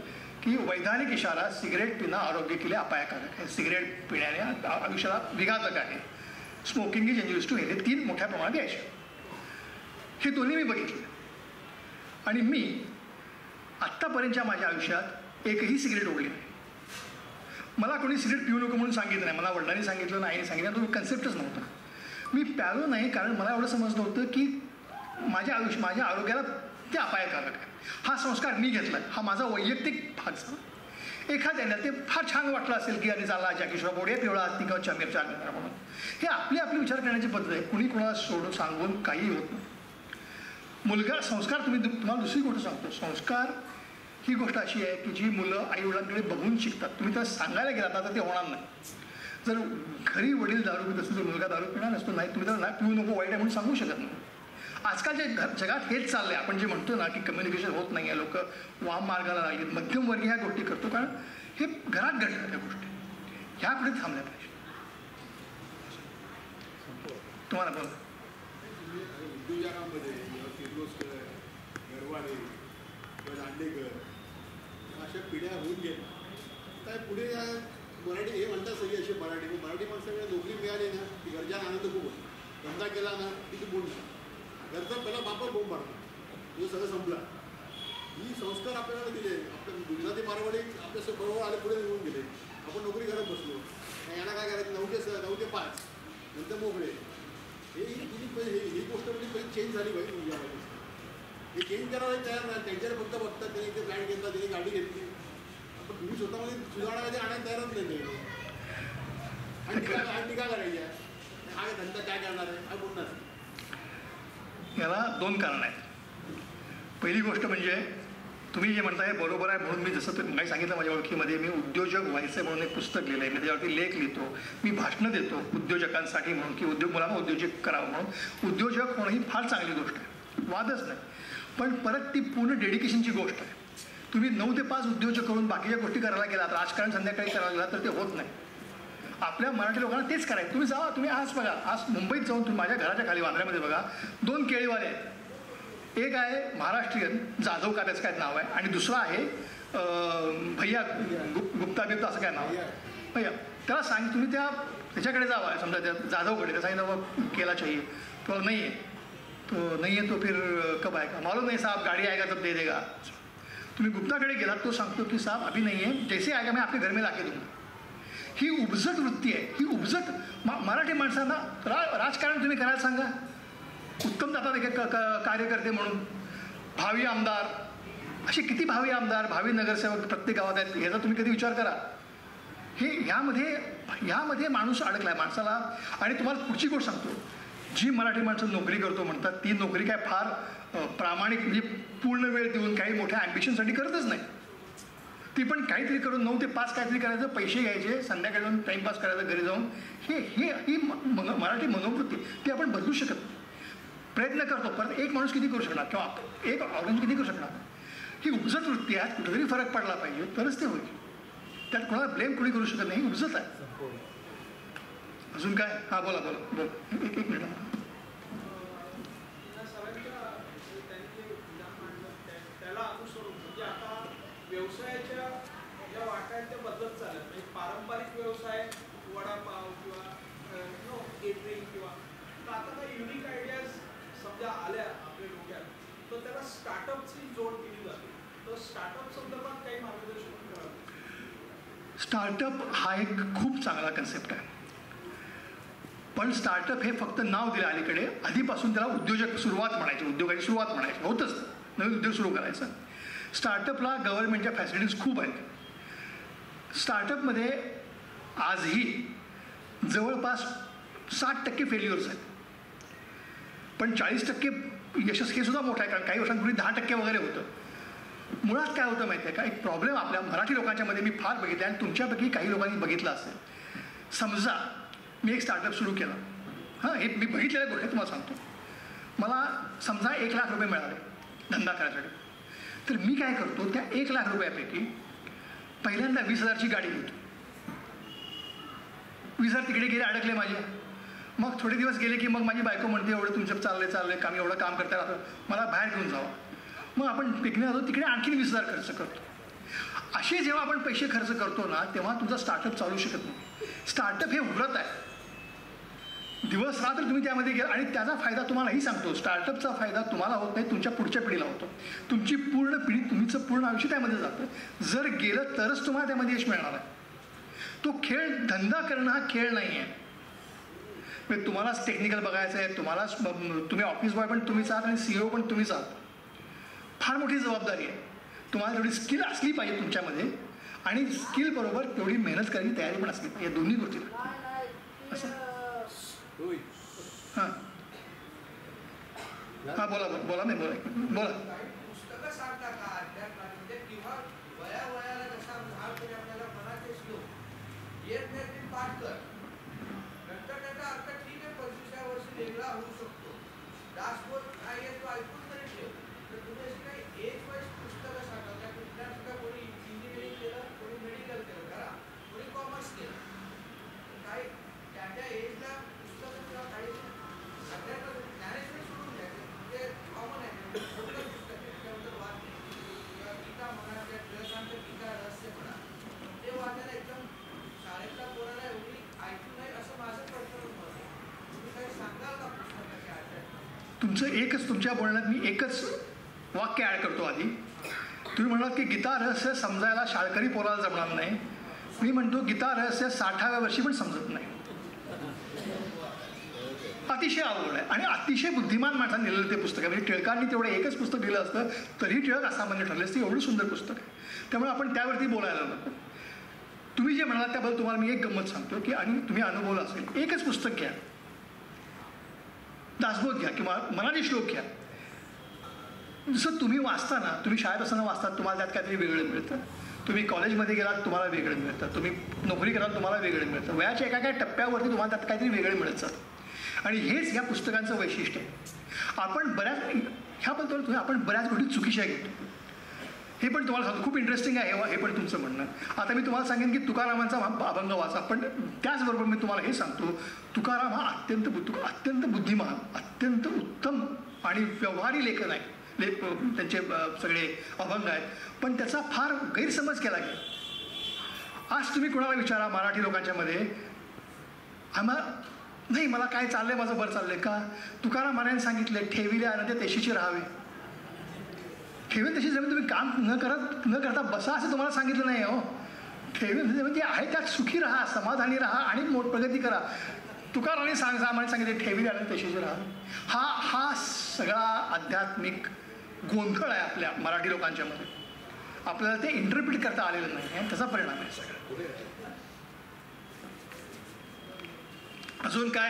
की वैधानिक इशारा, सिगरेट पिणं आरोग्य के लिए अपायकारक आहे, सिगरेट पिण्याने आयुष्याला विघातक आहे, smoking is injurious to health. हे 3 मोठ्या प्रमाणात यायचे. हे दोन्ही मी बघितले आणि मी आत्तापर्यंतच्या माझ्या आयुष्यात एकही सिगरेट ओढली नाही. मला कोणी सिगरेट पिऊ नको म्हणून सांगितलं नाही, मला वडिलांनी सांगितलं नाही, सांगितलं, तो कन्सेप्टच नव्हता. मी प्यालो नाही कारण मला एवढं समजलं होतं की माझ्या आरोग्याला ते अपायकारक आहे. हा संस्कार मी घेतला, हा माझा वैयक्तिक भाग झाला. एखाद्याला ते फार छान वाटलं असेल की आधी चालला जॅकी श्रॉफ ओढे पिवळा हत्ती किंवा 4 मीनार म्हणून. हे आपली विचार करण्याची पद्धत आहे. कुणी कोणाला सोडून सांगून काही होत नाही. मुलगा संस्कार तुम्हाला दुसरी गोष्ट सांगतो. संस्कार ही गोष्ट अशी आहे की जी मुलं आईवडिलांकडे बघून शिकतात. तुम्ही त्याला सांगायला गेलात ना तर ते होणार नाही. जर घरी वडील दारू पित असतो तर मुलगा दारू पिणार नसतो, नाही तुम्ही त्याला पिऊ नको वाईट आहे म्हणून सांगू शकत नाही. आजकालच्या जगात हेच चाललंय. आपण जे म्हणतो ना की कम्युनिकेशन होत नाही आहे, लोक वाम मार्गाला लागले, मध्यमवर्गीय ह्या गोष्टी करतो कारण हे घरात घडतात त्या गोष्टी. ह्या पुढे थांबल्या पाहिजे. तुम्हाला बोला. उद्योजकांमध्ये किर्लोस्कर, गरवाले किंवा दांडेकर अशा पिढ्या होऊन गेल्या. काय पुढे मराठी हे म्हणतात सगळी अशी मराठी माणसाकडे नोकरी मिळाली ना की घरच्या आनंद खूप होतो. धंदा केला ना की तू बोलला, घरचा पहिला बापर बोंब मारतो, तो सगळं संपला. ही संस्कार आपल्याला दिले. आपल्या गुजराती मारवाडी आपल्या बरोबर आले, पुढे निघून गेले. आपण नोकरी करत बसलो. यांना काय करायचं 9 ते 5 नंतर मोकळे. ही गोष्ट म्हणजे पहिली चेंज झाली पाहिजे इंडियामध्ये. हे चेंज करायला तयार नाही. त्यांच्याकडे फक्त बघतात, त्यांनी इथे फ्लॅट घेतला, त्यांनी गाडी घेतली. पण तुम्ही स्वतःमध्ये सुधारणा कधी आणायला तयारच नाही. आणि टीका करायची आहे, हा धंदा काय करणार आहे, काय बोलणार आहे. याला 2 कारणं आहेत. पहिली गोष्ट म्हणजे तुम्ही जे म्हणताय बरोबर आहे, म्हणून मी जसं तुम्ही सांगितलं माझ्या ओळखीमध्ये मी उद्योजक व्हायचं म्हणून एक पुस्तक लिहिलं आहे. मी त्याच्यावरती लेख लिहितो, मी भाषणं देतो उद्योजकांसाठी म्हणून की मुलांना उद्योजक करावं म्हणून. उद्योजक होणं ही फार चांगली गोष्ट आहे, वादच नाही. पण परत ती पूर्ण डेडिकेशनची गोष्ट आहे. तुम्ही 9 ते 5 उद्योजक करून बाकीच्या गोष्टी करायला गेलात, राजकारण संध्याकाळी करायला गेलात तर ते होत नाही. आपल्या मराठी लोकांना तेच करायचं. तुम्ही जावा, तुम्ही आज बघा, आज मुंबईत जाऊन तुम्ही माझ्या घराच्या खाली वांद्र्यामध्ये बघा, 2 केळीवाले आहेत. एक आहे महाराष्ट्रीयन, जाधव का त्याचं काय नाव आहे, आणि दुसरा आहे भैया गुप्ता बिप्ता असं काय नाव आहे भैया. त्याला तुम्ही त्याच्याकडे जावा, समजा त्या जाधवकडे, त्या सांगितलं केला चाहिए, तो नाही आहे, तो नाही आहे, तो फिर कब आएगा, मालूम नाही साहब, गाडी आएगा तब दे देगा. तुम्ही गुप्ताकडे गेलात, तो सांगतो की साहब अभी नहीं है, जैसे आएगा मैं आपके घर में लाके दूंगा. ही उपजत वृत्ती आहे. ही उपजत मराठी माणसांना राजकारण तुम्ही करायला सांगा, उत्तम जातात कार्यकर्ते म्हणून, भावी आमदार, असे किती भावी आमदार, भावी नगरसेवक प्रत्येक गावात आहेत. ह्याचा तुम्ही कधी विचार करा. ह्यामध्ये माणूस अडकलाय माणसाला. आणि तुम्हाला पुढची गोष्ट सांगतो, जी मराठी माणसं नोकरी करतो म्हणतात ती नोकरी काय फार प्रामाणिक म्हणजे पूर्ण वेळ देऊन काही मोठ्या ॲम्बिशनसाठी करतच नाही. ती पण काहीतरी करून 9 ते 5 काहीतरी करायचं, पैसे घ्यायचे, संध्याकाळी जाऊन टाईमपास करायचं घरी जाऊन. ही मराठी मनोवृत्ती ती आपण बदलू शकत नाही. प्रयत्न करतो, परत एक माणूस किती करू शकणार किंवा एक ऑर्गनायझेशन किती करू शकणार. ही उपजत वृत्ती आहे. कुठेतरी फरक पडला पाहिजे तरच ते होईल. त्यात कोणाला ब्लेम कोणी करू शकत नाही. उपजत आहे. अजून काय? हां बोला बोला बोल. एक मिनिट. त्याला अनुसरून म्हणजे आता व्यवसायाच्या ज्या वाटा आहेत त्या बदलत चालत नाही. पारंपरिक व्यवसाय वडापाव ज्या आल्या आपल्या डोक्यात तर त्याला स्टार्टअपची जोड केली जाते. तर स्टार्टअप संदर्भात काही मार्गदर्शन करावं. स्टार्टअप हा एक खूप चांगला कन्सेप्ट आहे. पण स्टार्टअप हे फक्त नाव दिलं अलीकडे. आधीपासून त्याला उद्योजक सुरुवात म्हणायची, उद्योगाची सुरुवात म्हणायची. होतच नवीन उद्योग सुरू करायचा. स्टार्टअपला गव्हर्नमेंटच्या फॅसिलिटीज खूप आहेत. स्टार्टअपमध्ये आजही जवळपास 60% फेल्युअर्स आहेत. पण 40% यशस्वी हे सुद्धा मोठं आहे. कारण काही वर्षांपूर्वी 10% वगैरे होतं. मुळात काय होतं माहिती आहे का, एक प्रॉब्लेम आपल्या मराठी लोकांच्यामध्ये मी फार बघितला आणि तुमच्यापैकी काही लोकांनी बघितलं असेल. समजा मी एक स्टार्टअप सुरू केलं. हां, हे मी बघितलेल्या गोष्टी तुम्हाला सांगतो. मला समजा 1 लाख रुपये मिळाले धंदा करायसाठी. तर मी काय करतो, त्या 1 लाख रुपयापैकी पहिल्यांदा 20,000ची गाडी घेतो. 20,000 तिकडे गेले, अडकले माझे. मग थोडे दिवस गेले की मग माझी बायको म्हणते एवढं तुमचं चाललंय काम, एवढं काम करता राहतं, मला बाहेर घेऊन जावं. मग आपण पिकनिक जातो, तिकडे आणखीन 20,000 खर्च करतो. असे जेव्हा आपण पैसे खर्च करतो ना, तेव्हा तुमचा स्टार्टअप चालू शकत नाही. स्टार्टअप हे व्रत आहे. दिवस रात्र तुम्ही त्यामध्ये गेला आणि त्याचा फायदा तुम्हालाही सांगतो. स्टार्टअपचा फायदा तुम्हाला होत नाही, तुमच्या पुढच्या पिढीला होतो. तुमची पूर्ण पिढी, तुमचं पूर्ण आयुष्य त्यामध्ये जातं. जर गेलं तरच तुम्हाला त्यामध्ये यश मिळणार आहे. तो खेळ, धंदा करणं हा खेळ नाही आहे. म्हणजे तुम्हालाच टेक्निकल बघायचं आहे, तुम्ही ऑफिस बॉय पण तुम्हीच आहात आणि CEO पण तुम्हीच आहात. फार मोठी जबाबदारी आहे. तुम्हाला तेवढी स्किल असली पाहिजे तुमच्यामध्ये आणि स्किल बरोबर तेवढी मेहनत करायची तयारी पण असली पाहिजे. या दोन्ही गोष्टी असं. हां हां, बोला नाही, बोला. पुस्तकं सांगता का अध्यात्मामध्ये किंवा वयाला जसा झाड तरी आपल्याला मनाचे श्लोक येत नाही ते पाठ कर. नंतर त्याचा अर्थ ठीक आहे 25व्या वर्षी वेगळा होऊ शकतो. दासबोध नाही आहे तो ऐकून तरी ठेव. तर तुम्ही अशी काही एज वाईज पुस्तकं सांगा. त्या कुठल्या सुद्धा कोणी इंजिनिअरिंग केलं, कोणी मेडिकल केलं करा, कोणी कॉमर्स केलं. काही त्या एजला पुस्तकं किंवा काही सगळ्यांना ज्ञानेश्वर सोडून द्यायचं. म्हणजे कॉमन आहे. कुठलं पुस्तक आहे त्याबद्दल वाचणे किंवा गीता म्हणा किंवा टिळकांचं गीता रहस्य म्हणा, ते वाचायला एकदम शाळेतल्या पोराला एवढी ऐकू नये असं माझं पर्सनल मत आहे. तुम्ही काही सांगाल का पुस्तकाच्या आधारे? तुमचं तुमच्या बोलण्यात मी एकच वाक्य ॲड करतो आधी. तुम्ही म्हणालात की गीता रहस्य समजायला शाळकरी पोराला जमणार नाही. मी म्हणतो गीता रहस्य 60व्या वर्षी पण समजत नाही. अतिशय अवघड आहे आणि अतिशय बुद्धिमान माणसाने लिहिलेलं ते पुस्तक आहे. म्हणजे टिळकांनी तेवढं एकच पुस्तक लिहिलं असतं तरी टिळक असामान्य ठरले असते. एवढं सुंदर पुस्तक आहे. त्यामुळे आपण त्यावरती बोलायला नको. तुम्ही जे म्हणालात त्याबद्दल तुम्हाला मी एक गंमत सांगतो की आणि तुम्ही अनुभवलं असेल. एकच पुस्तक घ्या, दासबोध घ्या किंवा मनाली श्लोक घ्या. जसं तुम्ही वाचताना, तुम्ही शाळेत असताना वाचतात, तुम्हाला त्यात काहीतरी वेगळं मिळतं. तुम्ही कॉलेजमध्ये गेलात तुम्हाला वेगळं मिळतं. तुम्ही नोकरी कराल तुम्हाला वेगळं मिळतं. वयाच्या एका टप्प्यावरती तुम्हाला त्यात काहीतरी वेगळं मिळत जातं. आणि हेच या पुस्तकांचं वैशिष्ट्य आहे. आपण ह्याबद्दल आपण बऱ्याच गोष्टी चुकीच्या घेतो. हे पण तुम्हाला सांगतो, खूप इंटरेस्टिंग आहे हे पण तुमचं म्हणणं. आता मी तुम्हाला सांगेन की तुकारामांचा अभंग वाचा. पण त्याचबरोबर मी तुम्हाला हे सांगतो, तुकाराम हा अत्यंत बुद्धिमान, अत्यंत उत्तम आणि व्यवहारी लेखन आहे. त्यांचे सगळे अभंग आहेत. पण त्याचा फार गैरसमज केला गेला. आज तुम्ही कोणाला विचारा मराठी लोकांच्यामध्ये, नाही मला काय चाललंय, माझं बरं चाललंय का? तुकाराम महाराजांनी सांगितलंय ठेविले आनंद तेशीचे राहावे. ठेवील तशी जमीन तुम्ही काम न करता बसा असं तुम्हाला सांगितलं नाही हो. ठेवील म्हणजे आहे त्यात सुखी राहा, समाधानी राहा आणि प्रगती करा. तुकारामांनी सांगितले ठेविले आनंद तेशीचे राहावे. हा सगळा आध्यात्मिक गोंधळ आहे आपल्या मराठी लोकांच्यामध्ये. आपल्याला ते इंटरप्रिट करता आलेलं नाही आणि त्याचा परिणाम आहे सगळं. अजून काय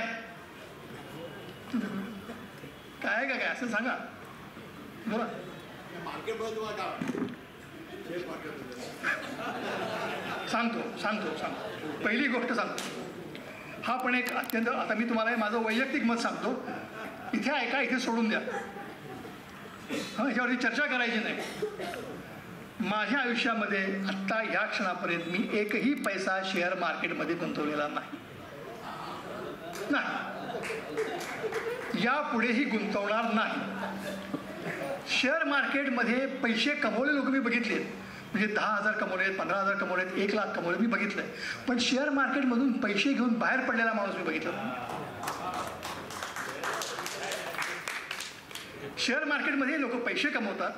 काय काय असं सांगा, बोला. मार्केटबद्दल तुम्हाला सांगतो. पहिली गोष्ट सांगतो. हा पण एक अत्यंत, आता मी तुम्हाला माझं वैयक्तिक मत सांगतो. इथे ऐका, इथे सोडून द्या. ह्याच्यावरती चर्चा करायची नाही. माझ्या आयुष्यामध्ये आत्ता ह्या क्षणापर्यंत मी एकही पैसा शेअर मार्केटमध्ये गुंतवलेला नाही. यापुढेही गुंतवणार नाही. शेअर मार्केटमध्ये पैसे कमवले लोक मी बघितले. म्हणजे 10,000 कमवलेत, 15,000 कमवलेत, 1 लाख कमवले मी बघितलंय. पण शेअर मार्केटमधून पैसे घेऊन बाहेर पडलेला माणूस मी बघितला. शेअर मार्केटमध्ये लोक पैसे कमवतात,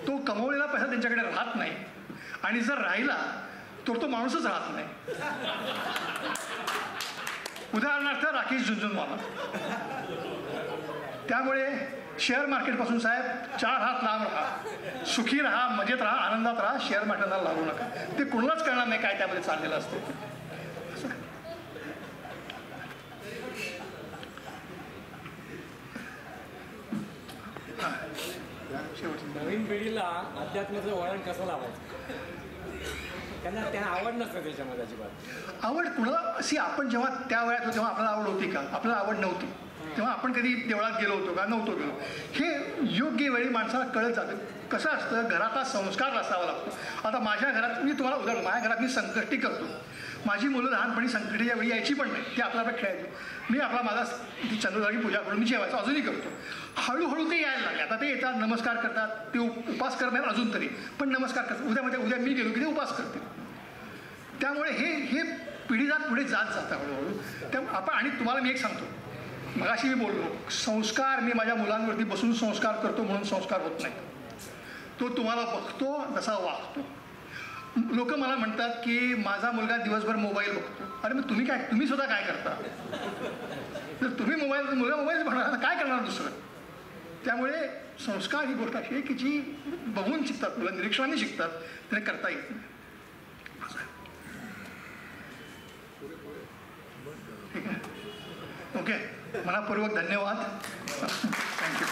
तो कमवलेला पैसा त्यांच्याकडे राहत नाही, आणि जर राहिला तर तो माणूसच राहत नाही. उदाहरणार्थ राकेश झुंझुनवाला. त्यामुळे शेअर मार्केटपासून साहेब 4 हात लांब राहा, सुखी राहा, मजेत राहा, आनंदात राहा. शेअर मार्केटला लागू नका. ते कोणालाच कळणार नाही काय त्यामध्ये चाललेलं असतं. नवीन पिढीला अध्यात्माचं वळण कसं लावायचं? त्यांना आवड नसतं त्याच्यामध्ये अजिबात. आवड कुणाला अशी, आपण जेव्हा त्या वयात होतो तेव्हा आपल्याला आवड होती का? आपल्याला आवड नव्हती. तेव्हा आपण कधी देवळात गेलो होतो का? नव्हतो गेलो. हे योग्य वेळी माणसाला कळत जातं. कसं असतं, घराचा संस्कार असावा लागतो. आता माझ्या घरात, मी तुम्हाला उदाहरण, माझ्या घरात मी संकष्टी करतो. माझी मुलं लहानपणी संकष्टीच्या वेळी यायची पण नाही, ती आपल्याला खेळायची. मी माझा ती चंद्रभागी पूजा करून मी जेवायचं अजूनही करतो. हळूहळू ते यायला लागले. आता ते येतात, नमस्कार करतात, ते उपास करत नाहीत अजून तरी, पण नमस्कार करतात. उद्या मी गेलो की ते उपास करते. त्यामुळे हे पिढीजात पुढे जात जातं हळूहळू. त्यामुळे आपण, आणि तुम्हाला मी एक सांगतो, मगाशी मी बोललो, संस्कार मी माझ्या मुलांवरती बसून संस्कार करतो म्हणून संस्कार होत नाही. तो तुम्हाला बघतो जसा वागतो. लोक मला म्हणतात की माझा मुलगा दिवसभर मोबाईल बघतो. अरे मग तुम्ही सुद्धा काय करता? जर तुम्ही मुलगा मोबाईल बघणार काय करणार दुसरं? त्यामुळे संस्कार ही गोष्ट अशी आहे की जी बघून शिकतात मुलं, निरीक्षणाने शिकतात, त्याने करता येत नाही. ठीक आहे, ओके. मनापूर्वक धन्यवाद. थँक्यू.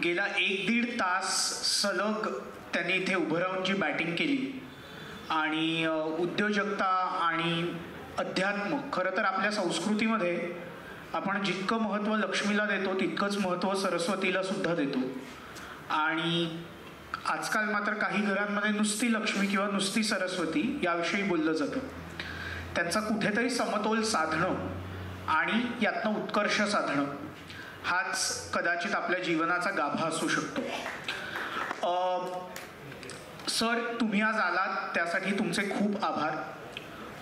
गेला 1-1.5 तास सलग त्यांनी इथे उभं राहून जी बॅटिंग केली, आणि उद्योजकता आणि अध्यात्म, खरं तर आपल्या संस्कृतीमध्ये आपण जितकं महत्त्व लक्ष्मीला देतो तितकंच महत्त्व सरस्वतीला सुद्धा देतो. आणि आजकाल मात्र काही घरांमध्ये नुसती लक्ष्मी किंवा नुसती सरस्वती याविषयी बोललं जातं. त्यांचा कुठेतरी समतोल साधणं आणि यातनं उत्कर्ष साधणं हाच कदाचित आपल्या जीवनाचा गाभा असू शकतो. सर, तुम्ही आज आलात त्यासाठी तुमचे खूप आभार.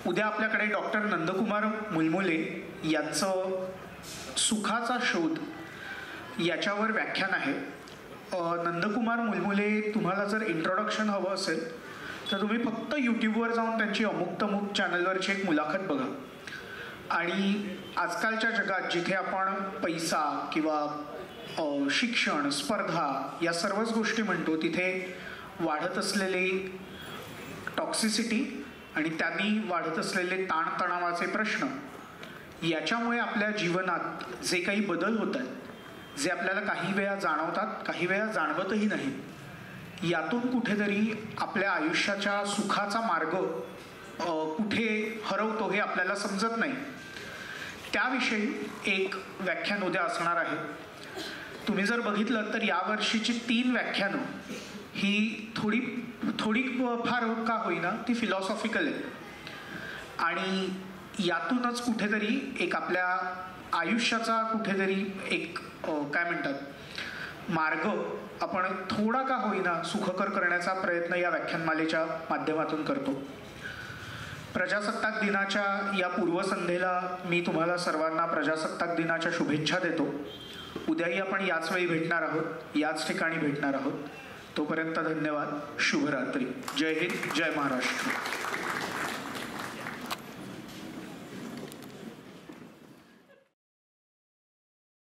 उद्या आपल्याकडे डॉक्टर नंदकुमार मुलमुले यांचं सुखाचा शोध याच्यावर व्याख्यान आहे. नंदकुमार मुलमुले, तुम्हाला जर इंट्रोडक्शन हवं असेल तर तुम्ही फक्त यूट्यूबवर जाऊन त्यांची अमुक तमुक चॅनलवरची एक मुलाखत बघा. आणि आजकालच्या जगात जिथे आपण पैसा किंवा शिक्षण, स्पर्धा या सर्वच गोष्टी म्हणतो, तिथे वाढत असलेली टॉक्सिसिटी आणि त्यांनी वाढत असलेले ताणतणावाचे प्रश्न, याच्यामुळे आपल्या जीवनात जे काही बदल होत आहेत, जे आपल्याला काही वेळा जाणवतात, काही वेळा जाणवतही नाही, यातून कुठेतरी आपल्या आयुष्याच्या सुखाचा मार्ग कुठे हरवतो हे आपल्याला समजत नाही. त्याविषयी एक व्याख्यान उद्या असणार आहे. तुम्ही जर बघितलं तर यावर्षीची 3 व्याख्यानं ही थोडी फार का होईना ती फिलॉसॉफिकल आहे. आणि यातूनच कुठेतरी एक आपल्या आयुष्याचा कुठेतरी एक काय म्हणतात मार्ग आपण थोडा का होईना सुखकर करण्याचा प्रयत्न या व्याख्यानमालेच्या माध्यमातून करतो. प्रजासत्ताक दिनाच्या या पूर्वसंध्येला मी तुम्हाला सर्वांना प्रजासत्ताक दिनाच्या शुभेच्छा देतो. उद्याही आपण याच वेळी भेटणार आहोत, याच ठिकाणी भेटणार आहोत. तोपर्यंत धन्यवाद. शुभरात्री. जय हिंद, जय महाराष्ट्र.